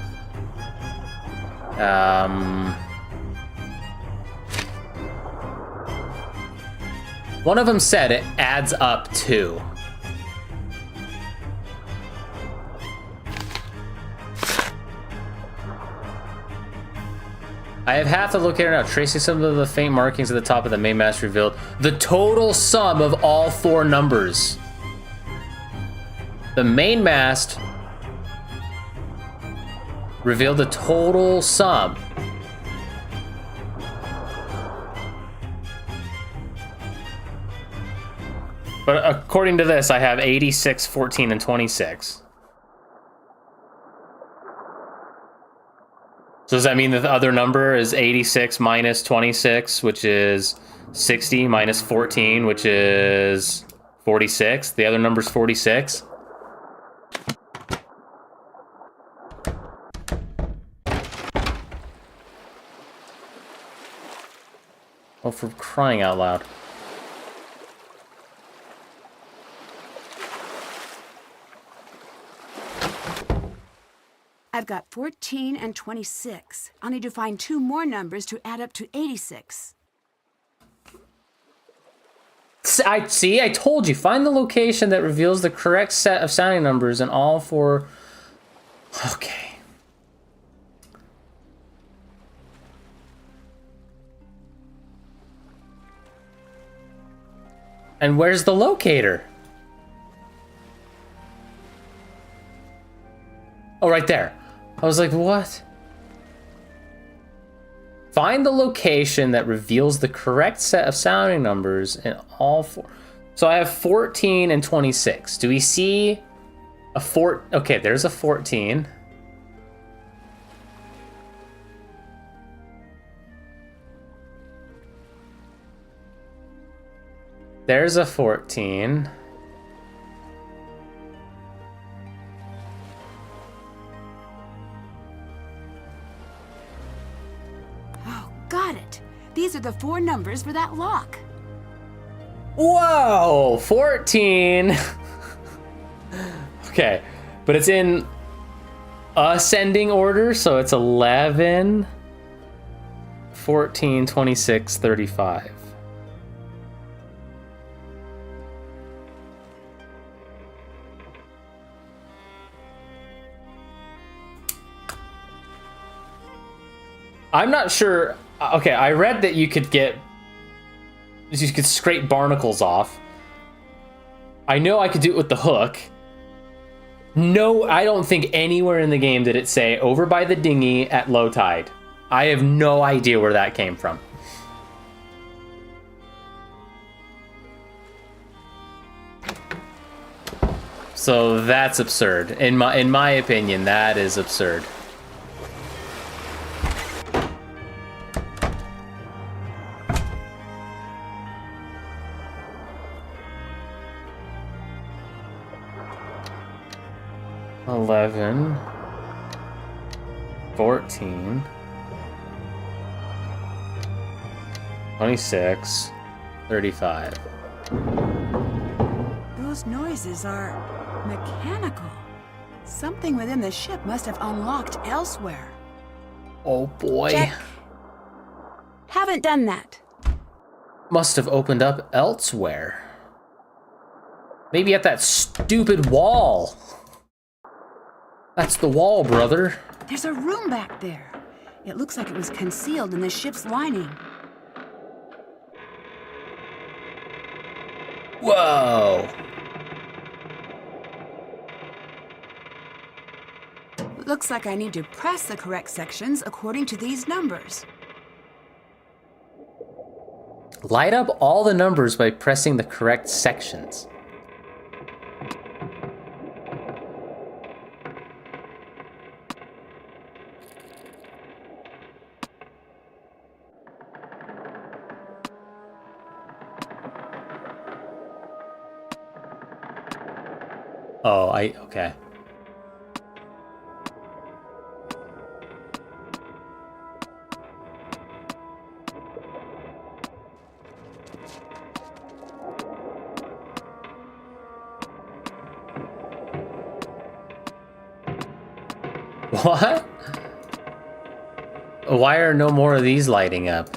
One of them said it adds up to. I have half the locator now. Tracing some of the faint markings at the top of the main mast revealed the total sum of all 4 numbers. The main mast revealed the total sum. But according to this, I have 86, 14, and 26. So does that mean that the other number is 86 minus 26, which is 60, minus 14, which is 46? The other number's 46? Oh, for crying out loud. I've got 14 and 26. I'll need to find 2 more numbers to add up to 86. I told you, find the location that reveals the correct set of sounding numbers in all 4. Okay. And where's the locator? Oh, right there. I was like, what? Find the location that reveals the correct set of sounding numbers in all 4. So I have 14 and 26. Do we see a 4? Okay, there's a 14. There's a 14. Got it. These are the 4 numbers for that lock. Whoa, 14. Okay, but it's in ascending order, so it's 11, 14, 26, 35. I'm not sure. Okay, I read that you could scrape barnacles off. I know I could do it with the hook. No, I don't think anywhere in the game did it say over by the dinghy at low tide. I have no idea where that came from. So that's absurd. In my opinion, that is absurd. $11, $14, $26, $35. Those noises are mechanical. Something within the ship must have unlocked elsewhere. Oh boy. Check. Haven't done that. Must have opened up elsewhere. Maybe at that stupid wall. That's the wall, brother. There's a room back there. It looks like it was concealed in the ship's lining. Whoa. Looks like I need to press the correct sections according to these numbers. Light up all the numbers by pressing the correct sections. Oh, okay. What? Why are no more of these lighting up?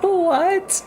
What?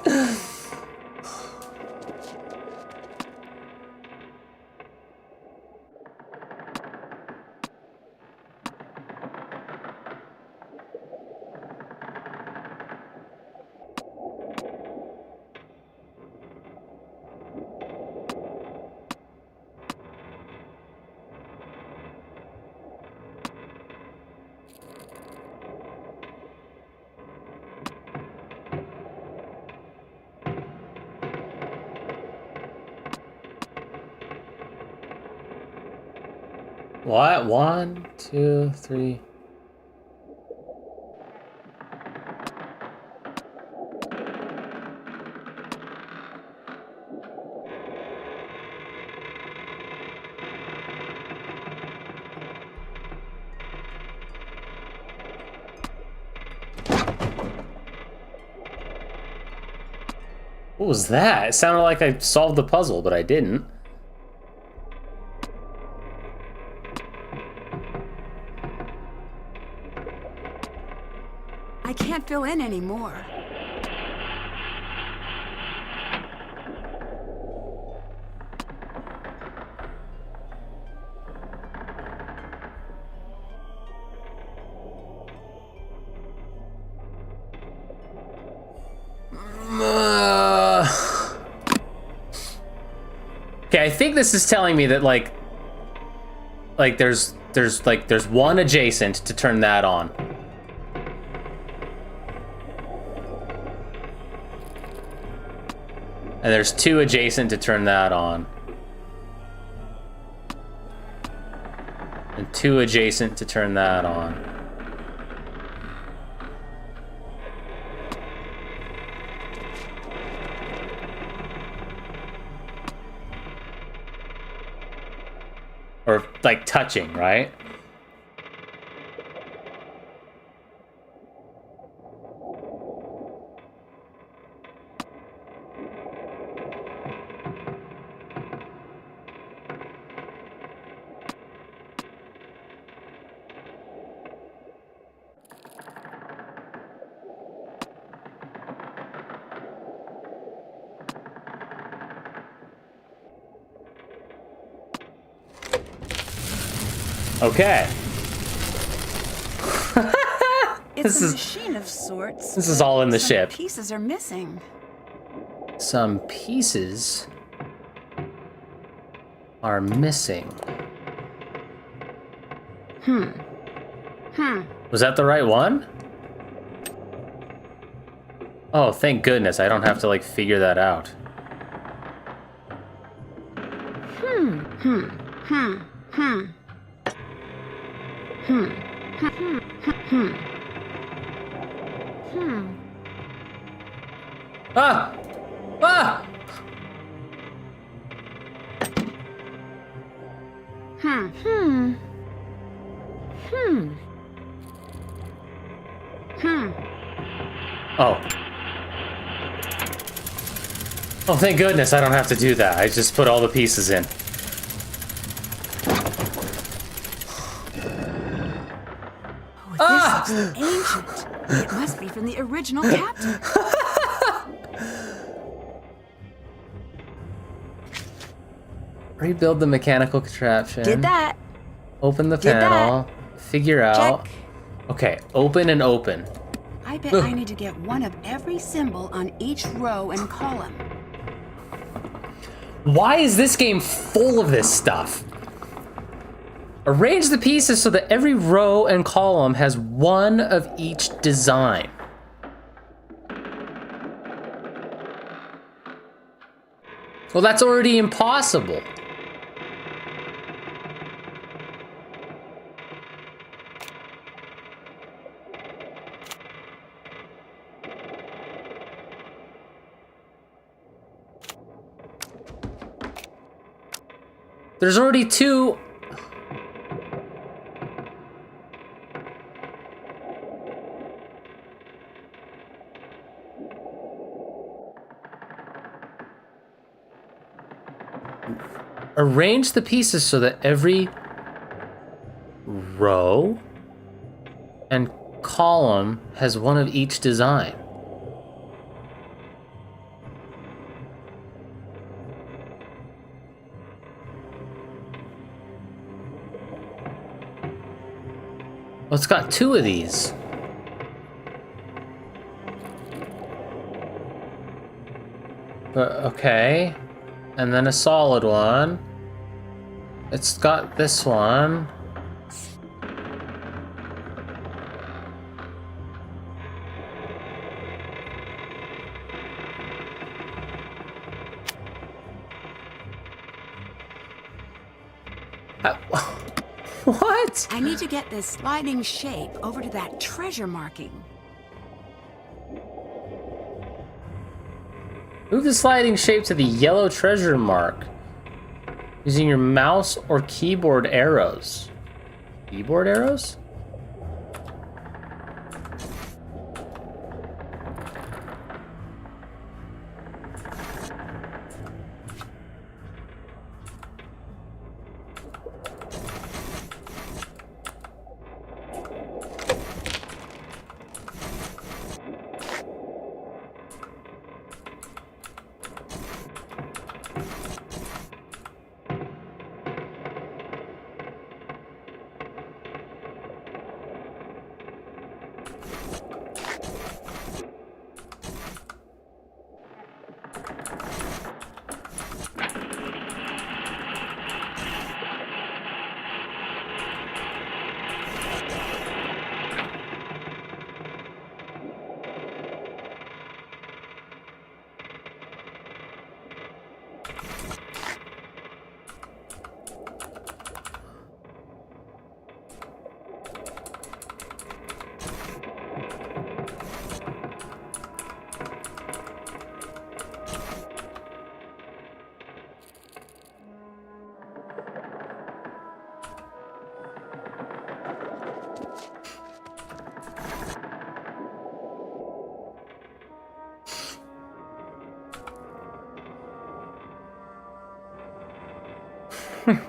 What? 1, 2, 3. What was that? It sounded like I solved the puzzle, but I didn't. I can't fill in anymore. Okay, I think this is telling me that like there's one adjacent to turn that on. And there's 2 adjacent to turn that on. And 2 adjacent to turn that on. Or like touching, right? Okay. It's This a is- machine of sorts. this is all in the Some ship. Pieces are missing. Some pieces are missing. Was that the right one? Oh, thank goodness. I don't have to, like, figure that out. Ah! Ah! Oh. Oh, thank goodness I don't have to do that. I just put all the pieces in. Oh, this looks ancient. It must be from the original captain. Rebuild the mechanical contraption. Did that. Open the Did that. panel. Figure out. Check. Okay, open and open. I bet I need to get one of every symbol on each row and column. Why is this game full of this stuff? Arrange the pieces so that every row and column has one of each design. Well, that's already impossible. There's already two. Arrange the pieces so that every row and column has one of each design. Well, it's got two of these. Okay. And then a solid one. It's got this one. What? I need to get this sliding shape over to that treasure marking. Move the sliding shape to the yellow treasure mark using your mouse or keyboard arrows. Keyboard arrows?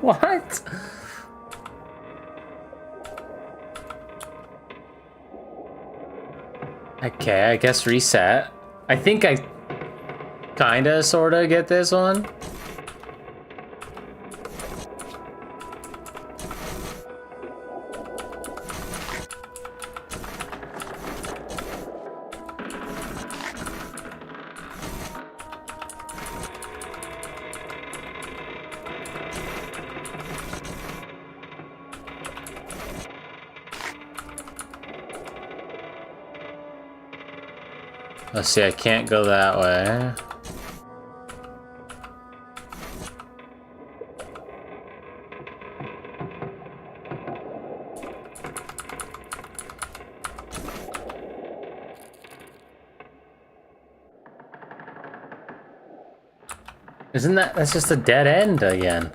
What? Okay, I guess reset. I think I kinda sorta get this one. Let's see, I can't go that way. That's just a dead end again.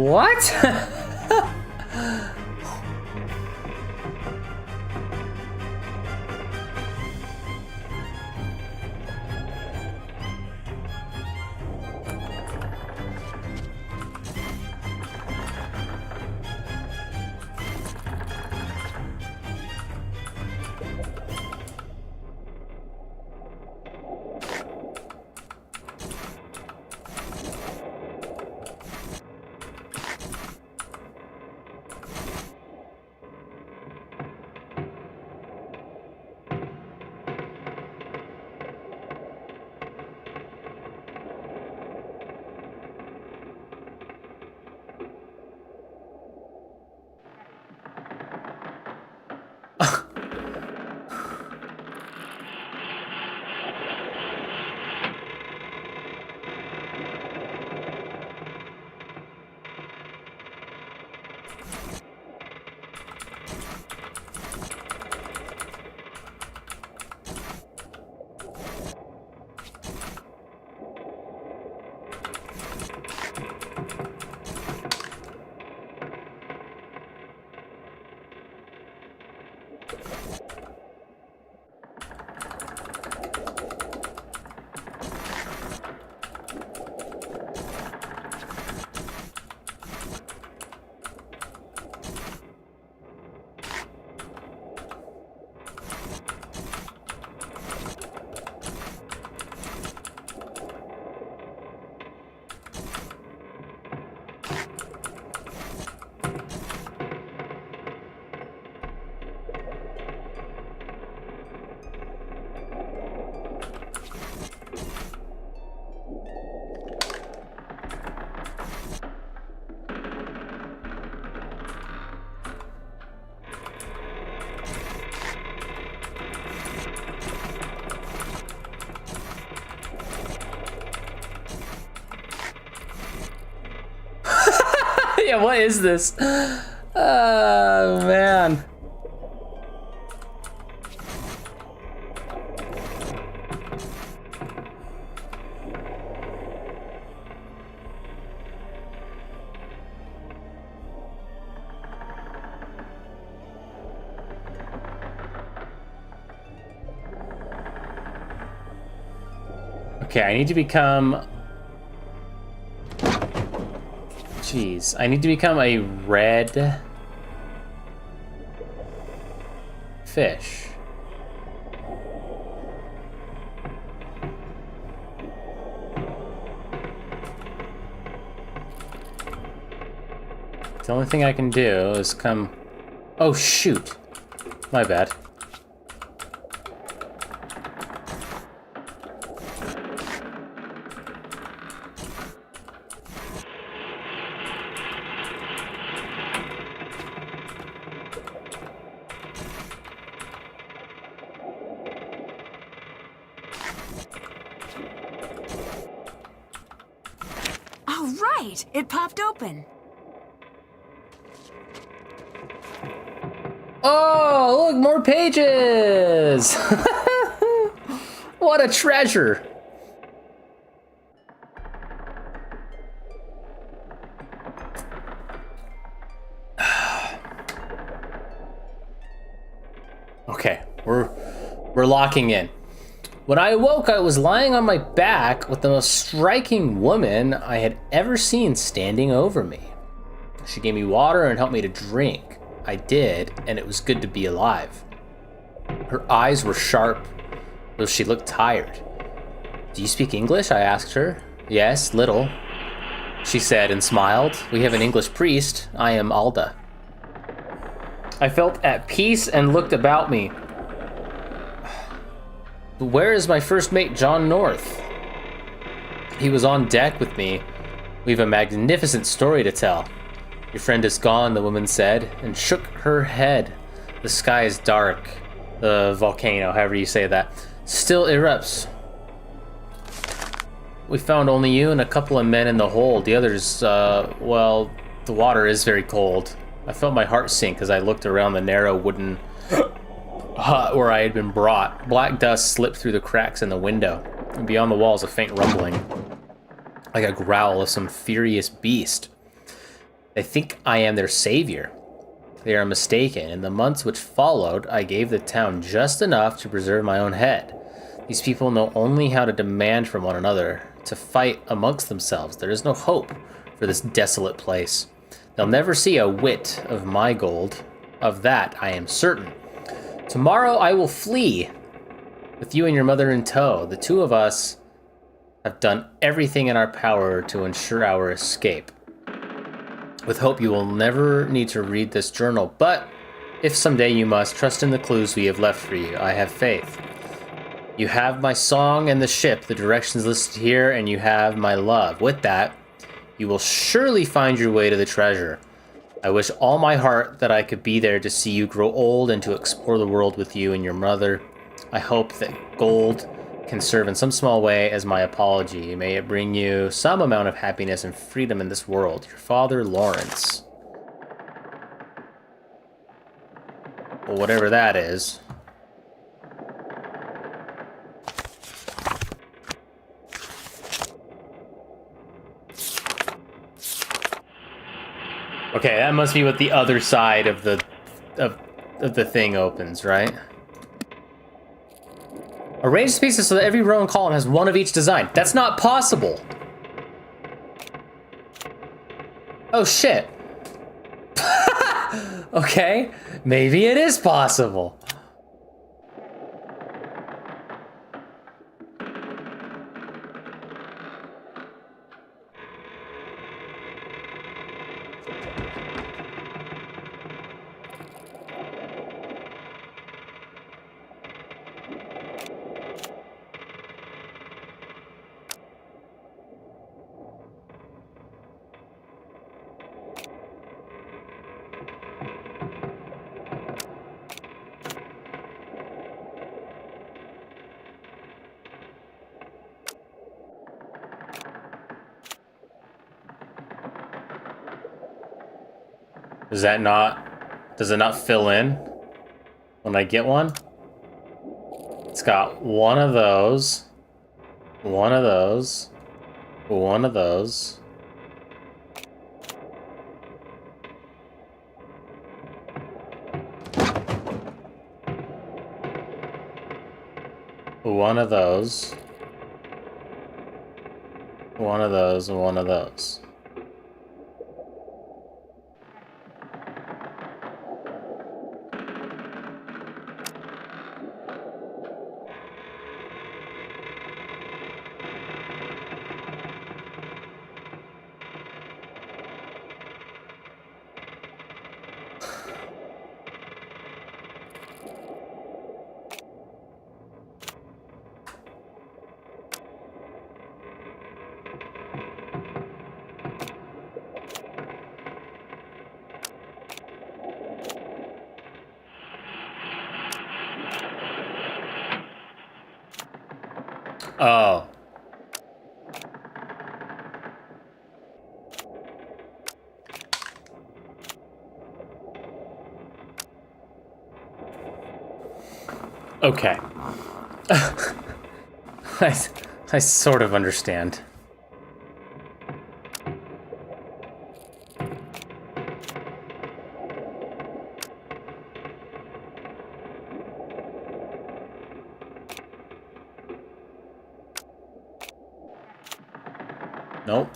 What? Yeah, what is this? Oh, man. Okay, I need to become... Jeez, I need to become a red fish. The only thing I can do is come... Oh, shoot. My bad. All right, it popped open. Oh, look, more pages! What a treasure! Okay, we're locking in. When I awoke, I was lying on my back with the most striking woman I had ever seen standing over me. She gave me water and helped me to drink. I did, and it was good to be alive. Her eyes were sharp, though she looked tired. Do you speak English? I asked her. Yes, little, she said and smiled. We have an English priest. I am Alda. I felt at peace and looked about me. But where is my first mate, John North? He was on deck with me. We have a magnificent story to tell. Your friend is gone, the woman said, and shook her head. The sky is dark. The volcano, however you say that, still erupts. We found only you and a couple of men in the hold. The others, well, the water is very cold. I felt my heart sink as I looked around the narrow wooden hut where I had been brought. Black dust slipped through the cracks in the window, and beyond the walls a faint rumbling, like a growl of some furious beast. They think I am their savior. They are mistaken. In the months which followed, I gave the town just enough to preserve my own head. These people know only how to demand from one another, to fight amongst themselves. There is no hope for this desolate place. They'll never see a whit of my gold. Of that I am certain. Tomorrow I will flee, with you and your mother in tow. The two of us have done everything in our power to ensure our escape. With hope you will never need to read this journal, but if someday you must, trust in the clues we have left for you. I have faith. You have my song and the ship, the directions listed here, and you have my love. With that, you will surely find your way to the treasure. I wish all my heart that I could be there to see you grow old and to explore the world with you and your mother. I hope that gold can serve in some small way as my apology. May it bring you some amount of happiness and freedom in this world. Your father, Lawrence. Well, whatever that is. Okay, that must be what the other side of the thing opens, right? Arrange the pieces so that every row and column has one of each design. That's not possible. Oh shit. Okay, maybe it is possible. Does it not fill in when I get one? It's got one of those, one of those, one of those. One of those, one of those, and one of those. Oh. Okay. I sort of understand. Nope.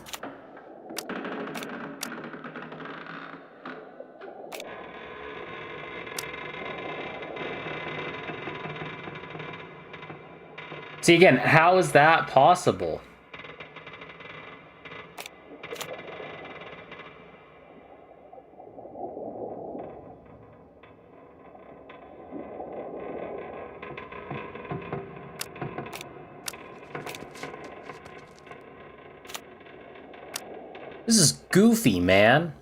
See, again, how is that possible? This is goofy, man.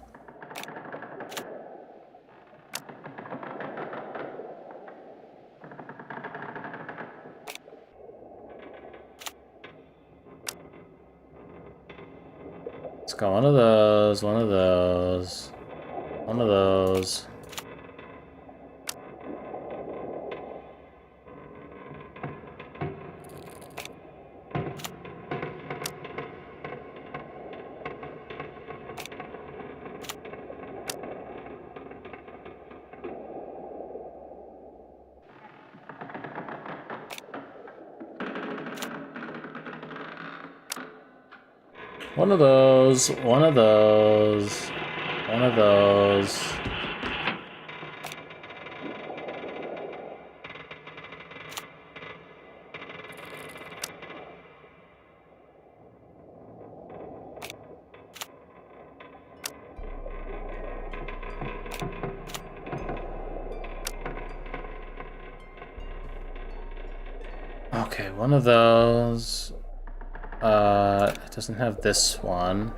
Let's go one of those, one of those, one of those. One of those, one of those, one of those. Okay, one of those. It doesn't have this one.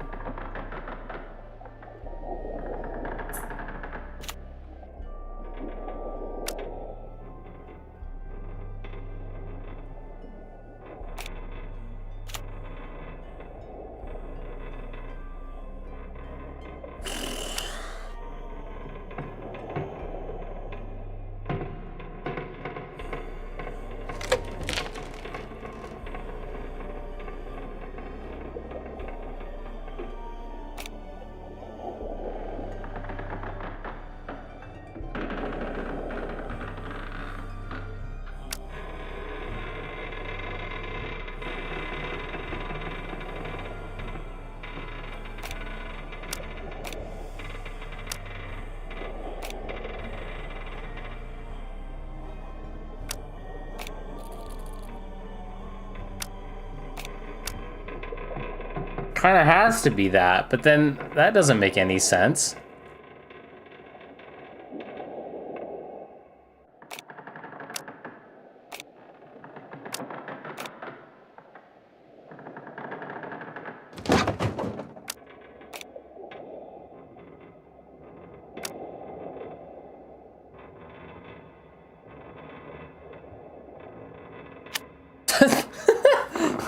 Kind of has to be that, but then that doesn't make any sense.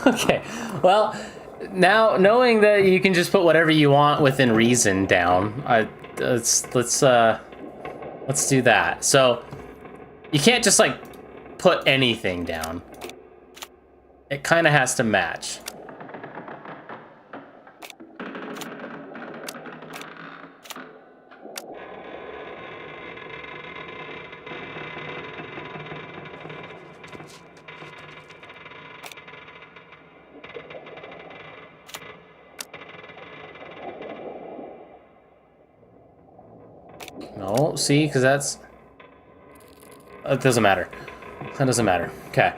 Okay, well, now knowing that you can just put whatever you want within reason down, let's do that. So you can't just like put anything down. It kind of has to match. No, see, because that's... It doesn't matter. That doesn't matter. Okay.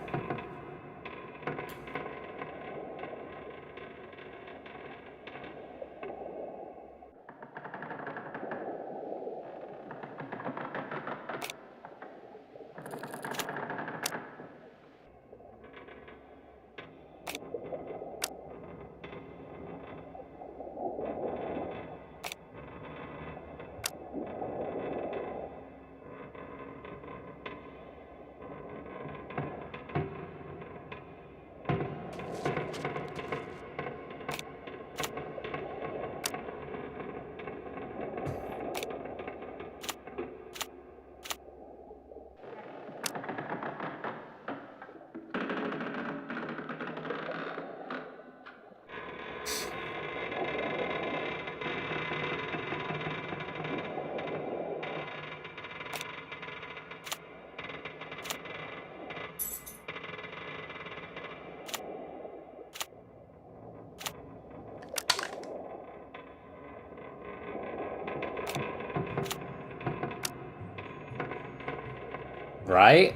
Right?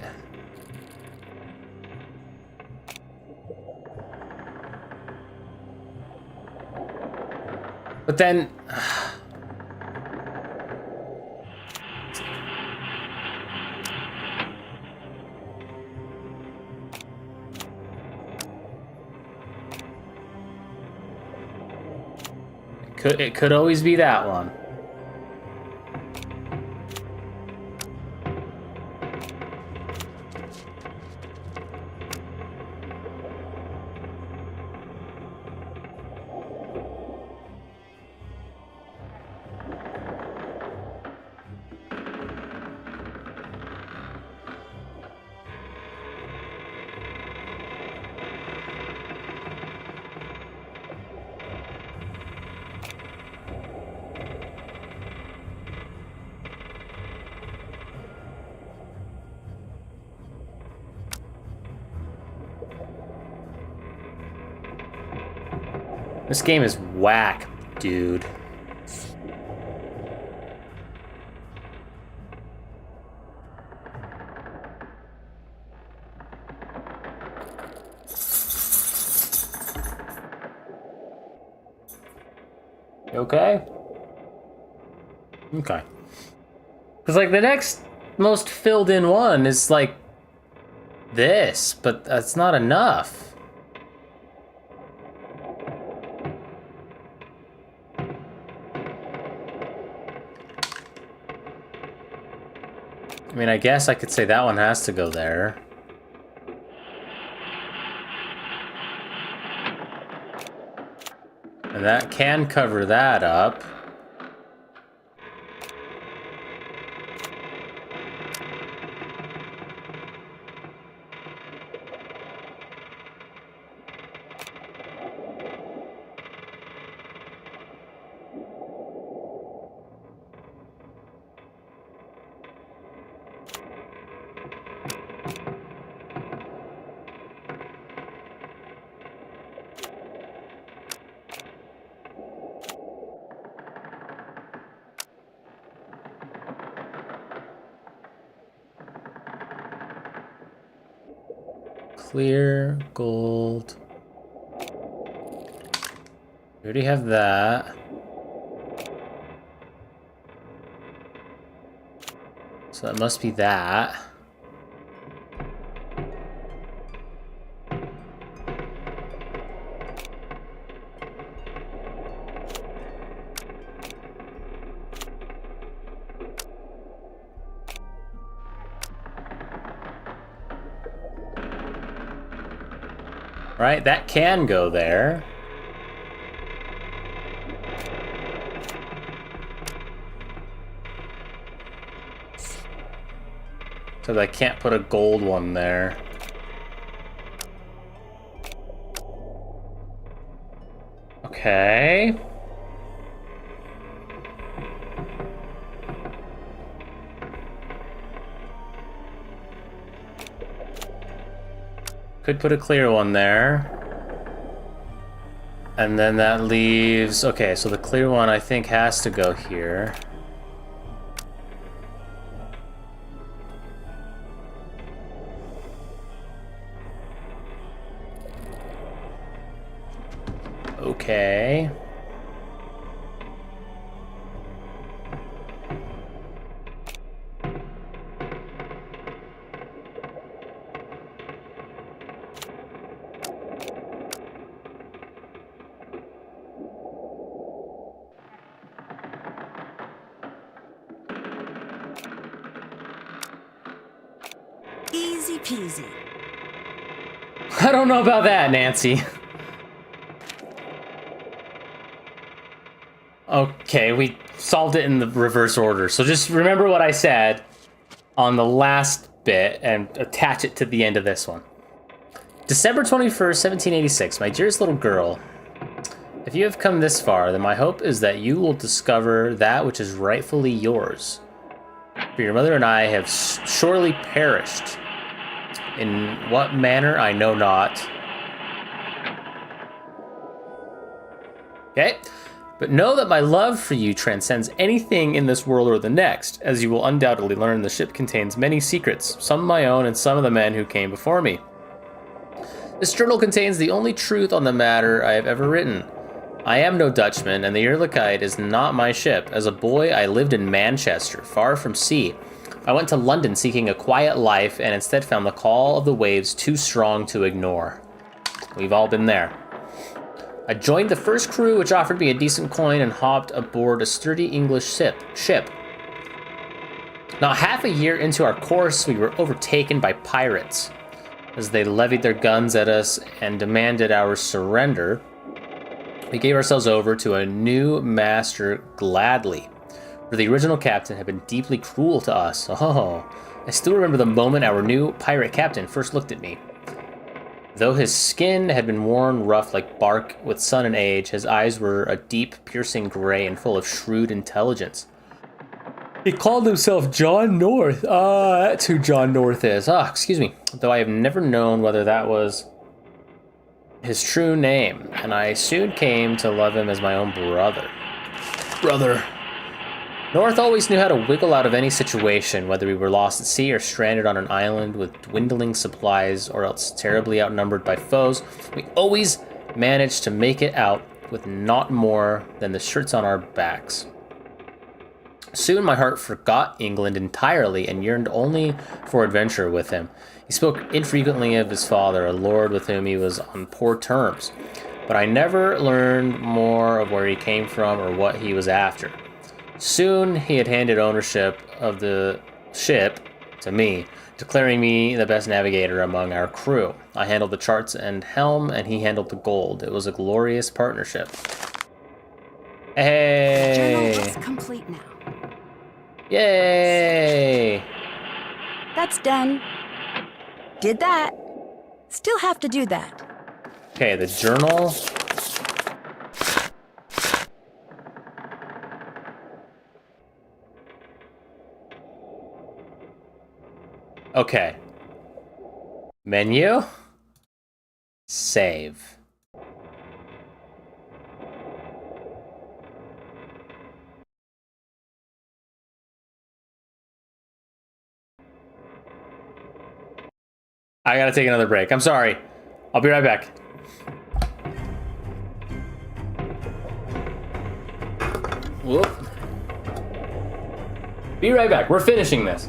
But then... It could always be that one. This game is whack, dude. You okay? Okay. Because, like, the next most filled in one is, like, this, but that's not enough. I mean, I guess I could say that one has to go there. And that can cover that up. Clear, gold. We already have that. So that must be that. Right, that can go there. So I can't put a gold one there. Okay. Could put a clear one there. And then that leaves... Okay, so the clear one I think has to go here. Okay. Easy peasy. I don't know about that, Nancy. Okay, we solved it in the reverse order. So just remember what I said on the last bit and attach it to the end of this one. December 21st, 1786. My dearest little girl, if you have come this far, then my hope is that you will discover that which is rightfully yours. For your mother and I have surely perished. In what manner, I know not. Okay. But know that my love for you transcends anything in this world or the next, as you will undoubtedly learn the ship contains many secrets, some of my own and some of the men who came before me. This journal contains the only truth on the matter I have ever written. I am no Dutchman, and the Eerlijkheid is not my ship. As a boy, I lived in Manchester, far from sea. I went to London seeking a quiet life, and instead found the call of the waves too strong to ignore. We've all been there. I joined the first crew, which offered me a decent coin, and hopped aboard a sturdy English ship. Not half a year into our course, we were overtaken by pirates. As they levied their guns at us and demanded our surrender, we gave ourselves over to a new master gladly, for the original captain had been deeply cruel to us. Oh, I still remember the moment our new pirate captain first looked at me. Though his skin had been worn rough like bark with sun and age, his eyes were a deep, piercing gray and full of shrewd intelligence. He called himself John North. That's who John North is. Excuse me. Though I have never known whether that was his true name, and I soon came to love him as my own brother. North always knew how to wiggle out of any situation, whether we were lost at sea or stranded on an island with dwindling supplies or else terribly outnumbered by foes. We always managed to make it out with not more than the shirts on our backs. Soon my heart forgot England entirely and yearned only for adventure with him. He spoke infrequently of his father, a lord with whom he was on poor terms, but I never learned more of where he came from or what he was after. Soon he had handed ownership of the ship to me, declaring me the best navigator among our crew. I handled the charts and helm, and he handled the gold. It was a glorious partnership. Hey! The journal is complete now. Yay! That's done. Did that. Still have to do that. Okay, the journal. Okay. Menu. Save. I gotta take another break. I'm sorry. I'll be right back. Whoop. Be right back. We're finishing this.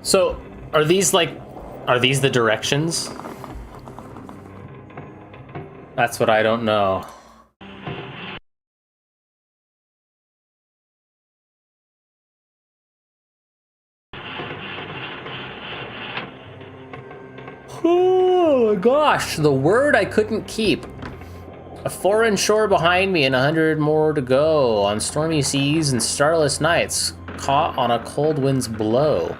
So, are these the directions? That's what I don't know. Oh my gosh, the word I couldn't keep. A foreign shore behind me and 100 more to go, on stormy seas and starless nights, caught on a cold wind's blow.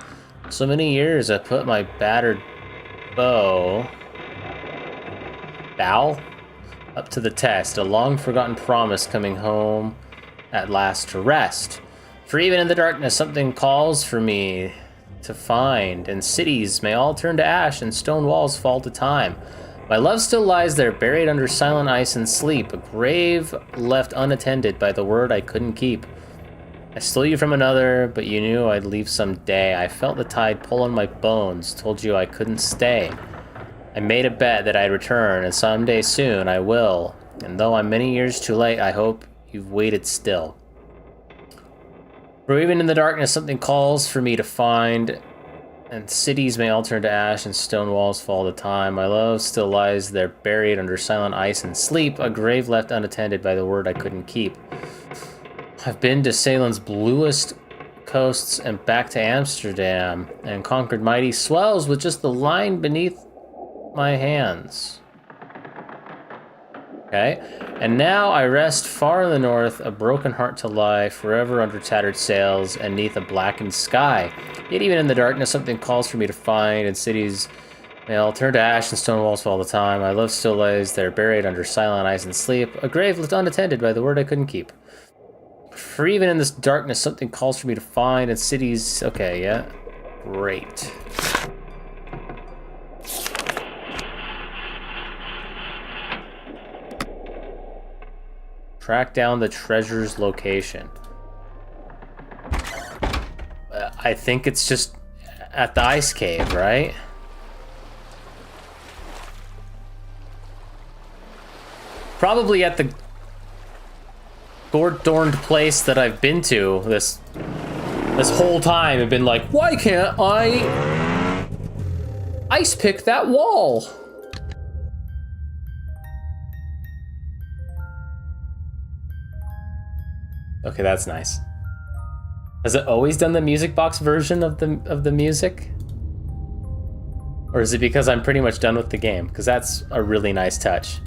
So many years I put my battered bow up to the test, a long forgotten promise coming home at last to rest. For even in the darkness something calls for me to find, and cities may all turn to ash and stone walls fall to time. My love still lies there, buried under silent ice and sleep, a grave left unattended by the word I couldn't keep. I stole you from another, but you knew I'd leave someday. I felt the tide pull on my bones, told you I couldn't stay. I made a bet that I'd return, and someday soon I will. And though I'm many years too late, I hope you've waited still. For even in the darkness something calls for me to find, and cities may all turn to ash and stone walls fall to time. My love still lies there buried under silent ice and sleep, a grave left unattended by the word I couldn't keep. I've been to Salem's bluest coasts and back to Amsterdam, and conquered mighty swells with just the line beneath my hands. Okay, and now I rest far in the north, a broken heart to lie, forever under tattered sails and neath a blackened sky. Yet even in the darkness something calls for me to find, and cities may all turn to ash and stone walls fall the time. My love still lies there buried under silent ice and sleep, a grave left unattended by the word I couldn't keep. For even in this darkness something calls for me to find, and cities... Okay, yeah. Great. Track down the treasure's location. I think it's just at the ice cave, right? Probably at the gourd-adorned place that I've been to this whole time and been like, why can't I ice pick that wall? Okay, that's nice. Has it always done the music box version of the music? Or is it because I'm pretty much done with the game? Because that's a really nice touch.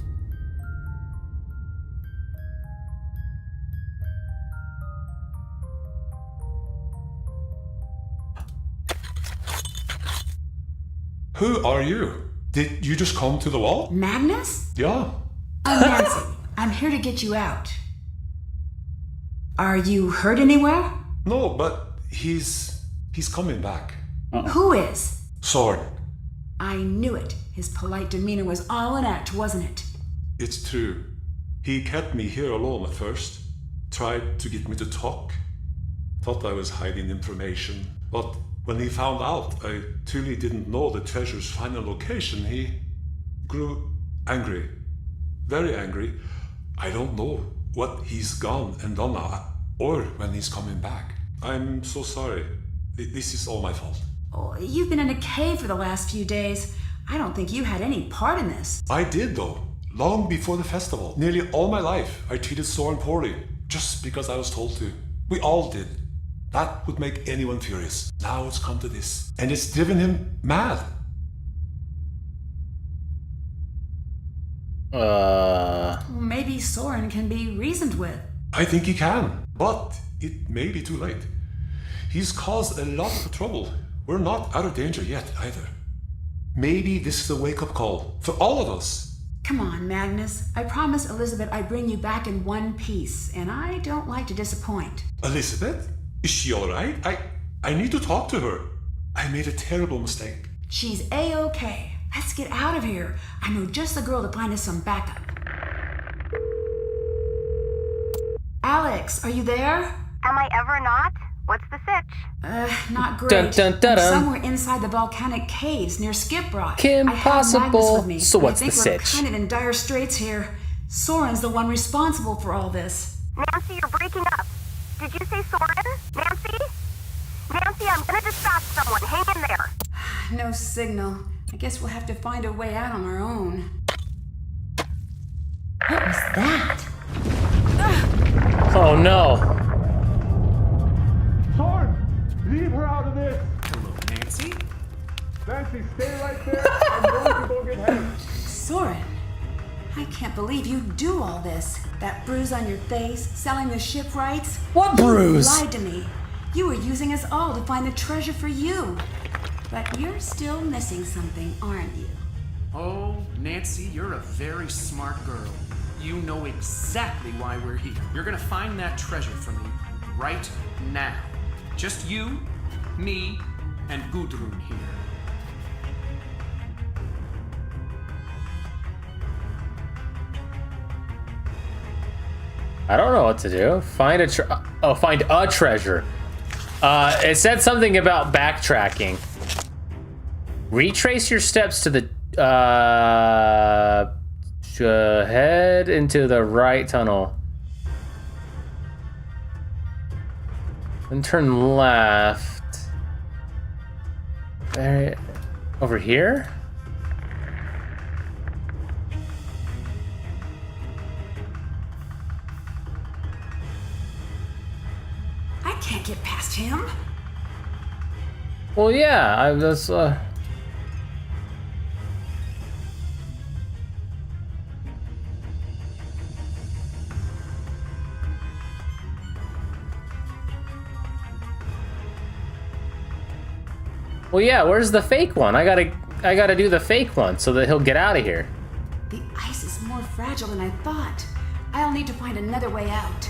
Who are you? Did you just come to the wall? Magnus? Yeah. I'm Nancy. I'm here to get you out. Are you hurt anywhere? No, but he's coming back. Who is? Soren. I knew it. His polite demeanor was all an act, wasn't it? It's true. He kept me here alone at first. Tried to get me to talk. Thought I was hiding information. But when he found out I truly didn't know the treasure's final location, he grew angry. Very angry. I don't know what he's gone and done or when he's coming back. I'm so sorry. This is all my fault. Oh, you've been in a cave for the last few days. I don't think you had any part in this. I did, though. Long before the festival. Nearly all my life, I treated Soren poorly, just because I was told to. We all did. That would make anyone furious. Now it's come to this. And it's driven him mad. Maybe Soren can be reasoned with. I think he can, but it may be too late. He's caused a lot of trouble. We're not out of danger yet, either. Maybe this is a wake-up call for all of us. Come on, Magnus. I promised Elizabeth I'd bring you back in one piece, and I don't like to disappoint. Elizabeth? Is she alright? I need to talk to her. I made a terrible mistake. She's A-okay. Let's get out of here. I know just the girl to find us some backup. Alex, are you there? Am I ever not? What's the sitch? Not great. Dun, dun, dun, dun. I'm somewhere inside the volcanic caves near Skip-Rock. Kim I have Magnus possible. with me. So what's I think the we're sitch? kind of in dire straits here. Soren's the one responsible for all this. Nancy, you're breaking up. Did you say Soren? Nancy? Nancy, I'm gonna dispatch someone. Hang in there. No signal. I guess we'll have to find a way out on our own. What was that? Oh no. Sorn, leave her out of this. Hello, Nancy. Nancy, stay right there. I'm going to go get help. Soren, I can't believe you do all this. That bruise on your face, selling the shipwrights. What bruise? You lied to me. You were using us all to find the treasure for you. But you're still missing something, aren't you? Oh, Nancy, you're a very smart girl. You know exactly why we're here. You're gonna find that treasure for me right now. Just you, me, and Gudrun here. I don't know what to do. Find a treasure. It said something about backtracking. Retrace your steps to the head into the right tunnel. Then turn left. There, over here? I can't get past him. Well, yeah, that's Well, yeah, where's the fake one? I gotta do the fake one so that he'll get out of here. The ice is more fragile than I thought. I'll need to find another way out.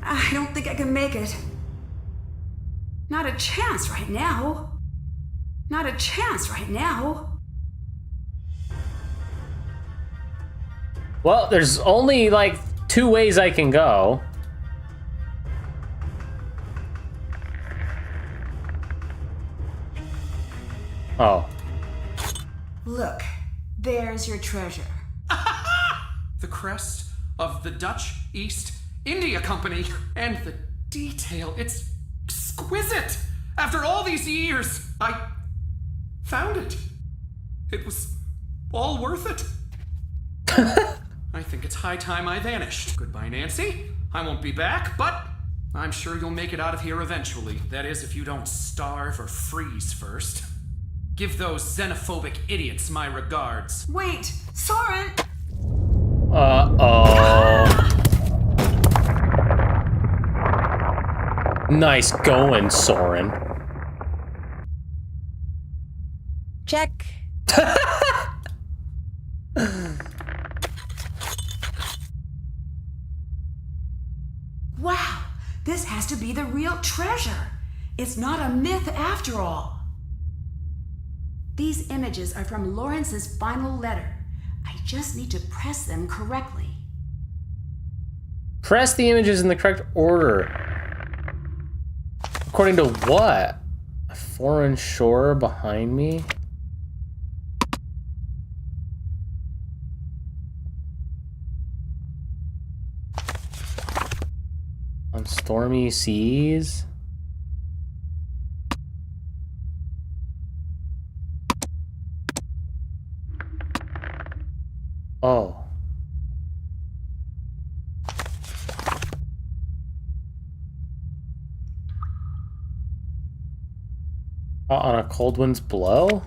I don't think I can make it. Not a chance right now. Not a chance right now. Well, there's only like 2 ways I can go. Oh. Look, there's your treasure. The crest of the Dutch East India Company. And the detail, it's exquisite. After all these years, I found it. It was all worth it. I think it's high time I vanished. Goodbye, Nancy. I won't be back, but I'm sure you'll make it out of here eventually. That is, if you don't starve or freeze first. Give those xenophobic idiots my regards. Wait, Soren! Uh-oh. Nice going, Soren. Check. Wow, this has to be the real treasure. It's not a myth after all. These images are from Lawrence's final letter. I just need to press them correctly. Press the images in the correct order. According to what? A foreign shore behind me? On stormy seas? Oh. On a cold wind's blow?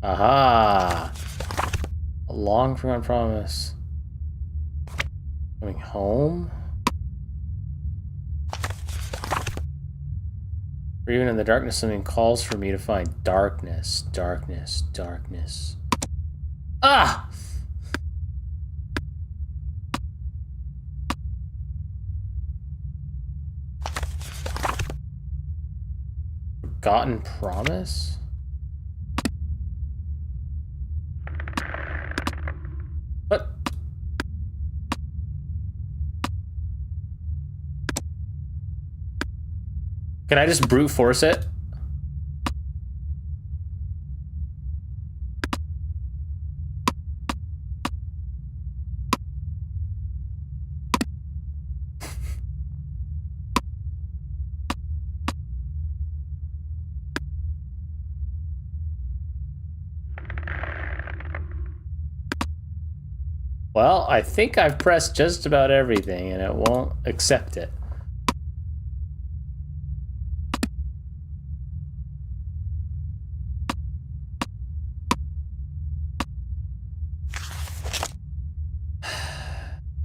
Aha! A long forgotten promise. Coming home? For even in the darkness, something calls for me to find darkness, darkness, darkness. Ah! Forgotten promise? What? Can I just brute force it? Well, I think I've pressed just about everything and it won't accept it.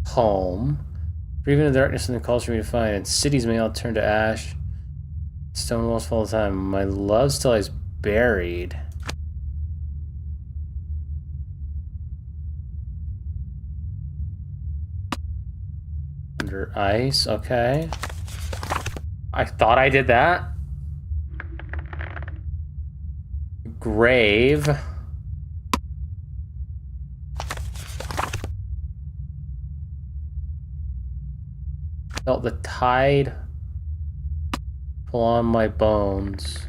Home. Breathe in the darkness and the calls for me to find. And cities may all turn to ash. Stone walls fall all the time. My love still lies buried. Under ice, okay. I thought I did that. Grave. Felt the tide pull on my bones.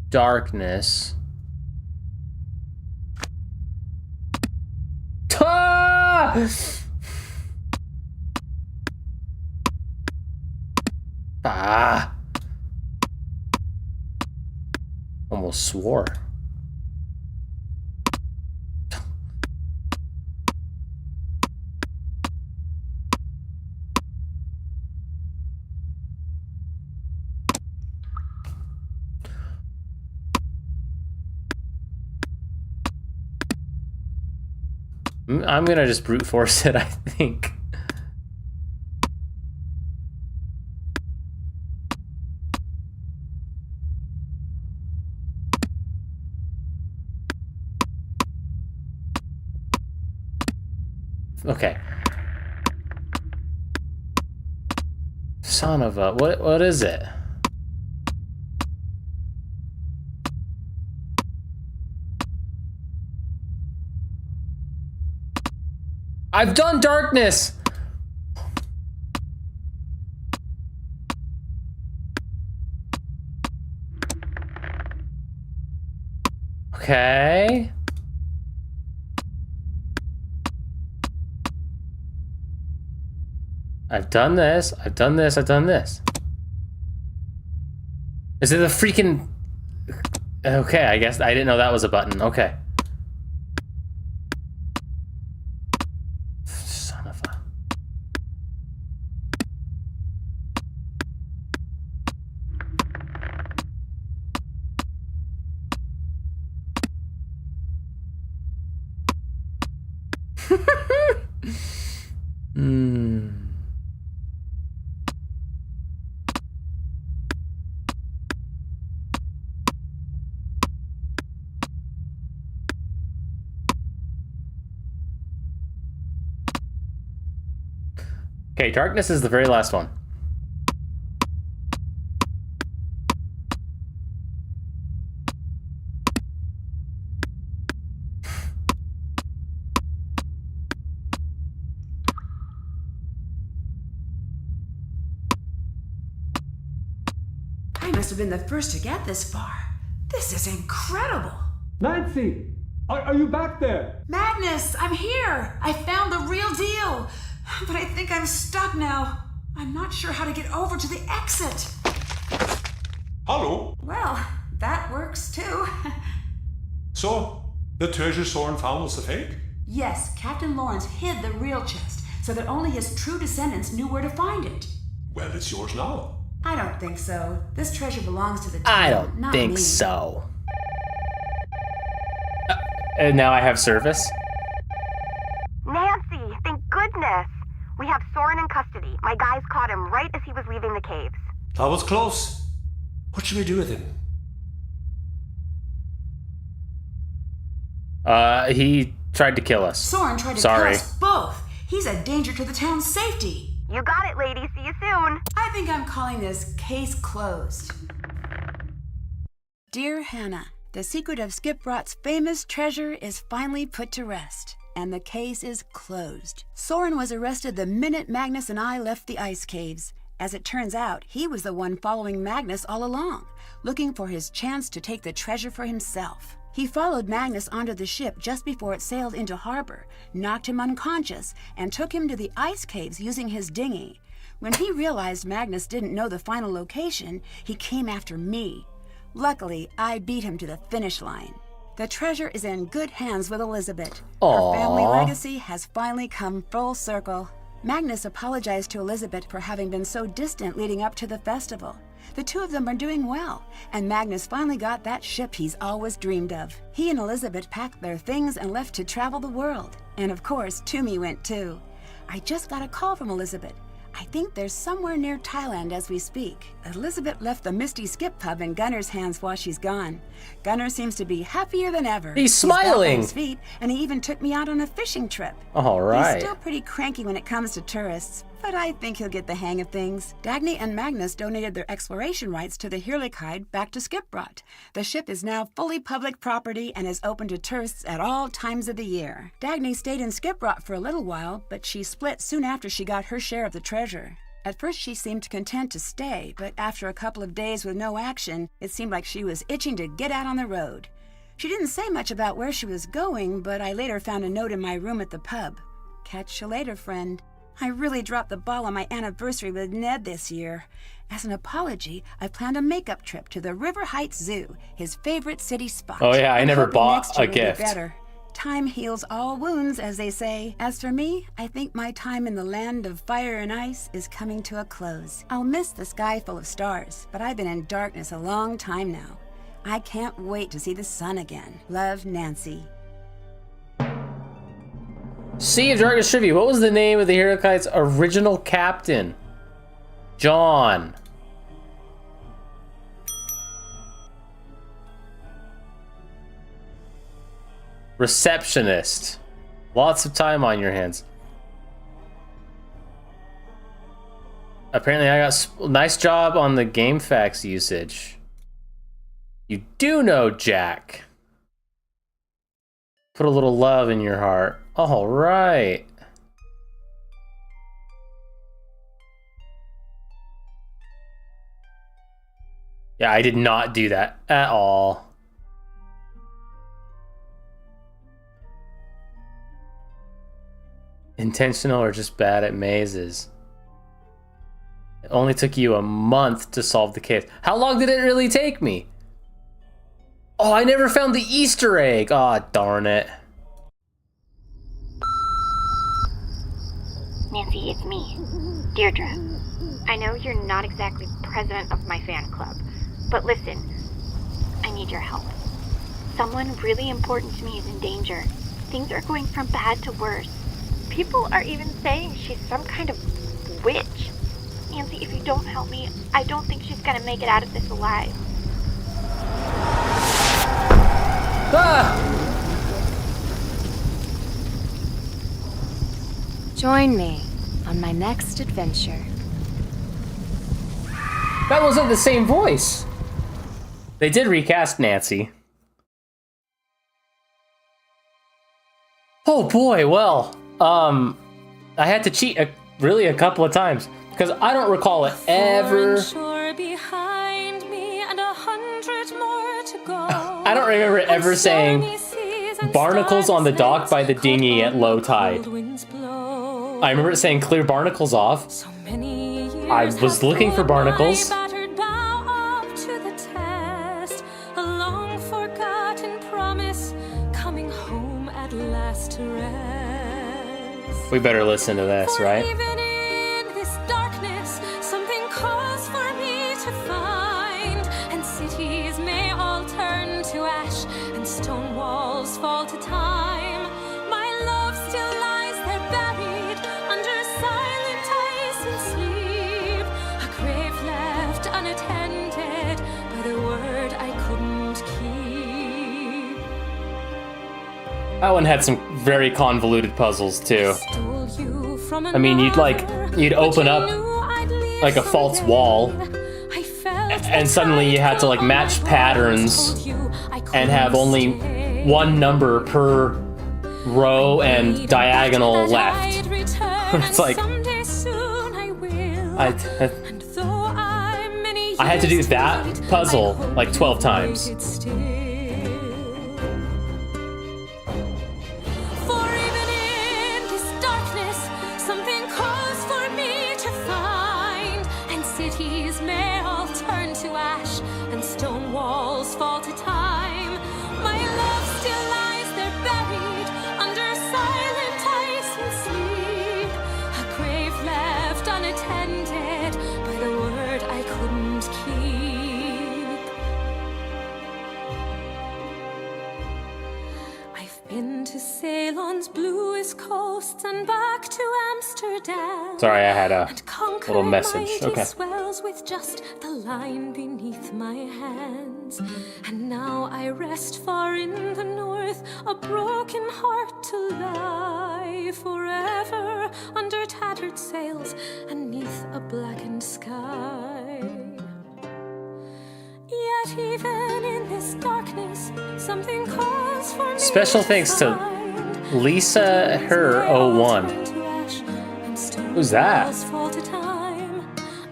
Darkness. Ah! Almost swore. I'm gonna just brute force it, I think. Okay. Son of a... What is it? I've done darkness! Okay. I've done this, I've done this, I've done this. Is it a freaking... Okay, I guess I didn't know that was a button. Okay. Son of a... Okay, darkness is the very last one. I must have been the first to get this far. This is incredible. Nancy, are you back there? Magnus, I'm here. I found the real deal. But I think I'm stuck now. I'm not sure how to get over to the exit. Hello. Well, that works too. So, the treasure Soren found was a fake? Yes, Captain Lawrence hid the real chest so that only his true descendants knew where to find it. Well, it's yours now. I don't think so. This treasure belongs to the town, I don't not think me. so. And now I have service. Nancy, thank goodness. We have Soren in custody. My guys caught him right as he was leaving the caves. That was close. What should we do with him? He tried to kill us. Soren tried to kill us both. He's a danger to the town's safety. You got it, lady. See you soon. I think I'm calling this case closed. Dear Hannah, the secret of Skip Rot's famous treasure is finally put to rest. and the case is closed. Soren was arrested the minute Magnus and I left the ice caves. As it turns out, he was the one following Magnus all along, looking for his chance to take the treasure for himself. He followed Magnus onto the ship just before it sailed into harbor, knocked him unconscious, and took him to the ice caves using his dinghy. When he realized Magnus didn't know the final location, he came after me. Luckily, I beat him to the finish line. The treasure is in good hands with Elizabeth. Aww. Her family legacy has finally come full circle. Magnus apologized to Elizabeth for having been so distant leading up to the festival. The two of them are doing well, and Magnus finally got that ship he's always dreamed of. He and Elizabeth packed their things and left to travel the world. And of course, Toomey went too. I just got a call from Elizabeth. I think they're somewhere near Thailand as we speak. Elizabeth left the Misty Skip pub in Gunner's hands while she's gone. Gunner seems to be happier than ever. He's smiling. Back on his feet, and he even took me out on a fishing trip. All right. He's still pretty cranky when it comes to tourists, but I think he'll get the hang of things. Dagny and Magnus donated their exploration rights to the Hirlikide back to Skipbrot. The ship is now fully public property and is open to tourists at all times of the year. Dagny stayed in Skipbrot for a little while, but she split soon after she got her share of the treasure. At first she seemed content to stay, but after a couple of days with no action, it seemed like she was itching to get out on the road. She didn't say much about where she was going, but I later found a note in my room at the pub. Catch you later, friend. I really dropped the ball on my anniversary with Ned this year. As an apology, I planned a makeup trip to the River Heights Zoo, his favorite city spot. Oh yeah, I I'm never hoping bought next year a will be gift. better. Time heals all wounds, as they say. As for me, I think my time in the land of fire and ice is coming to a close. I'll miss the sky full of stars, but I've been in darkness a long time now. I can't wait to see the sun again. Love, Nancy. Sea of Darkness trivia. What was the name of the Hirlikite's original captain? John. Receptionist. Lots of time on your hands. Apparently I got nice job on the game facts usage. You do know Jack. Put a little love in your heart. All right. Yeah, I did not do that at all. Intentional or just bad at mazes? It only took you a month to solve the case. How long did it really take me? Oh, I never found the Easter egg. Aw, darn it. Nancy, it's me, Deirdre. I know you're not exactly president of my fan club, but listen, I need your help. Someone really important to me is in danger. Things are going from bad to worse. People are even saying she's some kind of witch. Nancy, if you don't help me, I don't think she's gonna make it out of this alive. Ah! Join me on my next adventure. That wasn't the same voice. They did recast Nancy. Oh boy, well, I had to cheat really a couple of times because I don't recall it ever. I don't remember ever saying barnacles on the dock by the dinghy at low tide. I remember it saying clear barnacles off. I was looking for barnacles. We better listen to this, right? Even in this darkness, something calls for me to find, and cities may all turn to ash, and stone walls fall to time. My love still lies there buried under silent ice and sleep, a grave left unattended by the word I couldn't keep. That one had some very convoluted puzzles too. I mean, you'd open up like a false wall, and suddenly you had to like match patterns and have only one number per row and diagonal left. It's like I had to do that puzzle like 12 times. Cities may all turn to ash, and stone walls fall to time. My love still lies there buried under silent ice and sleep. A grave left unattended by the word I couldn't keep. I've been to Ceylon's bluest coasts and back to Amsterdam. Sorry, I had a little message. Okay. Swells with just the line beneath my hands. And now I rest far in the north, a broken heart to lie forever under tattered sails and neath a blackened sky. Yet even in this darkness, something calls for me. Special thanks to Lisa Her 01. Who's that?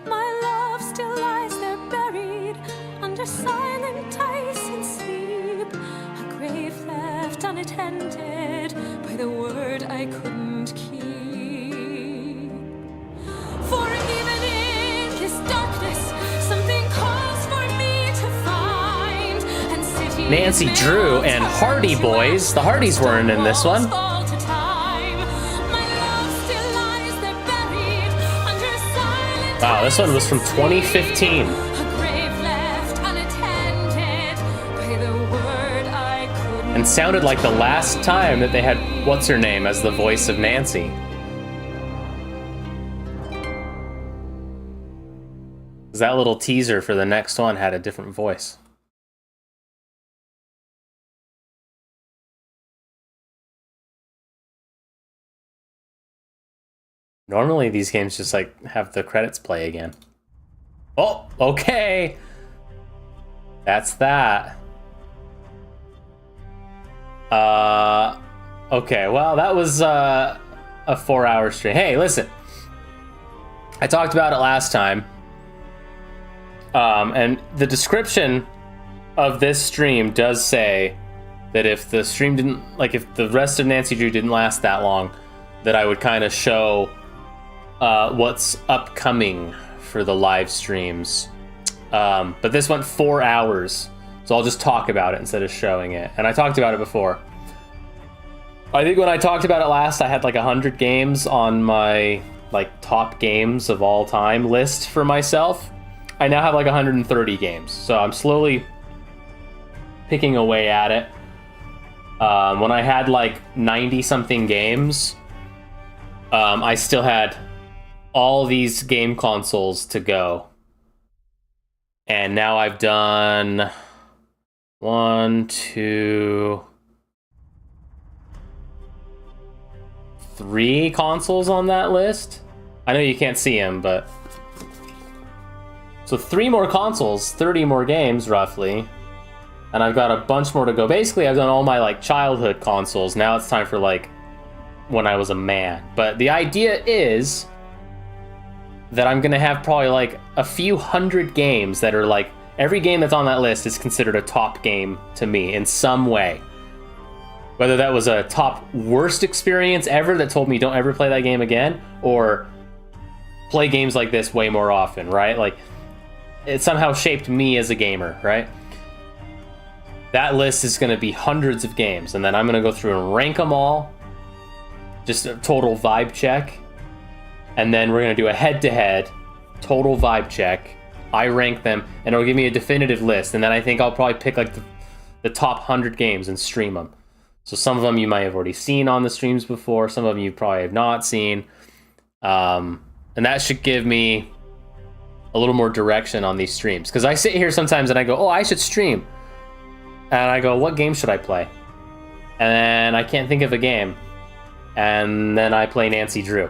My love still lies there buried under silent ice and sleep. A grave left unattended by the word I couldn't keep. For even in this darkness, something calls for me to find. And cities Nacny Drew and Hardy Boys. The Hardys weren't in this one. Wow, this one was from 2015. And sounded like the last time that they had what's-her-name as the voice of Nancy. That little teaser for the next one had a different voice. Normally these games just like have the credits play again. Oh, okay. That's that. Okay, well that was a 4-hour stream. Hey, listen. I talked about it last time. And the description of this stream does say that if the stream didn't, like if the rest of Nacny Drew didn't last that long, that I would kind of show what's upcoming for the live streams. But this went 4 hours, so I'll just talk about it instead of showing it. And I talked about it before. I think when I talked about it last, I had like 100 games on my like top games of all time list for myself. I now have like 130 games, so I'm slowly picking away at it. When I had like 90 something games, I still had all these game consoles to go. And now I've done 1, 2, 3 consoles on that list. I know you can't see them, but... So 3 more consoles, 30 more games, roughly. And I've got a bunch more to go. Basically, I've done all my, like, childhood consoles. Now it's time for, like, when I was a man. But the idea is that I'm gonna have probably, like, a few hundred games that are, like... Every game that's on that list is considered a top game to me in some way. Whether that was a top worst experience ever that told me don't ever play that game again, or play games like this way more often, right? Like, it somehow shaped me as a gamer, right? That list is going to be hundreds of games, and then I'm going to go through and rank them all. Just a total vibe check. And then we're going to do a head-to-head, total vibe check. I rank them, and it'll give me a definitive list. And then I think I'll probably pick like the top 100 games and stream them. So some of them you might have already seen on the streams before. Some of them you probably have not seen. And that should give me a little more direction on these streams. Because I sit here sometimes and I go, oh, I should stream. And I go, what game should I play? And then I can't think of a game. And then I play Nacny Drew.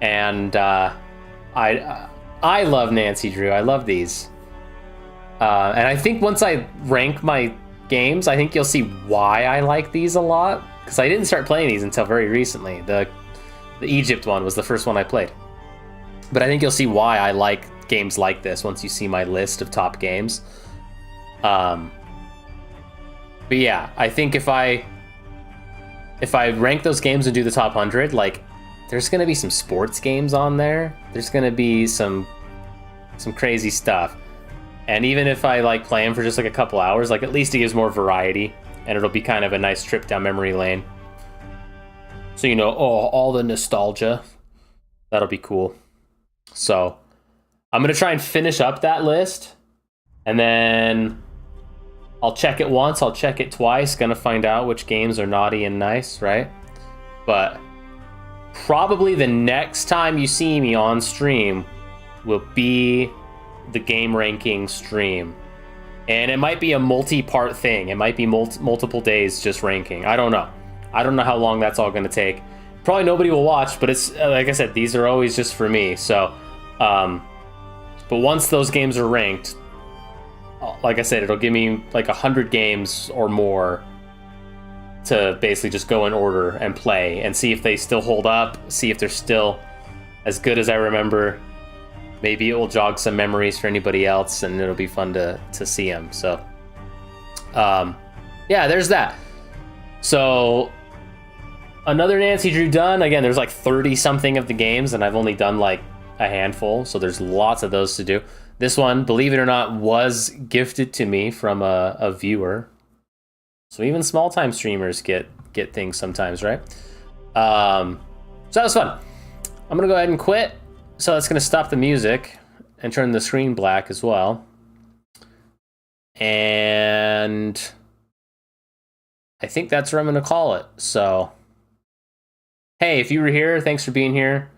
And I love Nacny Drew. I love these. And I think once I rank my games, I think you'll see why I like these a lot. because I didn't start playing these until very recently. The Egypt one was the first one I played. But I think you'll see why I like games like this once you see my list of top games. But yeah, I think if I rank those games and do the top 100, like, there's gonna be some sports games on there. There's gonna be some crazy stuff. And even if I like play them for just like a couple hours, like at least it gives more variety, and it'll be kind of a nice trip down memory lane. So, you know, all the nostalgia. That'll be cool. So I'm gonna try and finish up that list, and then I'll check it once, I'll check it twice, gonna find out which games are naughty and nice, right? But probably the next time you see me on stream will be the game ranking stream. And it might be a multi-part thing. It might be multiple days just ranking. I don't know. I don't know how long that's all gonna take. Probably nobody will watch, but it's, like I said, these are always just for me. So, but once those games are ranked, like I said, it'll give me like 100 games or more to basically just go in order and play and see if they still hold up, see if they're still as good as I remember. Maybe it will jog some memories for anybody else, and it'll be fun to see them. So, yeah, there's that. So, another Nacny Drew done. Again, there's like 30 something of the games, and I've only done like a handful, so there's lots of those to do. This one, believe it or not, was gifted to me from a viewer. So even small time streamers get things sometimes, right? So that was fun. I'm gonna go ahead and quit. So that's gonna stop the music and turn the screen black as well. And I think that's what I'm gonna call it. So, hey, if you were here, thanks for being here.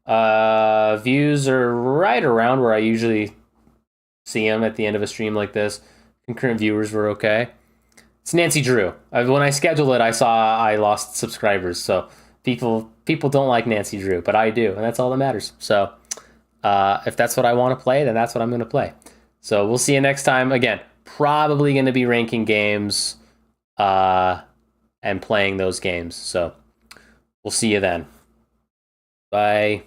Views are right around where I usually see them at the end of a stream like this. Concurrent viewers were okay. It's Nacny Drew. When I scheduled it, I saw I lost subscribers. So people don't like Nacny Drew, but I do, and that's all that matters. So if that's what I want to play, then that's what I'm going to play. So we'll see you next time. Again, probably going to be ranking games and playing those games. So we'll see you then. Bye.